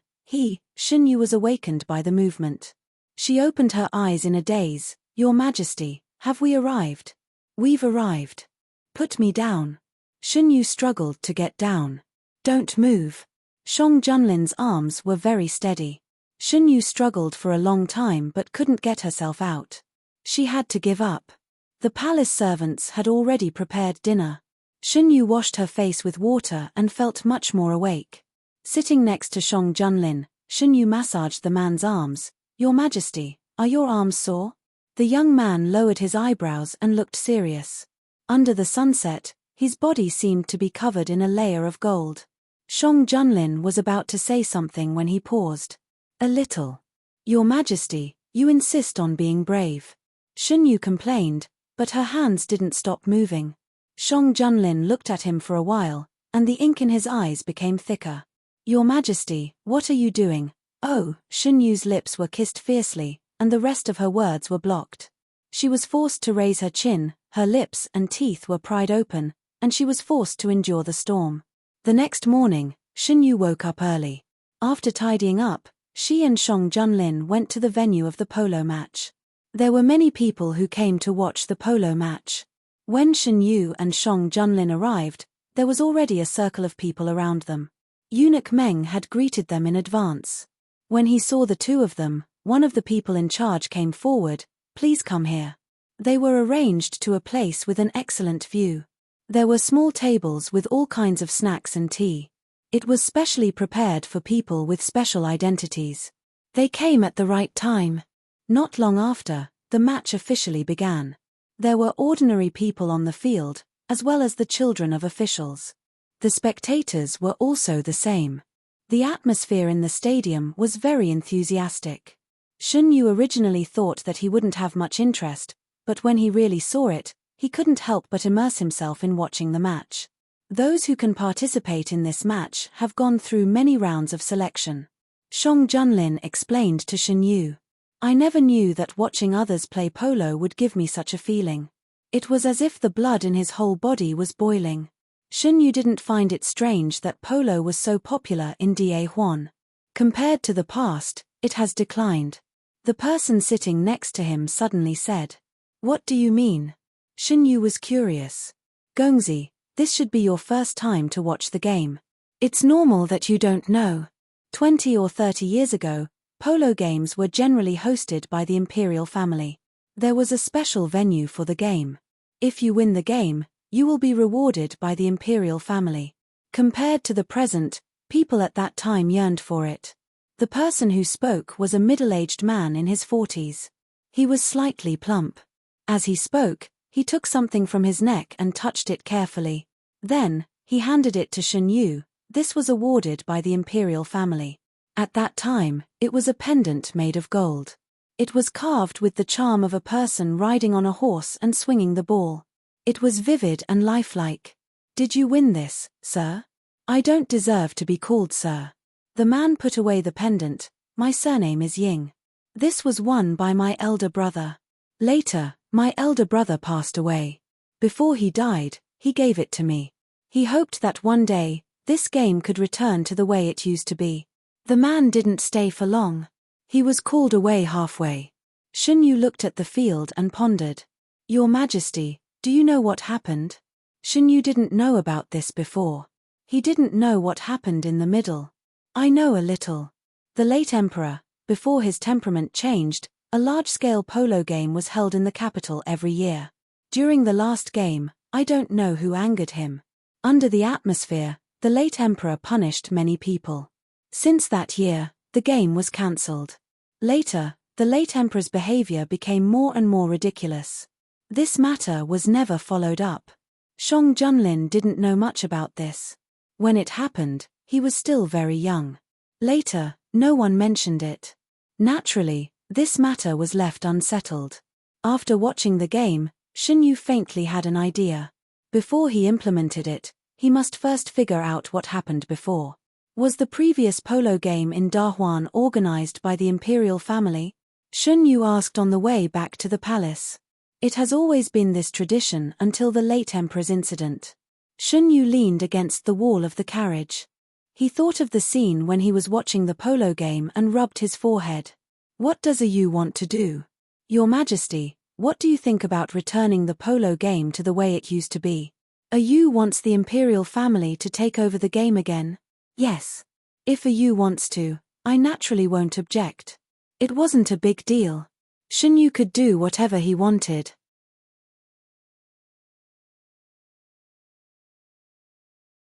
Shun Yu was awakened by the movement. She opened her eyes in a daze. "Your Majesty, have we arrived?" "We've arrived." "Put me down." Shun Yu struggled to get down. "Don't move." Shang Junlin's arms were very steady. Shun Yu struggled for a long time but couldn't get herself out. She had to give up. The palace servants had already prepared dinner. Shun Yu washed her face with water and felt much more awake. Sitting next to Shang Junlin, Shun Yu massaged the man's arms. "Your Majesty, are your arms sore?" The young man lowered his eyebrows and looked serious. Under the sunset, his body seemed to be covered in a layer of gold. Shang Junlin was about to say something when he paused. "A little." "Your Majesty, you insist on being brave." Shun Yu complained, but her hands didn't stop moving. Shang Junlin looked at him for a while, and the ink in his eyes became thicker. "Your Majesty, what are you doing?" "Oh." Shun Yu's lips were kissed fiercely, and the rest of her words were blocked. She was forced to raise her chin, her lips and teeth were pried open, and she was forced to endure the storm. The next morning, Shun Yu woke up early. After tidying up, she and Shang Junlin went to the venue of the polo match. There were many people who came to watch the polo match. When Shun Yu and Shang Junlin arrived, there was already a circle of people around them. Eunuch Meng had greeted them in advance. When he saw the two of them, One of the people in charge came forward. "Please come here." They were arranged to a place with an excellent view. There were small tables with all kinds of snacks and tea. It was specially prepared for people with special identities. They came at the right time. Not long after, the match officially began. There were ordinary people on the field, as well as the children of officials. The spectators were also the same. The atmosphere in the stadium was very enthusiastic. Shun Yu originally thought that he wouldn't have much interest, but when he really saw it, he couldn't help but immerse himself in watching the match. Those who can participate in this match have gone through many rounds of selection. Shang Junlin explained to Shun Yu. "I never knew that watching others play polo would give me such a feeling. It was as if the blood in his whole body was boiling." Shun Yu didn't find it strange that polo was so popular in Daehuan. Compared to the past, it has declined. The person sitting next to him suddenly said. "What do you mean?" Shun Yu was curious. "Gongzi, this should be your first time to watch the game. It's normal that you don't know. 20 or 30 years ago, polo games were generally hosted by the imperial family. There was a special venue for the game. If you win the game, you will be rewarded by the imperial family. Compared to the present, people at that time yearned for it." The person who spoke was a middle-aged man in his 40s. He was slightly plump. As he spoke, he took something from his neck and touched it carefully. Then, he handed it to Shun Yu. This was awarded by the imperial family. At that time, it was a pendant made of gold. It was carved with the charm of a person riding on a horse and swinging the ball. It was vivid and lifelike. "Did you win this, sir?" "I don't deserve to be called sir." The man put away the pendant. "My surname is Ying. This was won by my elder brother. Later, my elder brother passed away. Before he died, he gave it to me. He hoped that one day, this game could return to the way it used to be." The man didn't stay for long. He was called away halfway. Shun Yu looked at the field and pondered. "Your Majesty, do you know what happened?" Shun Yu didn't know about this before. He didn't know what happened in the middle. "I know a little. The late emperor, before his temperament changed, a large-scale polo game was held in the capital every year. During the last game, I don't know who angered him. Under the atmosphere, the late emperor punished many people. Since that year, the game was cancelled. Later, the late emperor's behavior became more and more ridiculous. This matter was never followed up. Shang Junlin didn't know much about this. When it happened, he was still very young. Later, no one mentioned it. Naturally, this matter was left unsettled. After watching the game, Shun Yu faintly had an idea. Before he implemented it, he must first figure out what happened before. Was the previous polo game in Dahuan organized by the imperial family? Shun Yu asked on the way back to the palace. It has always been this tradition until the late emperor's incident. Shun Yu leaned against the wall of the carriage. He thought of the scene when he was watching the polo game and rubbed his forehead. "What does you want to do?" "Your Majesty, what do you think about returning the polo game to the way it used to be?" "You wants the imperial family to take over the game again?" "Yes. If you wants to, I naturally won't object. It wasn't a big deal. Shun Yu could do whatever he wanted."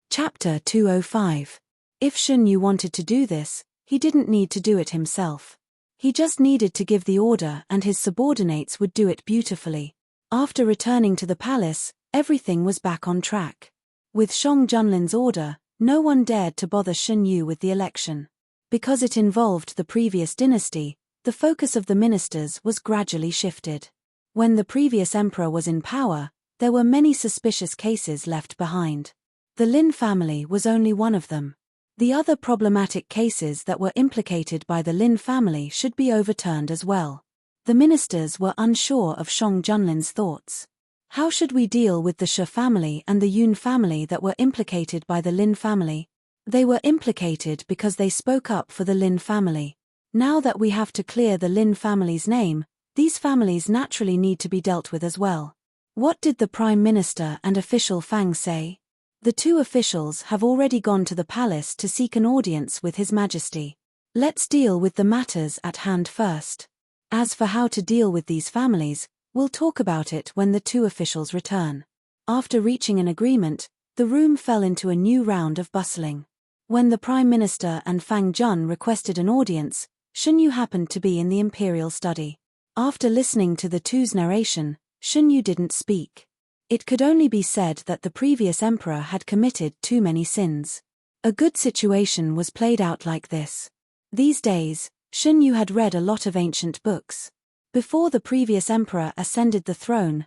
Chapter 205. If Shun Yu wanted to do this, he didn't need to do it himself. He just needed to give the order and his subordinates would do it beautifully. After returning to the palace, everything was back on track. With Shang Junlin's order, no one dared to bother Shun Yu with the election. Because it involved the previous dynasty, the focus of the ministers was gradually shifted. When the previous emperor was in power, there were many suspicious cases left behind. The Lin family was only one of them. The other problematic cases that were implicated by the Lin family should be overturned as well. The ministers were unsure of Shang Junlin's thoughts. How should we deal with the Shi family and the Yun family that were implicated by the Lin family? They were implicated because they spoke up for the Lin family. Now that we have to clear the Lin family's name, these families naturally need to be dealt with as well. What did the Prime Minister and official Fang say? The two officials have already gone to the palace to seek an audience with His Majesty. Let's deal with the matters at hand first. As for how to deal with these families, we'll talk about it when the two officials return. After reaching an agreement, the room fell into a new round of bustling. When the Prime Minister and Fang Jun requested an audience, Shen Yu happened to be in the imperial study. After listening to the two's narration, Shen Yu didn't speak. It could only be said that the previous emperor had committed too many sins. A good situation was played out like this. These days, Shen Yu had read a lot of ancient books. Before the previous emperor ascended the throne,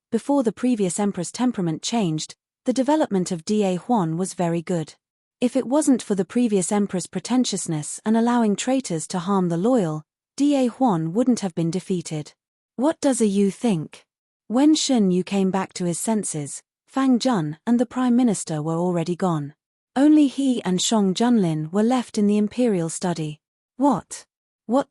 before the previous emperor's temperament changed, the development of Da Huan was very good. If it wasn't for the previous emperor's pretentiousness and allowing traitors to harm the loyal, Da Huan wouldn't have been defeated. What does you think? When Shen Yu came back to his senses, Fang Jun and the Prime Minister were already gone. Only he and Shang Junlin were left in the imperial study. What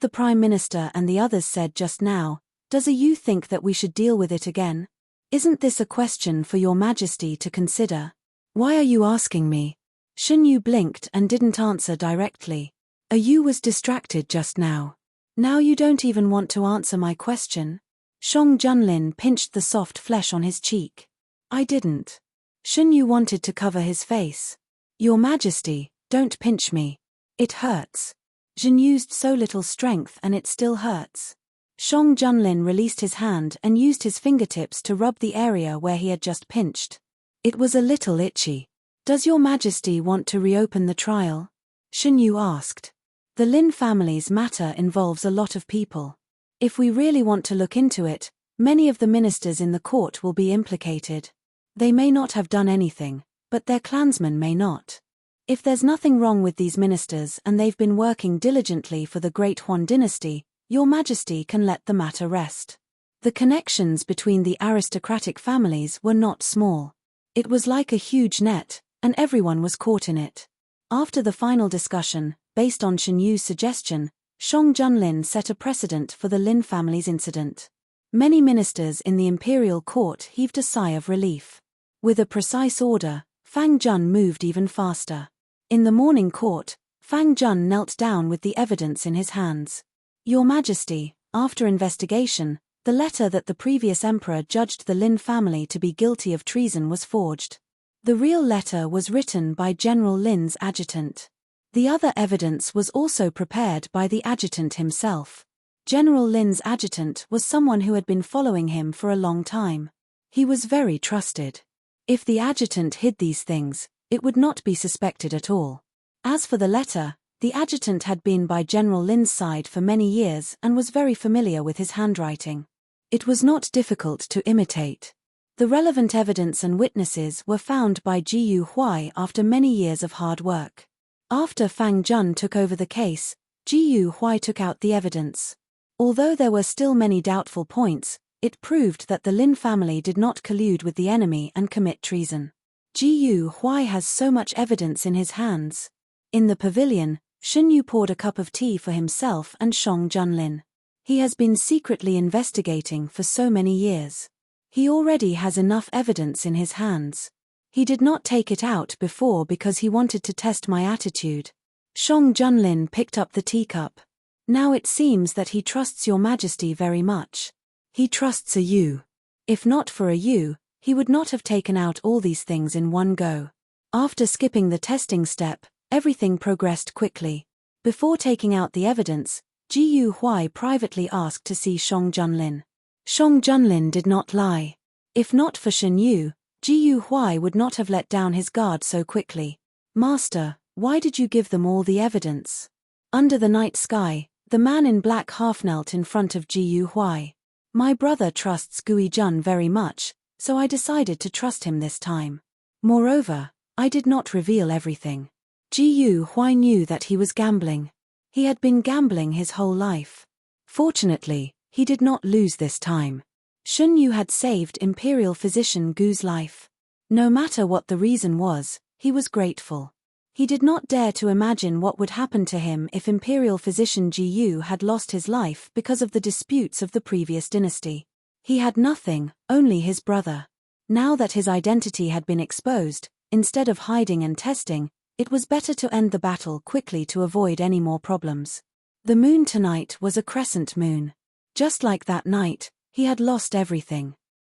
the Prime Minister and the others said just now, does you think that we should deal with it again? Isn't this a question for your Majesty to consider? Why are you asking me? Shen Yu blinked and didn't answer directly. You was distracted just now. Now you don't even want to answer my question? Shang Junlin pinched the soft flesh on his cheek. I didn't. Shen Yu wanted to cover his face. Your Majesty, don't pinch me. It hurts. Jin used so little strength and it still hurts. Shang Junlin released his hand and used his fingertips to rub the area where he had just pinched. It was a little itchy. Does your Majesty want to reopen the trial? Shen Yu asked. The Lin family's matter involves a lot of people. If we really want to look into it, many of the ministers in the court will be implicated. They may not have done anything, but their clansmen may not. If there's nothing wrong with these ministers and they've been working diligently for the Great Huan dynasty, your Majesty can let the matter rest. The connections between the aristocratic families were not small. It was like a huge net, and everyone was caught in it. After the final discussion, based on Shen Yu's suggestion, Shang Junlin set a precedent for the Lin family's incident. Many ministers in the imperial court heaved a sigh of relief. With a precise order, Fang Jun moved even faster. In the morning court, Fang Jun knelt down with the evidence in his hands. Your Majesty, after investigation, the letter that the previous emperor judged the Lin family to be guilty of treason was forged. The real letter was written by General Lin's adjutant. The other evidence was also prepared by the adjutant himself. General Lin's adjutant was someone who had been following him for a long time. He was very trusted. If the adjutant hid these things, it would not be suspected at all. As for the letter, the adjutant had been by General Lin's side for many years and was very familiar with his handwriting. It was not difficult to imitate. The relevant evidence and witnesses were found by Jiyu Huai after many years of hard work. After Fang Jun took over the case, Jiyu Huai took out the evidence. Although there were still many doubtful points, it proved that the Lin family did not collude with the enemy and commit treason. Jiyu Huai has so much evidence in his hands. In the pavilion, Shen Yu poured a cup of tea for himself and Shang Junlin. He has been secretly investigating for so many years. He already has enough evidence in his hands. He did not take it out before because he wanted to test my attitude. Shang Junlin picked up the teacup. Now it seems that he trusts your Majesty very much. He trusts you. If not for you, he would not have taken out all these things in one go. After skipping the testing step, everything progressed quickly. Before taking out the evidence, Jiyu Huai privately asked to see Shang Junlin. Shang Junlin did not lie. If not for Shen Yu, Jiyu Huai would not have let down his guard so quickly. Master, why did you give them all the evidence? Under the night sky, the man in black half knelt in front of Jiyu Huai. My brother trusts Gui Jun very much, so I decided to trust him this time. Moreover, I did not reveal everything. Jiyu Huai knew that he was gambling. He had been gambling his whole life. Fortunately, he did not lose this time. Shen Yu had saved Imperial Physician Gu's life. No matter what the reason was, he was grateful. He did not dare to imagine what would happen to him if Imperial Physician Ji Yu had lost his life because of the disputes of the previous dynasty. He had nothing, only his brother. Now that his identity had been exposed, instead of hiding and testing, It was better to end the battle quickly to avoid any more problems. The moon tonight was a crescent moon. Just like that night, he had lost everything.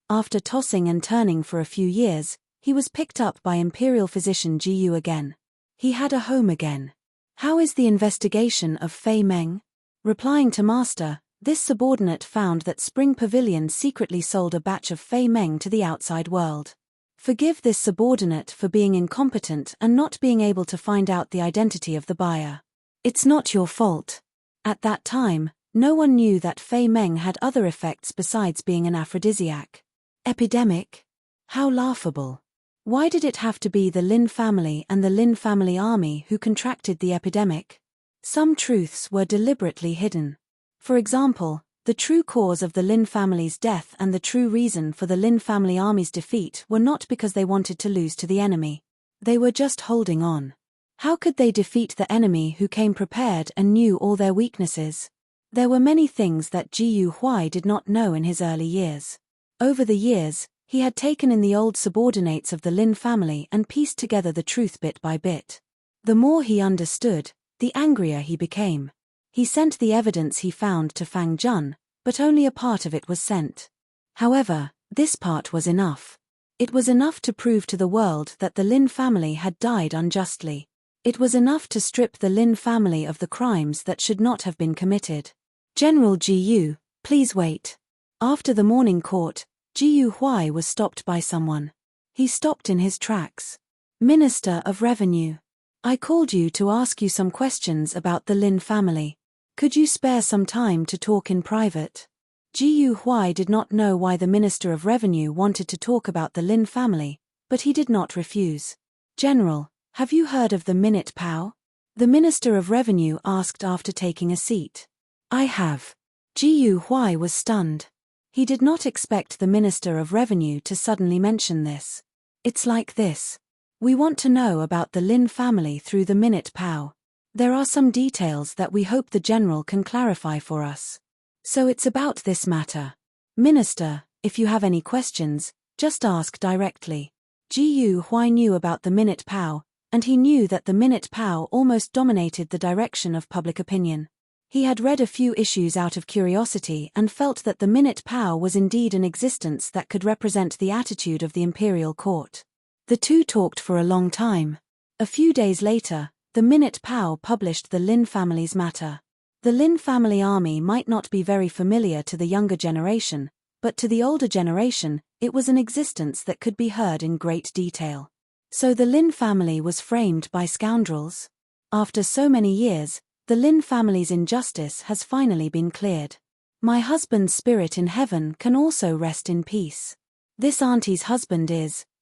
After tossing and turning for a few years, he was picked up by Imperial Physician Jiyu again. He had a home again. How is the investigation of Fei Meng? Replying to Master, this subordinate found that Spring Pavilion secretly sold a batch of Fei Meng to the outside world. Forgive this subordinate for being incompetent and not being able to find out the identity of the buyer. It's not your fault. At that time, no one knew that Fei Meng had other effects besides being an aphrodisiac. Epidemic? How laughable. Why did it have to be the Lin family and the Lin family army who contracted the epidemic? Some truths were deliberately hidden. For example, the true cause of the Lin family's death and the true reason for the Lin family army's defeat were not because they wanted to lose to the enemy. They were just holding on. How could they defeat the enemy who came prepared and knew all their weaknesses? There were many things that Jiyu Huai did not know in his early years. Over the years, he had taken in the old subordinates of the Lin family and pieced together the truth bit by bit. The more he understood, the angrier he became. He sent the evidence he found to Fang Jun, but only a part of it was sent. However, this part was enough. It was enough to prove to the world that the Lin family had died unjustly. It was enough to strip the Lin family of the crimes that should not have been committed. General Jiyu, please wait. After the morning court, Jiyu Huai was stopped by someone. He stopped in his tracks. Minister of Revenue. I called you to ask you some questions about the Lin family. Could you spare some time to talk in private? Jiyu Huai did not know why the Minister of Revenue wanted to talk about the Lin family, but he did not refuse. General, have you heard of the Minute Pao? The Minister of Revenue asked after taking a seat. I have. Jiyu Huai was stunned. He did not expect the Minister of Revenue to suddenly mention this. It's like this. We want to know about the Lin family through the Minute Pao. There are some details that we hope the General can clarify for us. So it's about this matter. Minister, if you have any questions, just ask directly. Jiyu Huai knew about the Minute Pao, and he knew that the Minute Pao almost dominated the direction of public opinion. He had read a few issues out of curiosity and felt that the Minute Pao was indeed an existence that could represent the attitude of the imperial court. The two talked for a long time. A few days later, the Minute Pao published the Lin family's matter. The Lin family army might not be very familiar to the younger generation, but to the older generation, it was an existence that could be heard in great detail. So the Lin family was framed by scoundrels? After so many years, the Lin family's injustice has finally been cleared. My husband's spirit in heaven can also rest in peace. This auntie's husband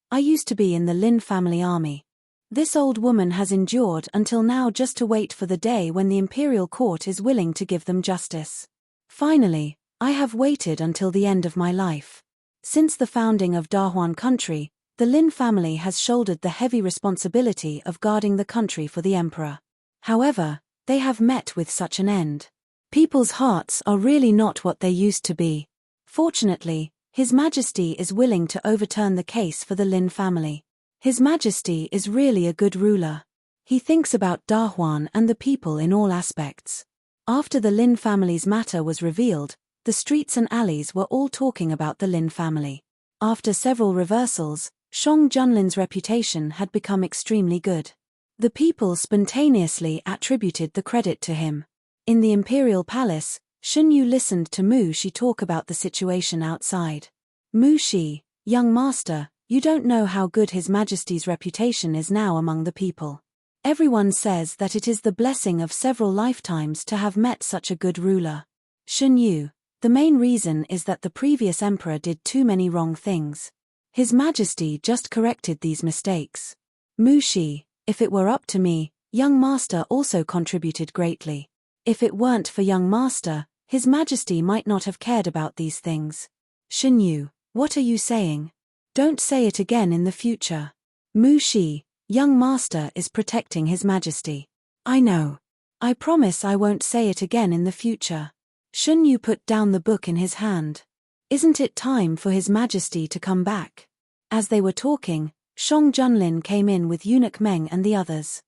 I used to be in the Lin family army. This old woman has endured until now just to wait for the day when the imperial court is willing to give them justice. Finally, I have waited until the end of my life. Since the founding of Dahuan country, the Lin family has shouldered the heavy responsibility of guarding the country for the emperor. However, they have met with such an end. People's hearts are really not what they used to be. Fortunately, His Majesty is willing to overturn the case for the Lin family. His Majesty is really a good ruler. He thinks about Dahuan and the people in all aspects. After the Lin family's matter was revealed, the streets and alleys were all talking about the Lin family. After several reversals, Shang Junlin's reputation had become extremely good. The people spontaneously attributed the credit to him. In the imperial palace, Shun Yu listened to Mu Shi talk about the situation outside. Mu Shi, young master, you don't know how good His Majesty's reputation is now among the people. Everyone says that it is the blessing of several lifetimes to have met such a good ruler. Shun Yu, the main reason is that the previous emperor did too many wrong things. His Majesty just corrected these mistakes. Mu Shi, if it were up to me, young master also contributed greatly. If it weren't for young master, His Majesty might not have cared about these things. Shun Yu, what are you saying? Don't say it again in the future. Mu Shi, young master is protecting His Majesty. I know. I promise I won't say it again in the future. Shun Yu put down the book in his hand. Isn't it time for His Majesty to come back? As they were talking, Shang Junlin came in with Eunuch Meng and the others.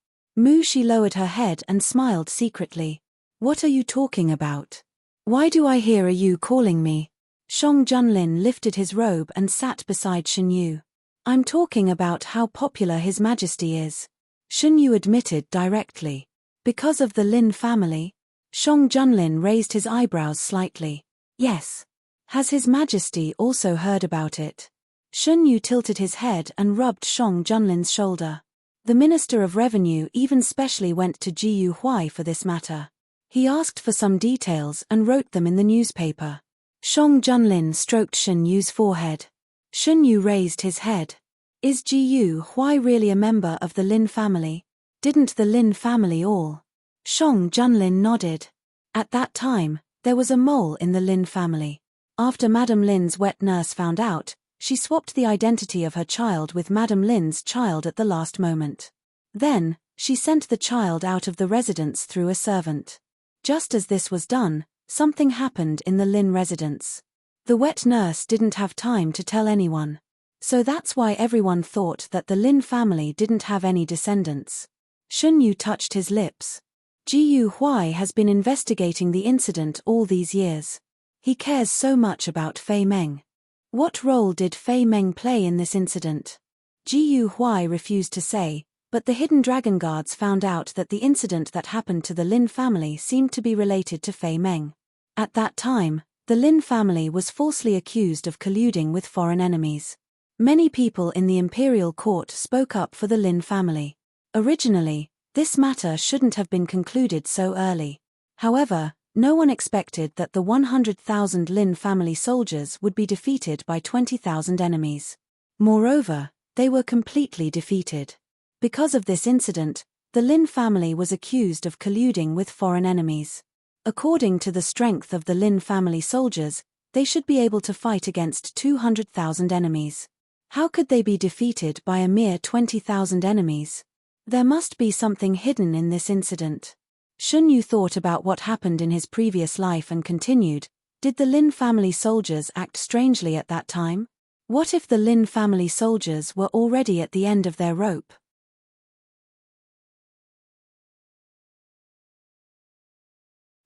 She lowered her head and smiled secretly. What are you talking about? Why do I hear you calling me? Shang Junlin lifted his robe and sat beside Shen Yu. I'm talking about how popular His Majesty is. Shen Yu admitted directly. Because of the Lin family? Shang Junlin raised his eyebrows slightly. Yes. Has His Majesty also heard about it? Shen Yu tilted his head and rubbed Shang Junlin's shoulder. The Minister of Revenue even specially went to Ji Huai for this matter. He asked for some details and wrote them in the newspaper. Shang Junlin stroked Shen Yu's forehead. Shen Yu raised his head. Is Ji Huai really a member of the Lin family? Didn't the Lin family all? Shang Junlin nodded. At that time, there was a mole in the Lin family. After Madame Lin's wet nurse found out, she swapped the identity of her child with Madame Lin's child at the last moment. Then, she sent the child out of the residence through a servant. Just as this was done, something happened in the Lin residence. The wet nurse didn't have time to tell anyone. So that's why everyone thought that the Lin family didn't have any descendants. Shen Yu touched his lips. Ji Huai has been investigating the incident all these years. He cares so much about Fei Meng. What role did Fei Meng play in this incident? Ji Huai refused to say, but the hidden dragon guards found out that the incident that happened to the Lin family seemed to be related to Fei Meng. At that time, the Lin family was falsely accused of colluding with foreign enemies. Many people in the imperial court spoke up for the Lin family. Originally, this matter shouldn't have been concluded so early. However, no one expected that the 100,000 Lin family soldiers would be defeated by 20,000 enemies. Moreover, they were completely defeated. Because of this incident, the Lin family was accused of colluding with foreign enemies. According to the strength of the Lin family soldiers, they should be able to fight against 200,000 enemies. How could they be defeated by a mere 20,000 enemies? There must be something hidden in this incident. Shen Yu thought about what happened in his previous life and continued, did the Lin family soldiers act strangely at that time? What if the Lin family soldiers were already at the end of their rope?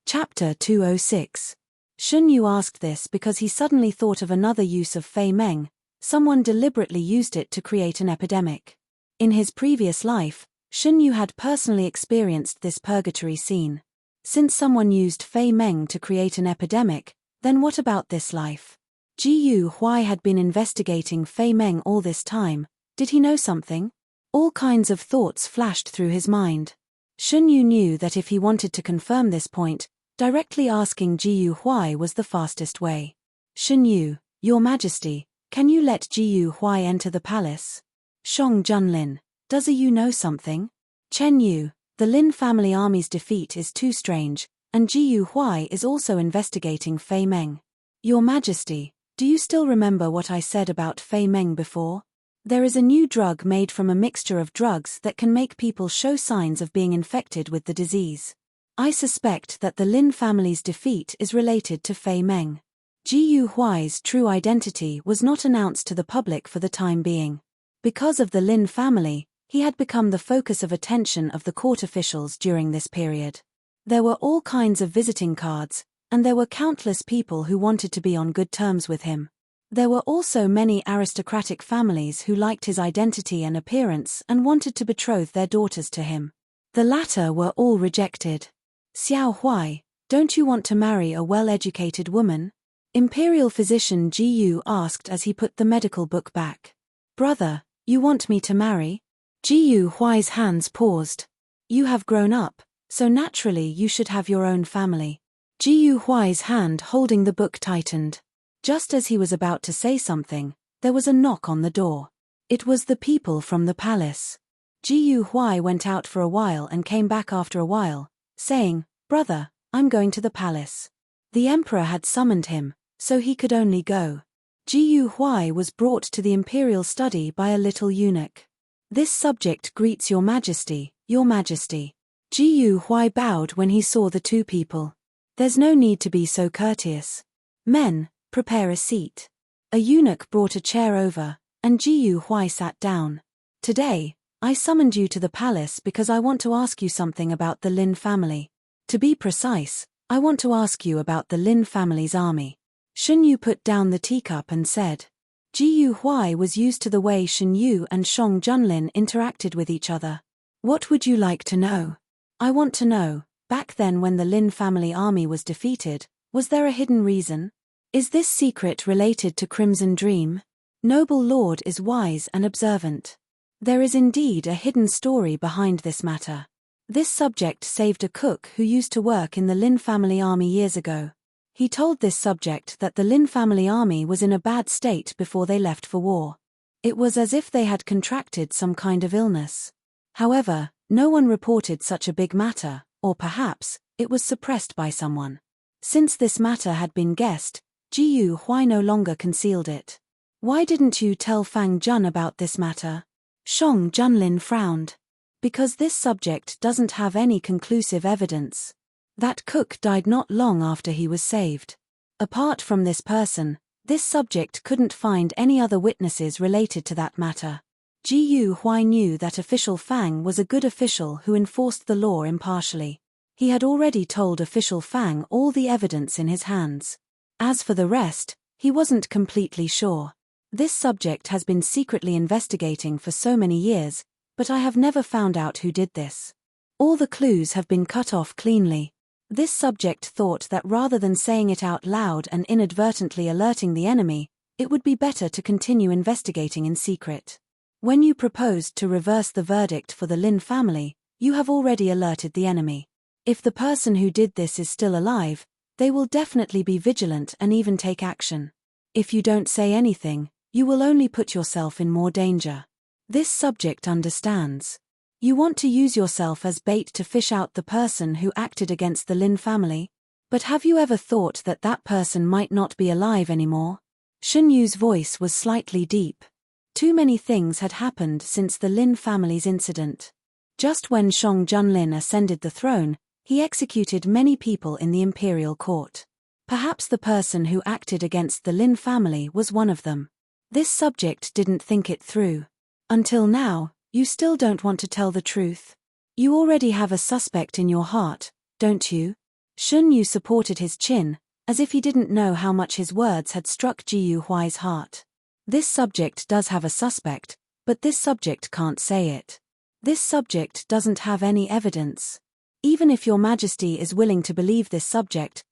Chapter 206. Shen Yu asked this because he suddenly thought of another use of Fei Meng. Someone deliberately used it to create an epidemic. In his previous life, Shen Yu had personally experienced this purgatory scene. Since someone used Fei Meng to create an epidemic, then what about this life? Ji Huai had been investigating Fei Meng all this time. Did he know something? All kinds of thoughts flashed through his mind. Shen Yu knew that if he wanted to confirm this point, directly asking Ji Huai was the fastest way. Shen Yu, Your Majesty, can you let Ji Huai enter the palace? Shang Junlin, does you know something? Chen Yu, the Lin family army's defeat is too strange, and Ji Huai is also investigating Fei Meng. Your Majesty, do you still remember what I said about Fei Meng before? There is a new drug made from a mixture of drugs that can make people show signs of being infected with the disease. I suspect that the Lin family's defeat is related to Fei Meng. Ji Huai's true identity was not announced to the public for the time being. Because of the Lin family, he had become the focus of attention of the court officials during this period. There were all kinds of visiting cards, and there were countless people who wanted to be on good terms with him. There were also many aristocratic families who liked his identity and appearance and wanted to betroth their daughters to him. The latter were all rejected. Xiao Huai, don't you want to marry a well-educated woman? Imperial physician Ji Yu asked as he put the medical book back. Brother, you want me to marry? Ji Huai's hands paused. You have grown up, so naturally you should have your own family. Ji Huai's hand holding the book tightened. Just as he was about to say something, there was a knock on the door. It was the people from the palace. Ji Huai went out for a while and came back after a while, saying, Brother, I'm going to the palace. The emperor had summoned him, so he could only go. Ji Huai was brought to the imperial study by a little eunuch. This subject greets your majesty, your majesty. Ji Huai bowed when he saw the two people. There's no need to be so courteous. Men, prepare a seat. A eunuch brought a chair over, and Ji Huai sat down. Today, I summoned you to the palace because I want to ask you something about the Lin family. To be precise, I want to ask you about the Lin family's army. Shun Yu put down the teacup and said. Ji Yu Huai was used to the way Shun Yu and Shang Junlin interacted with each other. What would you like to know? I want to know, back then when the Lin family army was defeated, was there a hidden reason? Is this secret related to Crimson Dream? Noble Lord is wise and observant. There is indeed a hidden story behind this matter. This subject saved a cook who used to work in the Lin family army years ago. He told this subject that the Lin family army was in a bad state before they left for war. It was as if they had contracted some kind of illness. However, no one reported such a big matter, or perhaps, it was suppressed by someone. Since this matter had been guessed, Ji Yu Huai no longer concealed it. Why didn't you tell Fang Jun about this matter? Shang Junlin frowned. Because this subject doesn't have any conclusive evidence. That cook died not long after he was saved. Apart from this person, this subject couldn't find any other witnesses related to that matter. Ji Yu Huai knew that official Fang was a good official who enforced the law impartially. He had already told official Fang all the evidence in his hands. As for the rest, he wasn't completely sure. This subject has been secretly investigating for so many years, but I have never found out who did this. All the clues have been cut off cleanly. This subject thought that rather than saying it out loud and inadvertently alerting the enemy, it would be better to continue investigating in secret. When you proposed to reverse the verdict for the Lin family, you have already alerted the enemy. If the person who did this is still alive, they will definitely be vigilant and even take action. If you don't say anything, you will only put yourself in more danger. This subject understands. You want to use yourself as bait to fish out the person who acted against the Lin family? But have you ever thought that that person might not be alive anymore? Shun Yu's voice was slightly deep. Too many things had happened since the Lin family's incident. Just when Shang Junlin ascended the throne, he executed many people in the imperial court. Perhaps the person who acted against the Lin family was one of them. This subject didn't think it through. Until now, you still don't want to tell the truth. You already have a suspect in your heart, don't you? Shun Yu supported his chin, as if he didn't know how much his words had struck Ji Yu Huai's heart. This subject does have a suspect, but this subject can't say it. This subject doesn't have any evidence. Even if your majesty is willing to believe this subject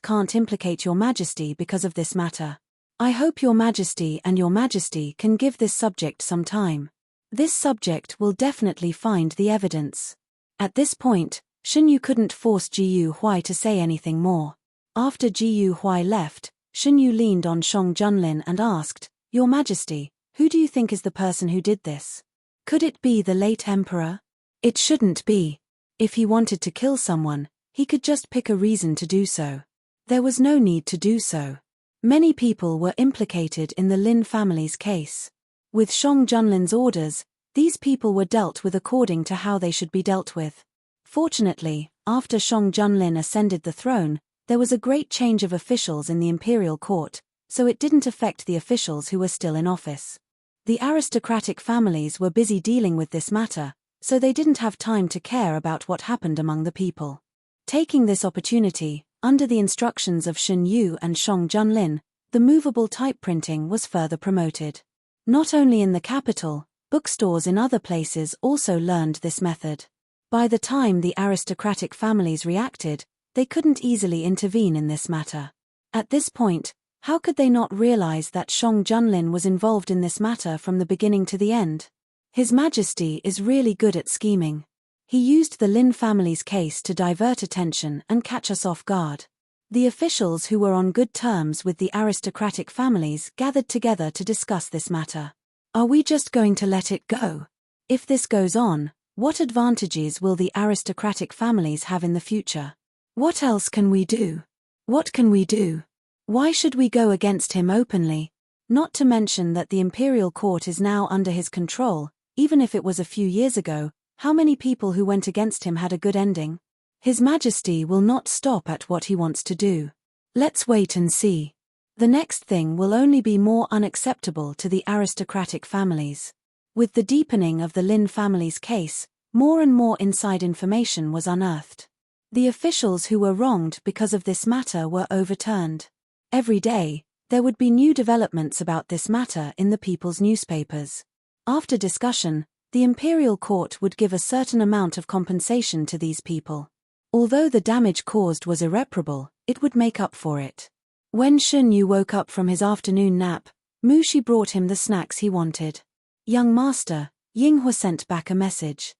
can't implicate your majesty because of this matter. I hope your majesty and your majesty can give this subject some time. This subject will definitely find the evidence. At this point, Shun Yu couldn't force Ji Yu Huai to say anything more. After Ji Yu Huai left, Shun Yu leaned on Shang Junlin and asked, Your Majesty, who do you think is the person who did this? Could it be the late emperor? It shouldn't be. If he wanted to kill someone, he could just pick a reason to do so. There was no need to do so. Many people were implicated in the Lin family's case. With Shang Junlin's orders, these people were dealt with according to how they should be dealt with. Fortunately, after Shang Junlin ascended the throne, there was a great change of officials in the imperial court, so it didn't affect the officials who were still in office. The aristocratic families were busy dealing with this matter, so they didn't have time to care about what happened among the people. Taking this opportunity, under the instructions of Shun Yu and Shang Junlin, the movable type printing was further promoted. Not only in the capital, bookstores in other places also learned this method. By the time the aristocratic families reacted, they couldn't easily intervene in this matter. At this point, how could they not realize that Shang Junlin was involved in this matter from the beginning to the end? His Majesty is really good at scheming. He used the Lin family's case to divert attention and catch us off guard. The officials who were on good terms with the aristocratic families gathered together to discuss this matter. Are we just going to let it go? If this goes on, what advantages will the aristocratic families have in the future? What else can we do? What can we do? Why should we go against him openly? Not to mention that the imperial court is now under his control. Even if it was a few years ago, how many people who went against him had a good ending? His Majesty will not stop at what he wants to do. Let's wait and see. The next thing will only be more unacceptable to the aristocratic families. With the deepening of the Lin family's case, more and more inside information was unearthed. The officials who were wronged because of this matter were overturned. Every day, there would be new developments about this matter in the people's newspapers. After discussion, the imperial court would give a certain amount of compensation to these people. Although the damage caused was irreparable, it would make up for it. When Shun Yu woke up from his afternoon nap, Mu Shi brought him the snacks he wanted. "Young master," Ying Hua sent back a message.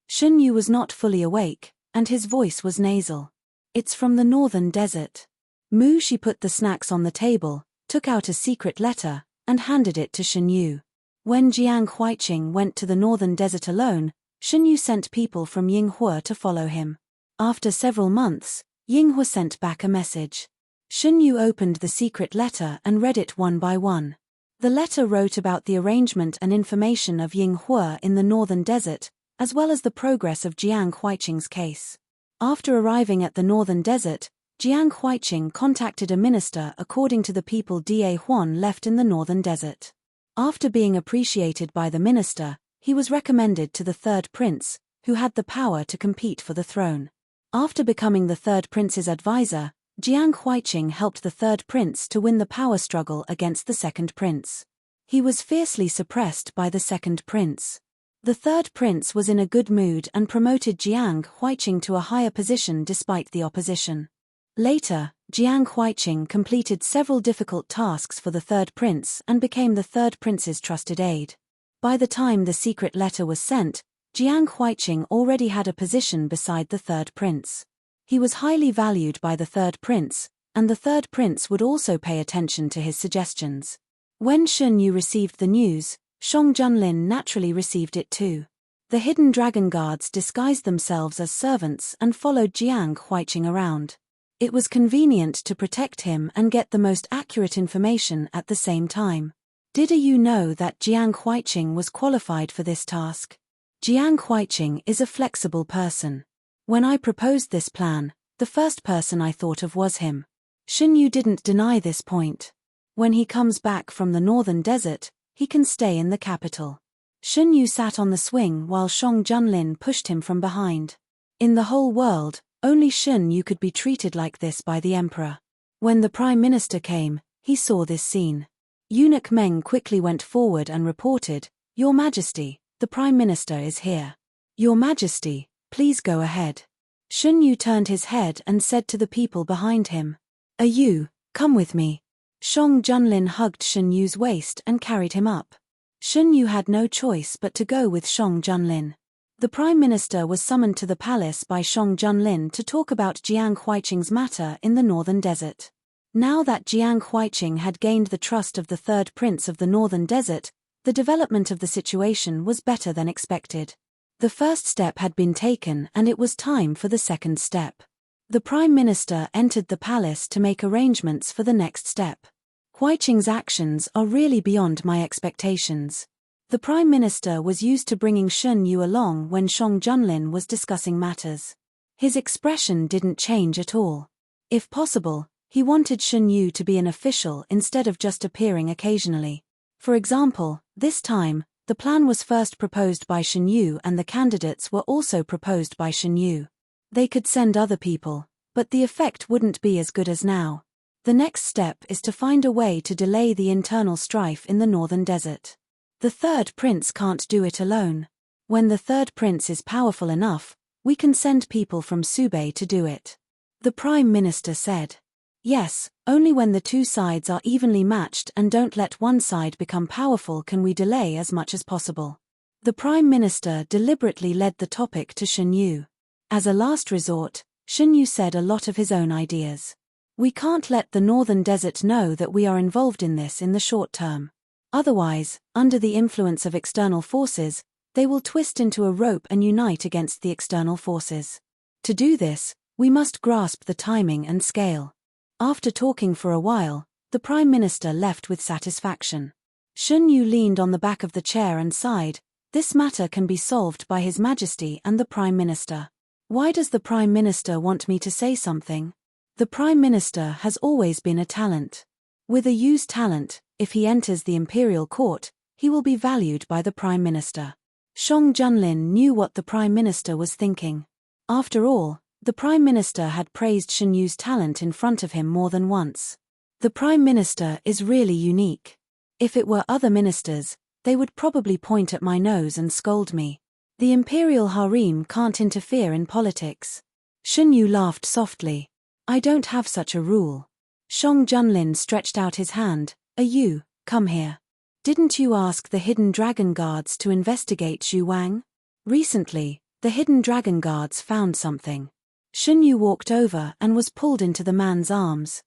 Shun Yu was not fully awake, and his voice was nasal. "It's from the northern desert." Mu Shi put the snacks on the table, took out a secret letter, and handed it to Shun Yu. When Jiang Huiqing went to the northern desert alone, Shun Yu sent people from Ying Hua to follow him. After several months, Ying Hua sent back a message. Shun Yu opened the secret letter and read it one by one. The letter wrote about the arrangement and information of Ying Hua in the northern desert, as well as the progress of Jiang Huiqing's case. After arriving at the northern desert, Jiang Huiqing contacted a minister according to the people Da Huan left in the northern desert. After being appreciated by the minister, he was recommended to the third prince, who had the power to compete for the throne. After becoming the third prince's advisor, Jiang Huiqing helped the third prince to win the power struggle against the second prince. He was fiercely suppressed by the second prince. The third prince was in a good mood and promoted Jiang Huiqing to a higher position despite the opposition. Later, Jiang Huiqing completed several difficult tasks for the third prince and became the third prince's trusted aide. By the time the secret letter was sent, Jiang Huiqing already had a position beside the third prince. He was highly valued by the third prince, and the third prince would also pay attention to his suggestions. When Shun Yu received the news, Shang Junlin naturally received it too. The hidden dragon guards disguised themselves as servants and followed Jiang Huiqing around. It was convenient to protect him and get the most accurate information at the same time. Did you know that Jiang Huiqing was qualified for this task? Jiang Huiqing is a flexible person. When I proposed this plan, the first person I thought of was him. Shun Yu didn't deny this point. When he comes back from the northern desert, he can stay in the capital. Shun Yu sat on the swing while Shang Junlin pushed him from behind. In the whole world, only Shun Yu could be treated like this by the emperor. When the prime minister came, he saw this scene. Eunuch Meng quickly went forward and reported, "Your Majesty, the prime minister is here." "Your Majesty, please go ahead." Shun Yu turned his head and said to the people behind him, "You, come with me." Shang Junlin hugged Shun Yu's waist and carried him up. Shun Yu had no choice but to go with Shang Junlin. The Prime Minister was summoned to the palace by Shang Junlin to talk about Jiang Huiqing's matter in the northern desert. Now that Jiang Huiqing had gained the trust of the third prince of the northern desert, the development of the situation was better than expected. The first step had been taken and it was time for the second step. The Prime Minister entered the palace to make arrangements for the next step. Huiqing's actions are really beyond my expectations. The Prime Minister was used to bringing Shun Yu along when Shang Junlin was discussing matters. His expression didn't change at all. If possible, he wanted Shun Yu to be an official instead of just appearing occasionally. For example, this time, the plan was first proposed by Shun Yu and the candidates were also proposed by Shun Yu. They could send other people, but the effect wouldn't be as good as now. The next step is to find a way to delay the internal strife in the northern desert. The third prince can't do it alone. When the third prince is powerful enough, we can send people from Subei to do it. The Prime Minister said. Yes, only when the two sides are evenly matched and don't let one side become powerful can we delay as much as possible. The Prime Minister deliberately led the topic to Shun Yu. As a last resort, Shun Yu said a lot of his own ideas. We can't let the northern desert know that we are involved in this in the short term. Otherwise, under the influence of external forces, they will twist into a rope and unite against the external forces. To do this, we must grasp the timing and scale. After talking for a while, the Prime Minister left with satisfaction. Shun Yu leaned on the back of the chair and sighed. This matter can be solved by His Majesty and the Prime Minister. Why does the Prime Minister want me to say something? The Prime Minister has always been a talent. With a Yu's talent, if he enters the imperial court, he will be valued by the Prime Minister. Song Junlin knew what the Prime Minister was thinking. After all, the Prime Minister had praised Shen Yu's talent in front of him more than once. The Prime Minister is really unique. If it were other ministers, they would probably point at my nose and scold me. The imperial harem can't interfere in politics. Shen Yu laughed softly. I don't have such a rule. Song Junlin stretched out his hand. You, come here. Didn't you ask the Hidden Dragon Guards to investigate Zhu Wang? Recently, the Hidden Dragon Guards found something. Shen Yu walked over and was pulled into the man's arms.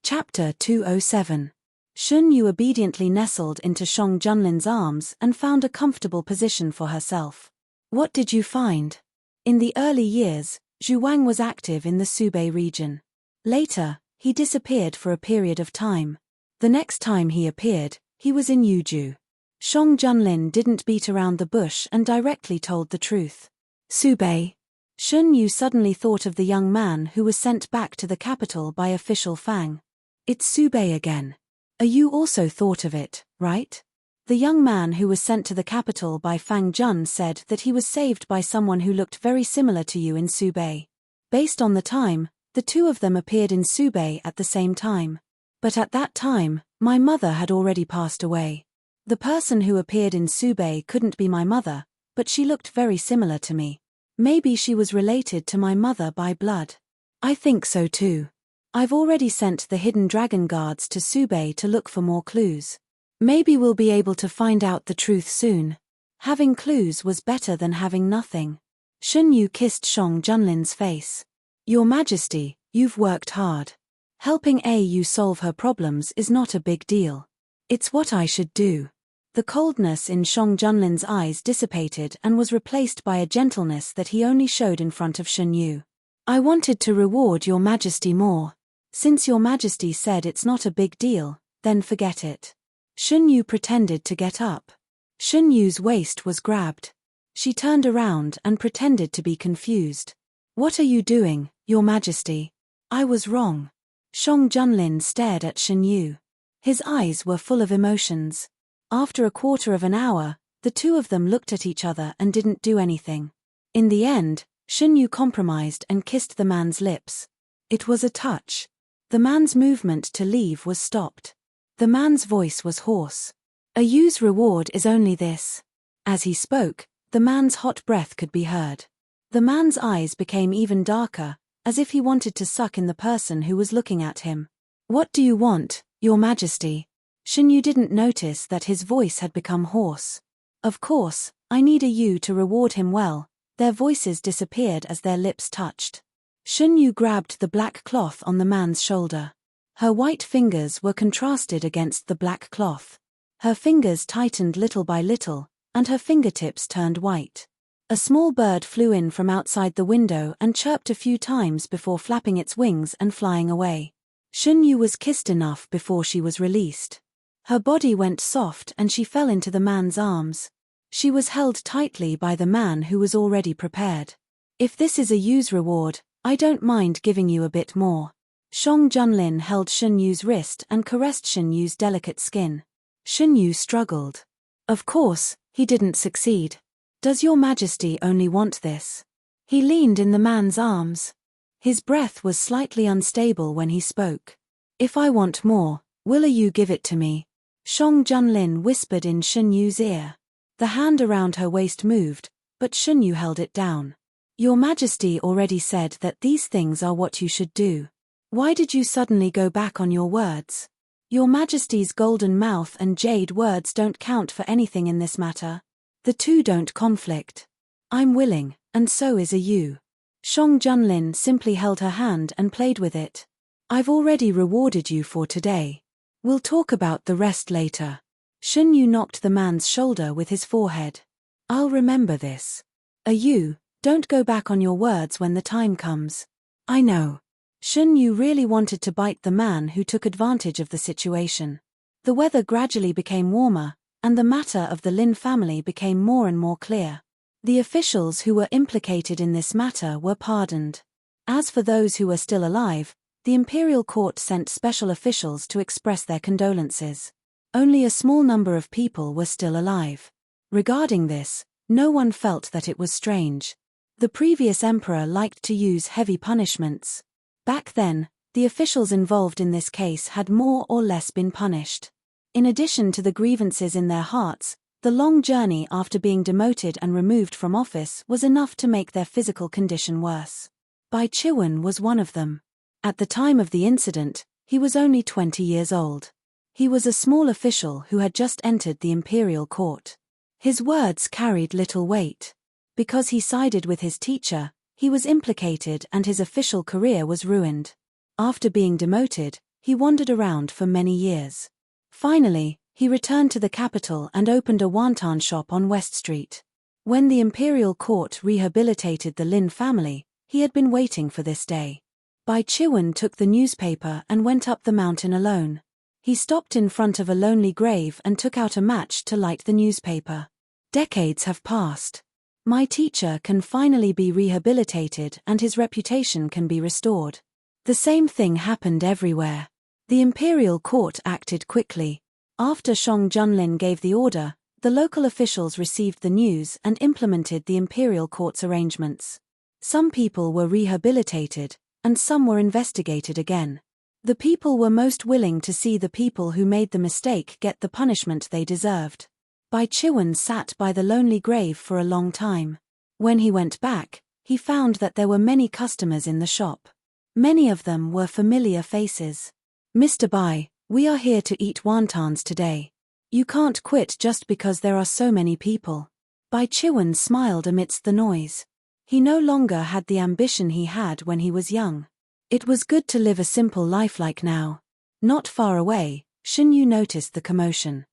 Chapter 207. Shen Yu obediently nestled into Song Junlin's arms and found a comfortable position for herself. What did you find? In the early years, Zhu Wang was active in the Subei region. Later, he disappeared for a period of time. The next time he appeared, he was in Yuju. Song Junlin didn't beat around the bush and directly told the truth. Subei. Shen Yu suddenly thought of the young man who was sent back to the capital by official Fang. It's Subei again. You also thought of it, right? The young man who was sent to the capital by Fang Jun said that he was saved by someone who looked very similar to you in Subei. Based on the time, the two of them appeared in Subei at the same time. But at that time, my mother had already passed away. The person who appeared in Subei couldn't be my mother, but she looked very similar to me. Maybe she was related to my mother by blood. I think so too. I've already sent the Hidden Dragon Guards to Subei to look for more clues. Maybe we'll be able to find out the truth soon. Having clues was better than having nothing. Shen Yu kissed Song Junlin's face. Your Majesty, you've worked hard. Helping AU solve her problems is not a big deal. It's what I should do. The coldness in Song Junlin's eyes dissipated and was replaced by a gentleness that he only showed in front of Shen Yu. I wanted to reward Your Majesty more. Since Your Majesty said it's not a big deal, then forget it. Shen Yu pretended to get up. Shen Yu's waist was grabbed. She turned around and pretended to be confused. What are you doing, Your Majesty? I was wrong. Song Junlin stared at Shen Yu. His eyes were full of emotions. After a quarter of an hour, the two of them looked at each other and didn't do anything. In the end, Shen Yu compromised and kissed the man's lips. It was a touch. The man's movement to leave was stopped. The man's voice was hoarse. Yu's reward is only this. As he spoke, the man's hot breath could be heard. The man's eyes became even darker, as if he wanted to suck in the person who was looking at him. What do you want, Your Majesty? Shen Yu didn't notice that his voice had become hoarse. Of course, I need Yu to reward him well. Their voices disappeared as their lips touched. Shen Yu grabbed the black cloth on the man's shoulder. Her white fingers were contrasted against the black cloth. Her fingers tightened little by little, and her fingertips turned white. A small bird flew in from outside the window and chirped a few times before flapping its wings and flying away. Shen Yu was kissed enough before she was released. Her body went soft and she fell into the man's arms. She was held tightly by the man who was already prepared. If this is Yu's reward, I don't mind giving you a bit more. Song Junlin held Shen Yu's wrist and caressed Shen Yu's delicate skin. Shen Yu struggled. Of course, he didn't succeed. Does Your Majesty only want this? He leaned in the man's arms. His breath was slightly unstable when he spoke. If I want more, will you give it to me? Song Junlin whispered in Shen Yu's ear. The hand around her waist moved, but Shen Yu held it down. Your Majesty already said that these things are what you should do. Why did you suddenly go back on your words? Your Majesty's golden mouth and jade words don't count for anything in this matter. The two don't conflict. I'm willing, and so is Yu. Song Junlin simply held her hand and played with it. I've already rewarded you for today. We'll talk about the rest later. Shen Yu knocked the man's shoulder with his forehead. I'll remember this. Yu, don't go back on your words when the time comes. I know. Shen Yu really wanted to bite the man who took advantage of the situation. The weather gradually became warmer, and the matter of the Lin family became more and more clear. The officials who were implicated in this matter were pardoned. As for those who were still alive, the imperial court sent special officials to express their condolences. Only a small number of people were still alive. Regarding this, no one felt that it was strange. The previous emperor liked to use heavy punishments. Back then, the officials involved in this case had more or less been punished. In addition to the grievances in their hearts, the long journey after being demoted and removed from office was enough to make their physical condition worse. Bai Chiwen was one of them. At the time of the incident, he was only 20 years old. He was a small official who had just entered the imperial court. His words carried little weight. Because he sided with his teacher, he was implicated and his official career was ruined. After being demoted, he wandered around for many years. Finally, he returned to the capital and opened a wonton shop on West Street. When the imperial court rehabilitated the Lin family, he had been waiting for this day. Bai Chiwen took the newspaper and went up the mountain alone. He stopped in front of a lonely grave and took out a match to light the newspaper. Decades have passed. My teacher can finally be rehabilitated and his reputation can be restored. The same thing happened everywhere. The imperial court acted quickly. After Shang Junlin gave the order, the local officials received the news and implemented the imperial court's arrangements. Some people were rehabilitated, and some were investigated again. The people were most willing to see the people who made the mistake get the punishment they deserved. Bai Chiwen sat by the lonely grave for a long time. When he went back, he found that there were many customers in the shop. Many of them were familiar faces. "Mr. Bai, we are here to eat wontons today. You can't quit just because there are so many people." Bai Chiwen smiled amidst the noise. He no longer had the ambition he had when he was young. It was good to live a simple life like now. Not far away, Shin Yu noticed the commotion.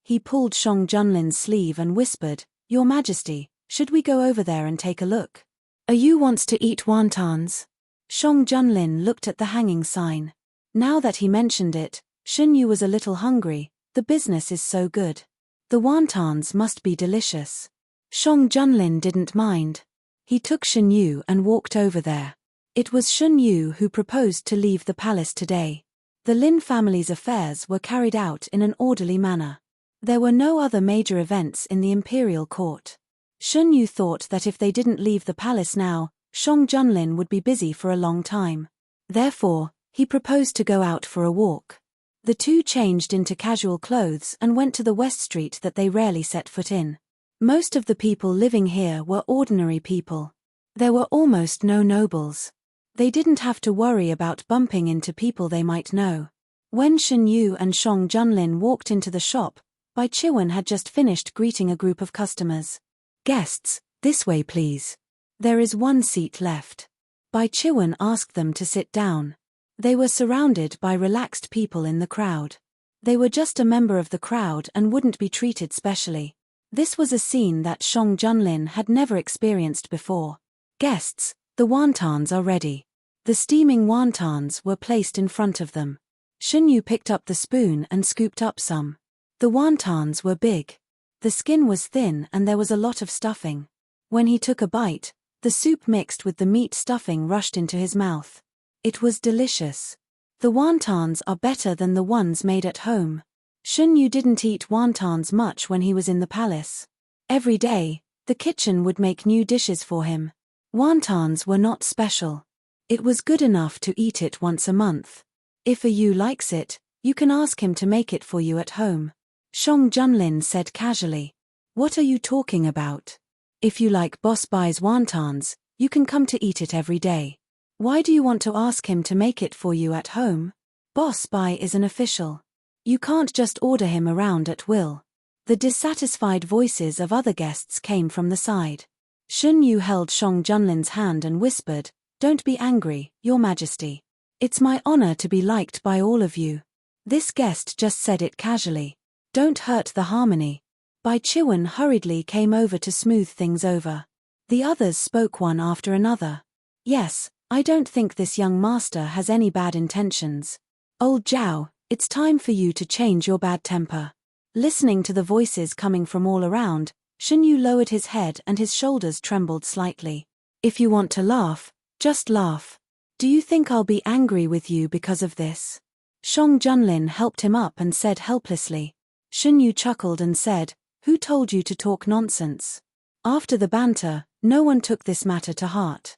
He pulled Shang Junlin's sleeve and whispered, "Your Majesty, should we go over there and take a look? Yu wants to eat wontons." Shang Junlin looked at the hanging sign. Now that he mentioned it, Shin Yu was a little hungry. The business is so good. The wontons must be delicious. Shang Junlin didn't mind. He took Shin Yu and walked over there. It was Shin Yu who proposed to leave the palace today. The Lin family's affairs were carried out in an orderly manner. There were no other major events in the imperial court. Shin Yu thought that if they didn't leave the palace now, Shang Junlin would be busy for a long time. Therefore, he proposed to go out for a walk. The two changed into casual clothes and went to the West Street that they rarely set foot in. Most of the people living here were ordinary people. There were almost no nobles. They didn't have to worry about bumping into people they might know. When Shin Yu and Shang Junlin walked into the shop, Bai Chiwen had just finished greeting a group of customers. "Guests, this way please. There is one seat left." Bai Chiwen asked them to sit down. They were surrounded by relaxed people in the crowd. They were just a member of the crowd and wouldn't be treated specially. This was a scene that Shang Junlin had never experienced before. "Guests, the wontons are ready." The steaming wontons were placed in front of them. Shin Yu picked up the spoon and scooped up some. The wontons were big. The skin was thin and there was a lot of stuffing. When he took a bite, the soup mixed with the meat stuffing rushed into his mouth. It was delicious. The wontons are better than the ones made at home. Shin Yu didn't eat wontons much when he was in the palace. Every day, the kitchen would make new dishes for him. Wontons were not special. It was good enough to eat it once a month. If Yu likes it, you can ask him to make it for you at home. Shang Junlin said casually. "What are you talking about? If you like Boss Bai's wontons, you can come to eat it every day. Why do you want to ask him to make it for you at home? Boss Bai is an official. You can't just order him around at will." The dissatisfied voices of other guests came from the side. Shin Yu held Shang Junlin's hand and whispered, "Don't be angry, Your Majesty. It's my honor to be liked by all of you." This guest just said it casually. "Don't hurt the harmony." Bai Chiwen hurriedly came over to smooth things over. The others spoke one after another. "Yes, I don't think this young master has any bad intentions. Old Zhao, it's time for you to change your bad temper." Listening to the voices coming from all around, Shin Yu lowered his head and his shoulders trembled slightly. "If you want to laugh, just laugh. Do you think I'll be angry with you because of this? Shang Junlin helped him up and said helplessly. Shun Yu chuckled and said, who told you to talk nonsense? After the banter, no one took this matter to heart.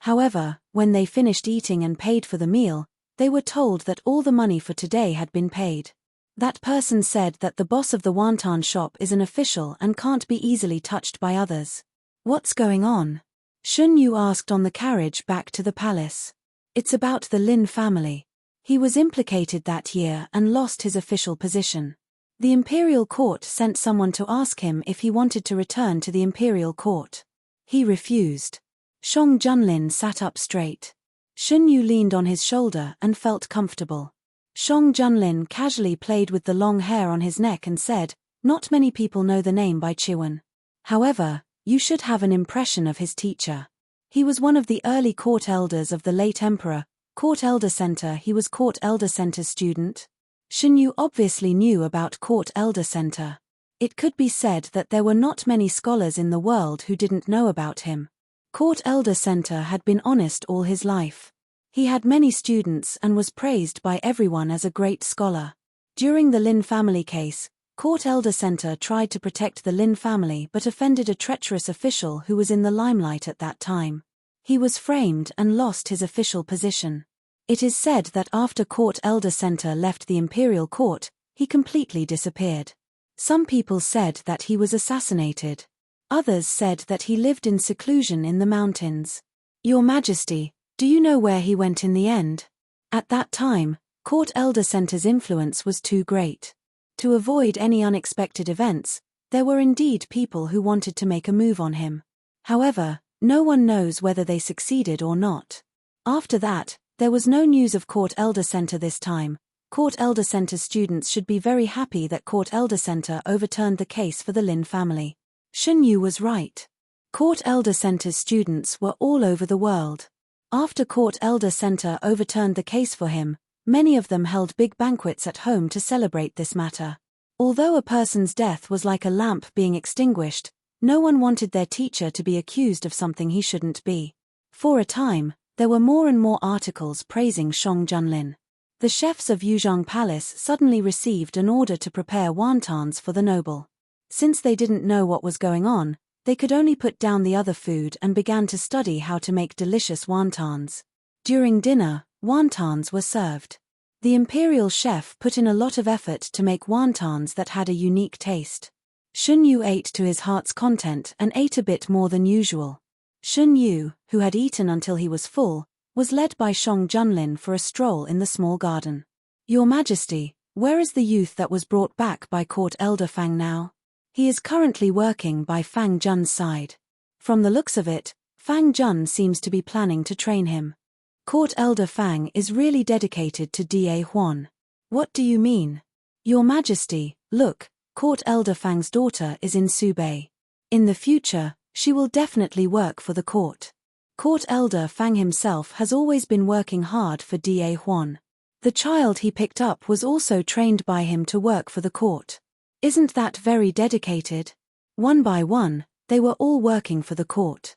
However, when they finished eating and paid for the meal, they were told that all the money for today had been paid. That person said that the boss of the wonton shop is an official and can't be easily touched by others. What's going on? Shun Yu asked on the carriage back to the palace. It's about the Lin family. He was implicated that year and lost his official position. The imperial court sent someone to ask him if he wanted to return to the imperial court. He refused. Shang Junlin sat up straight. Shun Yu leaned on his shoulder and felt comfortable. Shang Junlin casually played with the long hair on his neck and said, not many people know the name Bai Chiwen. However, you should have an impression of his teacher. He was one of the early court elders of the late emperor. Court Elder Center. He was Court Elder Center's student. Shun Yu obviously knew about Court Elder Center. It could be said that there were not many scholars in the world who didn't know about him. Court Elder Center had been honest all his life. He had many students and was praised by everyone as a great scholar. During the Lin family case, Court Elder Center tried to protect the Lin family but offended a treacherous official who was in the limelight at that time. He was framed and lost his official position. It is said that after Court Elder Center left the imperial court, he completely disappeared. Some people said that he was assassinated. Others said that he lived in seclusion in the mountains. Your Majesty, do you know where he went in the end? At that time, Court Elder Center's influence was too great. To avoid any unexpected events, there were indeed people who wanted to make a move on him. However, no one knows whether they succeeded or not. After that, there was no news of Court Elder Center this time. Court Elder Center students should be very happy that Court Elder Center overturned the case for the Lin family. Shun Yu was right. Court Elder Center's students were all over the world. After Court Elder Center overturned the case for him, many of them held big banquets at home to celebrate this matter. Although a person's death was like a lamp being extinguished, no one wanted their teacher to be accused of something he shouldn't be. For a time, there were more and more articles praising Shang Junlin. The chefs of Yuzhong Palace suddenly received an order to prepare wontons for the noble. Since they didn't know what was going on, they could only put down the other food and began to study how to make delicious wontons. During dinner, wontons were served. The imperial chef put in a lot of effort to make wontons that had a unique taste. Shun Yu ate to his heart's content and ate a bit more than usual. Shun Yu, who had eaten until he was full, was led by Shang Junlin for a stroll in the small garden. Your Majesty, where is the youth that was brought back by Court Elder Fang now? He is currently working by Fang Jun's side. From the looks of it, Fang Jun seems to be planning to train him. Court Elder Fang is really dedicated to Da Huan. What do you mean? Your Majesty, look, Court Elder Fang's daughter is in Subei. In the future, she will definitely work for the court. Court Elder Fang himself has always been working hard for Da Huan. The child he picked up was also trained by him to work for the court. Isn't that very dedicated? One by one, they were all working for the court.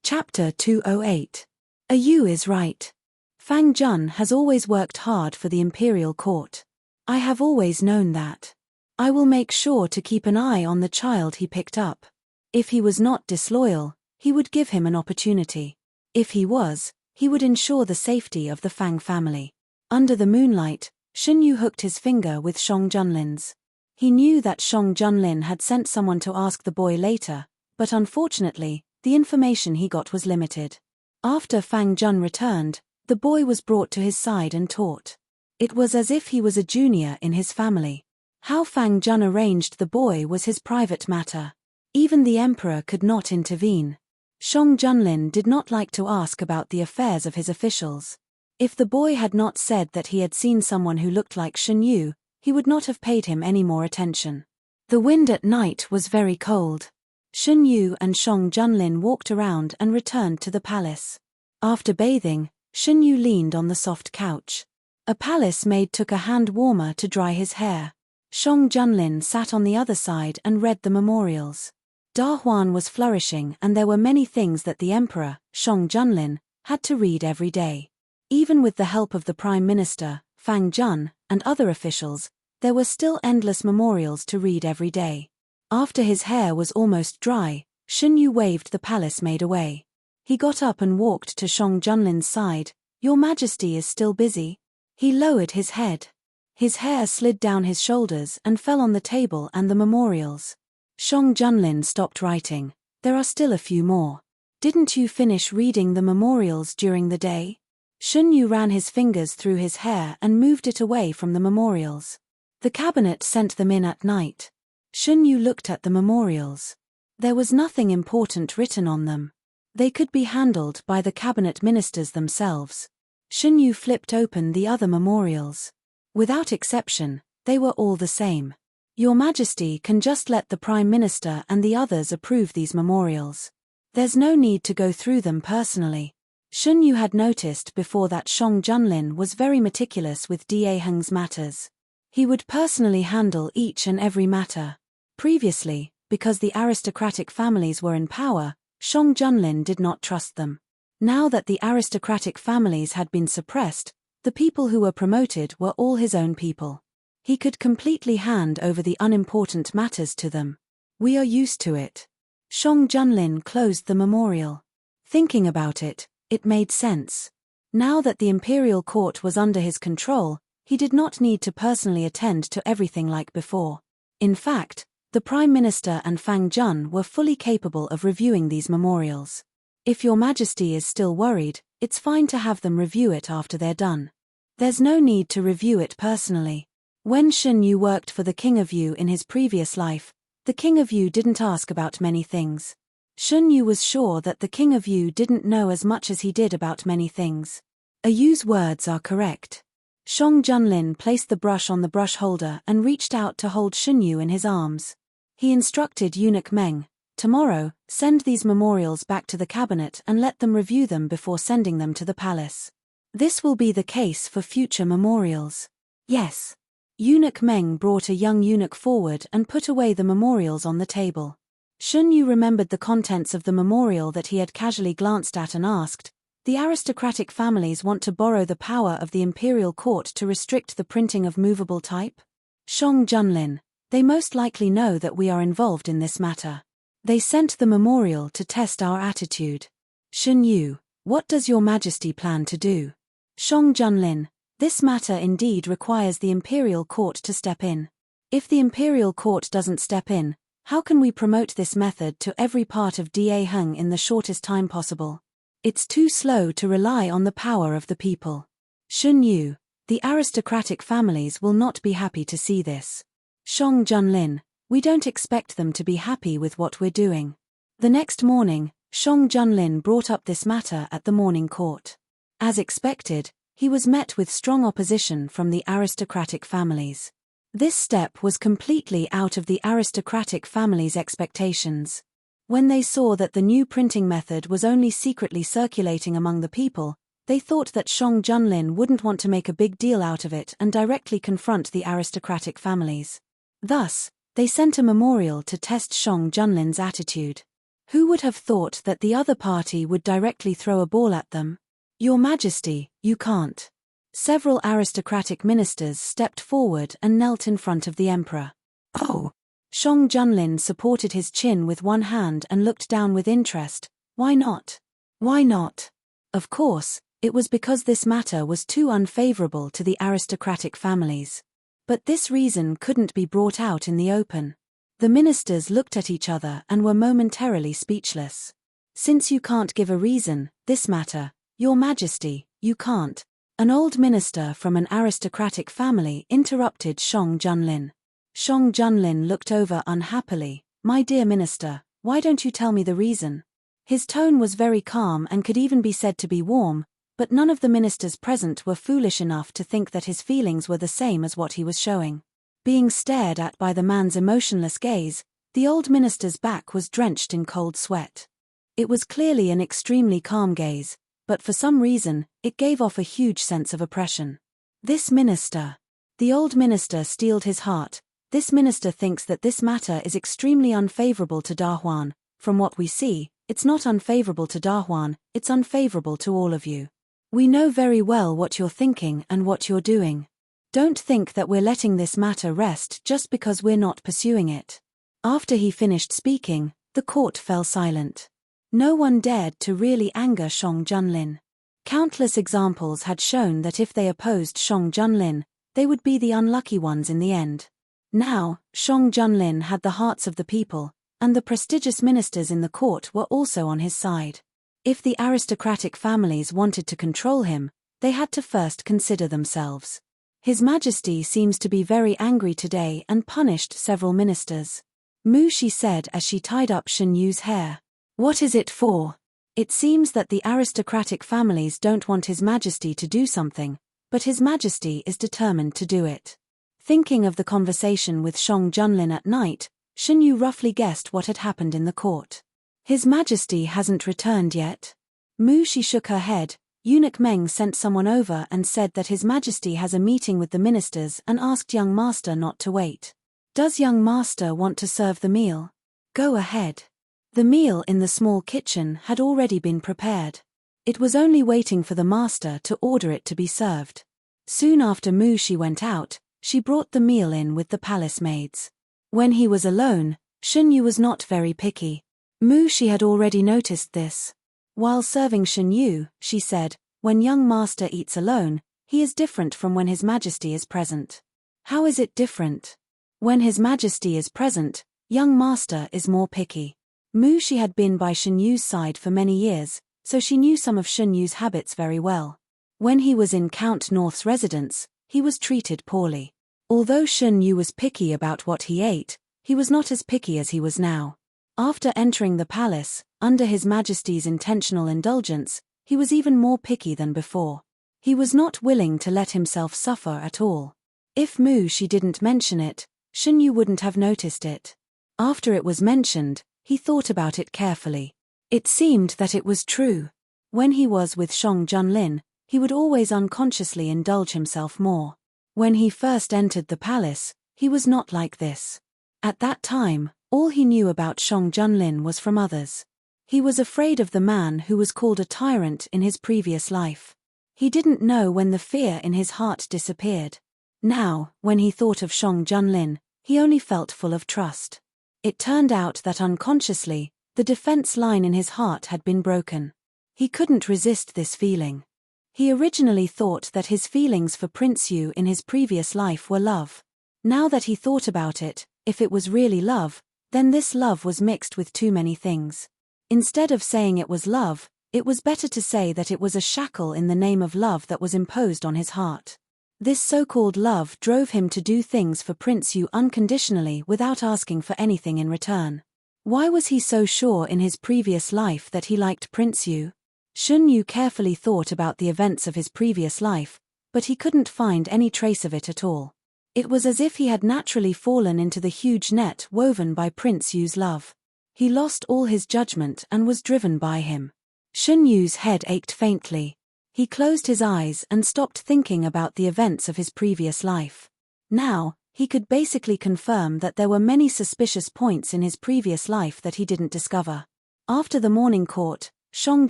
Chapter 208. Yu is right. Fang Jun has always worked hard for the imperial court. I have always known that. I will make sure to keep an eye on the child he picked up. If he was not disloyal, he would give him an opportunity. If he was, he would ensure the safety of the Fang family. Under the moonlight, Shun Yu hooked his finger with Shang Junlin's. He knew that Shang Junlin had sent someone to ask the boy later, but unfortunately, the information he got was limited. After Fang Jun returned, the boy was brought to his side and taught. It was as if he was a junior in his family. How Fang Jun arranged the boy was his private matter. Even the emperor could not intervene. Shang Junlin did not like to ask about the affairs of his officials. If the boy had not said that he had seen someone who looked like Shun Yu, he would not have paid him any more attention. The wind at night was very cold. Shun Yu and Shang Junlin walked around and returned to the palace. After bathing, Shun Yu leaned on the soft couch. A palace maid took a hand warmer to dry his hair. Shang Junlin sat on the other side and read the memorials. Da Huan was flourishing and there were many things that the emperor, Shang Junlin, had to read every day. Even with the help of the Prime Minister, Fang Jun, and other officials, there were still endless memorials to read every day. After his hair was almost dry, Shen Yu waved the palace maid away. He got up and walked to Shang Junlin's side. "Your Majesty is still busy?" He lowered his head. His hair slid down his shoulders and fell on the table and the memorials. Shang Junlin stopped writing. "There are still a few more. Didn't you finish reading the memorials during the day?" Shen Yu ran his fingers through his hair and moved it away from the memorials. "The cabinet sent them in at night." Shen Yu looked at the memorials. There was nothing important written on them. They could be handled by the cabinet ministers themselves. Shen Yu flipped open the other memorials. Without exception, they were all the same. "Your Majesty can just let the Prime Minister and the others approve these memorials. There's no need to go through them personally." Shen Yu had noticed before that Shang Junlin was very meticulous with Da Heng's matters. He would personally handle each and every matter. Previously, because the aristocratic families were in power, Shang Junlin did not trust them. Now that the aristocratic families had been suppressed, the people who were promoted were all his own people. He could completely hand over the unimportant matters to them. "We are used to it." Shang Junlin closed the memorial. Thinking about it, it made sense. Now that the imperial court was under his control, he did not need to personally attend to everything like before. In fact, the Prime Minister and Fang Jun were fully capable of reviewing these memorials. If Your Majesty is still worried, it's fine to have them review it after they're done. There's no need to review it personally. When Shen Yu worked for the King of Yu in his previous life, the King of Yu didn't ask about many things. Shen Yu was sure that the King of Yu didn't know as much as he did about many things. Yu's words are correct. Shang Junlin placed the brush on the brush holder and reached out to hold Shen Yu in his arms. He instructed Eunuch Meng, "Tomorrow, send these memorials back to the cabinet and let them review them before sending them to the palace. This will be the case for future memorials." "Yes." Eunuch Meng brought a young eunuch forward and put away the memorials on the table. Shen Yu remembered the contents of the memorial that he had casually glanced at and asked, "The aristocratic families want to borrow the power of the imperial court to restrict the printing of movable type?" "Shang Junlin, they most likely know that we are involved in this matter. They sent the memorial to test our attitude." "Shen Yu, what does Your Majesty plan to do?" "Shang Junlin, this matter indeed requires the imperial court to step in. If the imperial court doesn't step in, how can we promote this method to every part of Da Heng in the shortest time possible? It's too slow to rely on the power of the people. Shen Yu, the aristocratic families will not be happy to see this. Shang Junlin, we don't expect them to be happy with what we're doing." The next morning, Shang Junlin brought up this matter at the morning court. As expected, he was met with strong opposition from the aristocratic families. This step was completely out of the aristocratic families' expectations. When they saw that the new printing method was only secretly circulating among the people, they thought that Shang Junlin wouldn't want to make a big deal out of it and directly confront the aristocratic families. Thus, they sent a memorial to test Shang Junlin's attitude. Who would have thought that the other party would directly throw a ball at them? "Your Majesty, you can't." Several aristocratic ministers stepped forward and knelt in front of the emperor. "Oh." Shang Junlin supported his chin with one hand and looked down with interest. "Why not?" "Why not?" Of course, it was because this matter was too unfavorable to the aristocratic families. But this reason couldn't be brought out in the open. The ministers looked at each other and were momentarily speechless. "Since you can't give a reason, this matter, Your Majesty, you can't." An old minister from an aristocratic family interrupted Shang Junlin. Shang Junlin looked over unhappily. "My dear minister, why don't you tell me the reason?" His tone was very calm and could even be said to be warm, but none of the ministers present were foolish enough to think that his feelings were the same as what he was showing. Being stared at by the man's emotionless gaze, the old minister's back was drenched in cold sweat. It was clearly an extremely calm gaze, but for some reason, it gave off a huge sense of oppression. This minister. The old minister steeled his heart. This minister thinks that this matter is extremely unfavorable to Dahuan. From what we see, it's not unfavorable to Dahuan, it's unfavorable to all of you. We know very well what you're thinking and what you're doing. Don't think that we're letting this matter rest just because we're not pursuing it. After he finished speaking, the court fell silent. No one dared to really anger Shang Junlin. Countless examples had shown that if they opposed Shang Junlin, they would be the unlucky ones in the end. Now, Shang Junlin had the hearts of the people, and the prestigious ministers in the court were also on his side. If the aristocratic families wanted to control him, they had to first consider themselves. His Majesty seems to be very angry today and punished several ministers. Mu Shi said as she tied up Shen Yu's hair. What is it for? It seems that the aristocratic families don't want His Majesty to do something, but His Majesty is determined to do it. Thinking of the conversation with Shang Junlin at night, Shen Yu roughly guessed what had happened in the court. His Majesty hasn't returned yet. Mu Shi shook her head. Eunuch Meng sent someone over and said that His Majesty has a meeting with the ministers and asked young master not to wait. Does young master want to serve the meal? Go ahead. The meal in the small kitchen had already been prepared. It was only waiting for the master to order it to be served. Soon after Mu Shi went out, she brought the meal in with the palace maids. When he was alone, Shen Yu was not very picky. Mu Shi had already noticed this. While serving Shen Yu, she said, when young master eats alone, he is different from when His Majesty is present. How is it different? When His Majesty is present, young master is more picky. Mu Shi had been by Shen Yu's side for many years, so she knew some of Shen Yu's habits very well. When he was in Count North's residence, he was treated poorly. Although Shen Yu was picky about what he ate, he was not as picky as he was now. After entering the palace, under His Majesty's intentional indulgence, he was even more picky than before. He was not willing to let himself suffer at all. If Mu Shi didn't mention it, Shen Yu wouldn't have noticed it. After it was mentioned, he thought about it carefully. It seemed that it was true. When he was with Shang Junlin, he would always unconsciously indulge himself more. When he first entered the palace, he was not like this. At that time, all he knew about Shang Junlin was from others. He was afraid of the man who was called a tyrant in his previous life. He didn't know when the fear in his heart disappeared. Now, when he thought of Shang Junlin, he only felt full of trust. It turned out that unconsciously, the defense line in his heart had been broken. He couldn't resist this feeling. He originally thought that his feelings for Prince Yu in his previous life were love. Now that he thought about it, if it was really love, then this love was mixed with too many things. Instead of saying it was love, it was better to say that it was a shackle in the name of love that was imposed on his heart. This so-called love drove him to do things for Prince Yu unconditionally without asking for anything in return. Why was he so sure in his previous life that he liked Prince Yu? Shen Yu carefully thought about the events of his previous life, but he couldn't find any trace of it at all. It was as if he had naturally fallen into the huge net woven by Prince Yu's love. He lost all his judgment and was driven by him. Shen Yu's head ached faintly. He closed his eyes and stopped thinking about the events of his previous life. Now, he could basically confirm that there were many suspicious points in his previous life that he didn't discover. After the morning court, Shang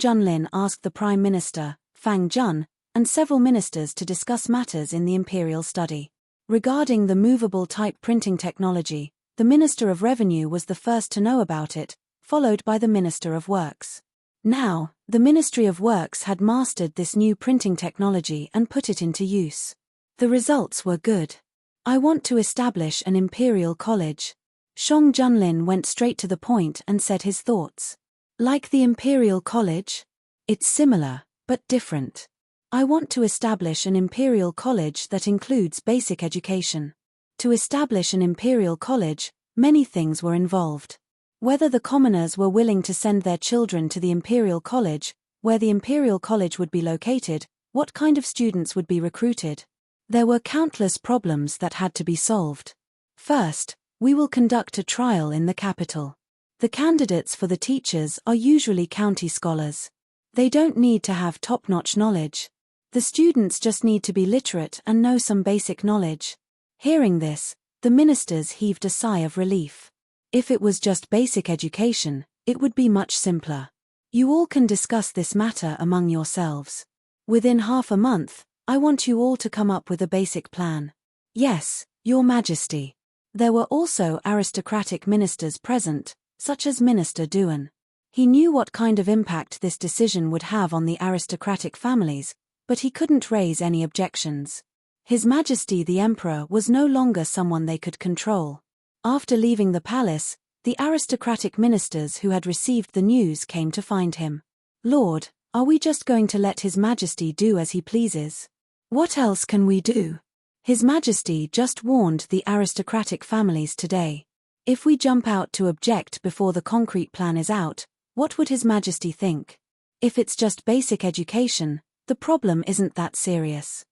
Junlin asked the Prime Minister, Fang Jun, and several ministers to discuss matters in the imperial study. Regarding the movable type printing technology, the Minister of Revenue was the first to know about it, followed by the Minister of Works. Now, the Ministry of Works had mastered this new printing technology and put it into use. The results were good. I want to establish an imperial college. Shang Junlin went straight to the point and said his thoughts. Like the imperial college? It's similar, but different. I want to establish an imperial college that includes basic education. To establish an imperial college, many things were involved. Whether the commoners were willing to send their children to the imperial college, where the imperial college would be located, what kind of students would be recruited. There were countless problems that had to be solved. First, we will conduct a trial in the capital. The candidates for the teachers are usually county scholars. They don't need to have top-notch knowledge. The students just need to be literate and know some basic knowledge. Hearing this, The ministers heaved a sigh of relief. If it was just basic education, it would be much simpler. You all can discuss this matter among yourselves. Within half a month, I want you all to come up with a basic plan. Yes, Your Majesty. There were also aristocratic ministers present, such as Minister Dewan. He knew what kind of impact this decision would have on the aristocratic families, but he couldn't raise any objections. His Majesty the Emperor was no longer someone they could control. After leaving the palace, the aristocratic ministers who had received the news came to find him. Lord, are we just going to let His Majesty do as he pleases? What else can we do? His Majesty just warned the aristocratic families today. If we jump out to object before the concrete plan is out, what would His Majesty think? If it's just basic education, the problem isn't that serious.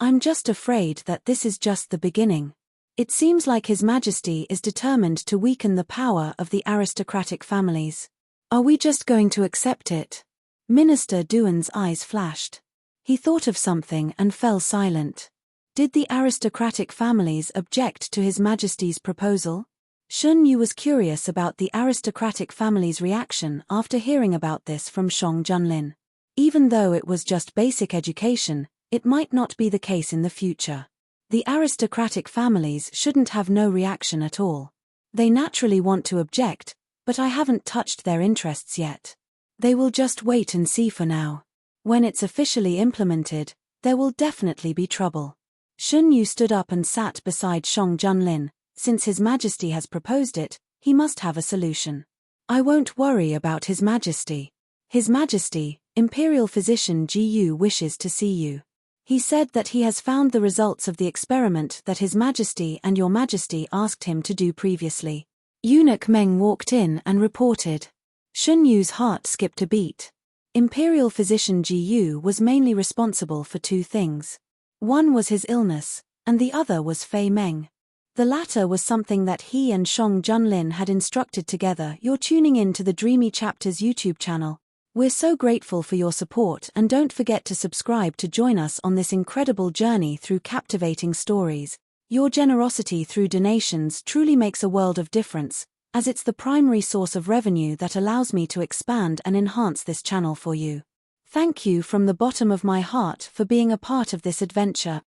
I'm just afraid that this is just the beginning. It seems like His Majesty is determined to weaken the power of the aristocratic families. Are we just going to accept it? Minister Dewan's eyes flashed. He thought of something and fell silent. Did the aristocratic families object to His Majesty's proposal? Shun Yu was curious about the aristocratic family's reaction after hearing about this from Shang Junlin. Even though it was just basic education, it might not be the case in the future. The aristocratic families shouldn't have no reaction at all. They naturally want to object, but I haven't touched their interests yet. They will just wait and see for now. When it's officially implemented, there will definitely be trouble. Shun Yu stood up and sat beside Shang Junlin. Since His Majesty has proposed it, he must have a solution. I won't worry about His Majesty. His Majesty, Imperial Physician Gu wishes to see you. He said that he has found the results of the experiment that His Majesty and Your Majesty asked him to do previously. Eunuch Meng walked in and reported. Shun Yu's heart skipped a beat. Imperial Physician Gu was mainly responsible for two things. One was his illness, and the other was Fei Meng. The latter was something that he and Shang Junlin had instructed together. You're tuning in to the Dreamy Chapters YouTube channel. We're so grateful for your support, and don't forget to subscribe to join us on this incredible journey through captivating stories. Your generosity through donations truly makes a world of difference, as it's the primary source of revenue that allows me to expand and enhance this channel for you. Thank you from the bottom of my heart for being a part of this adventure.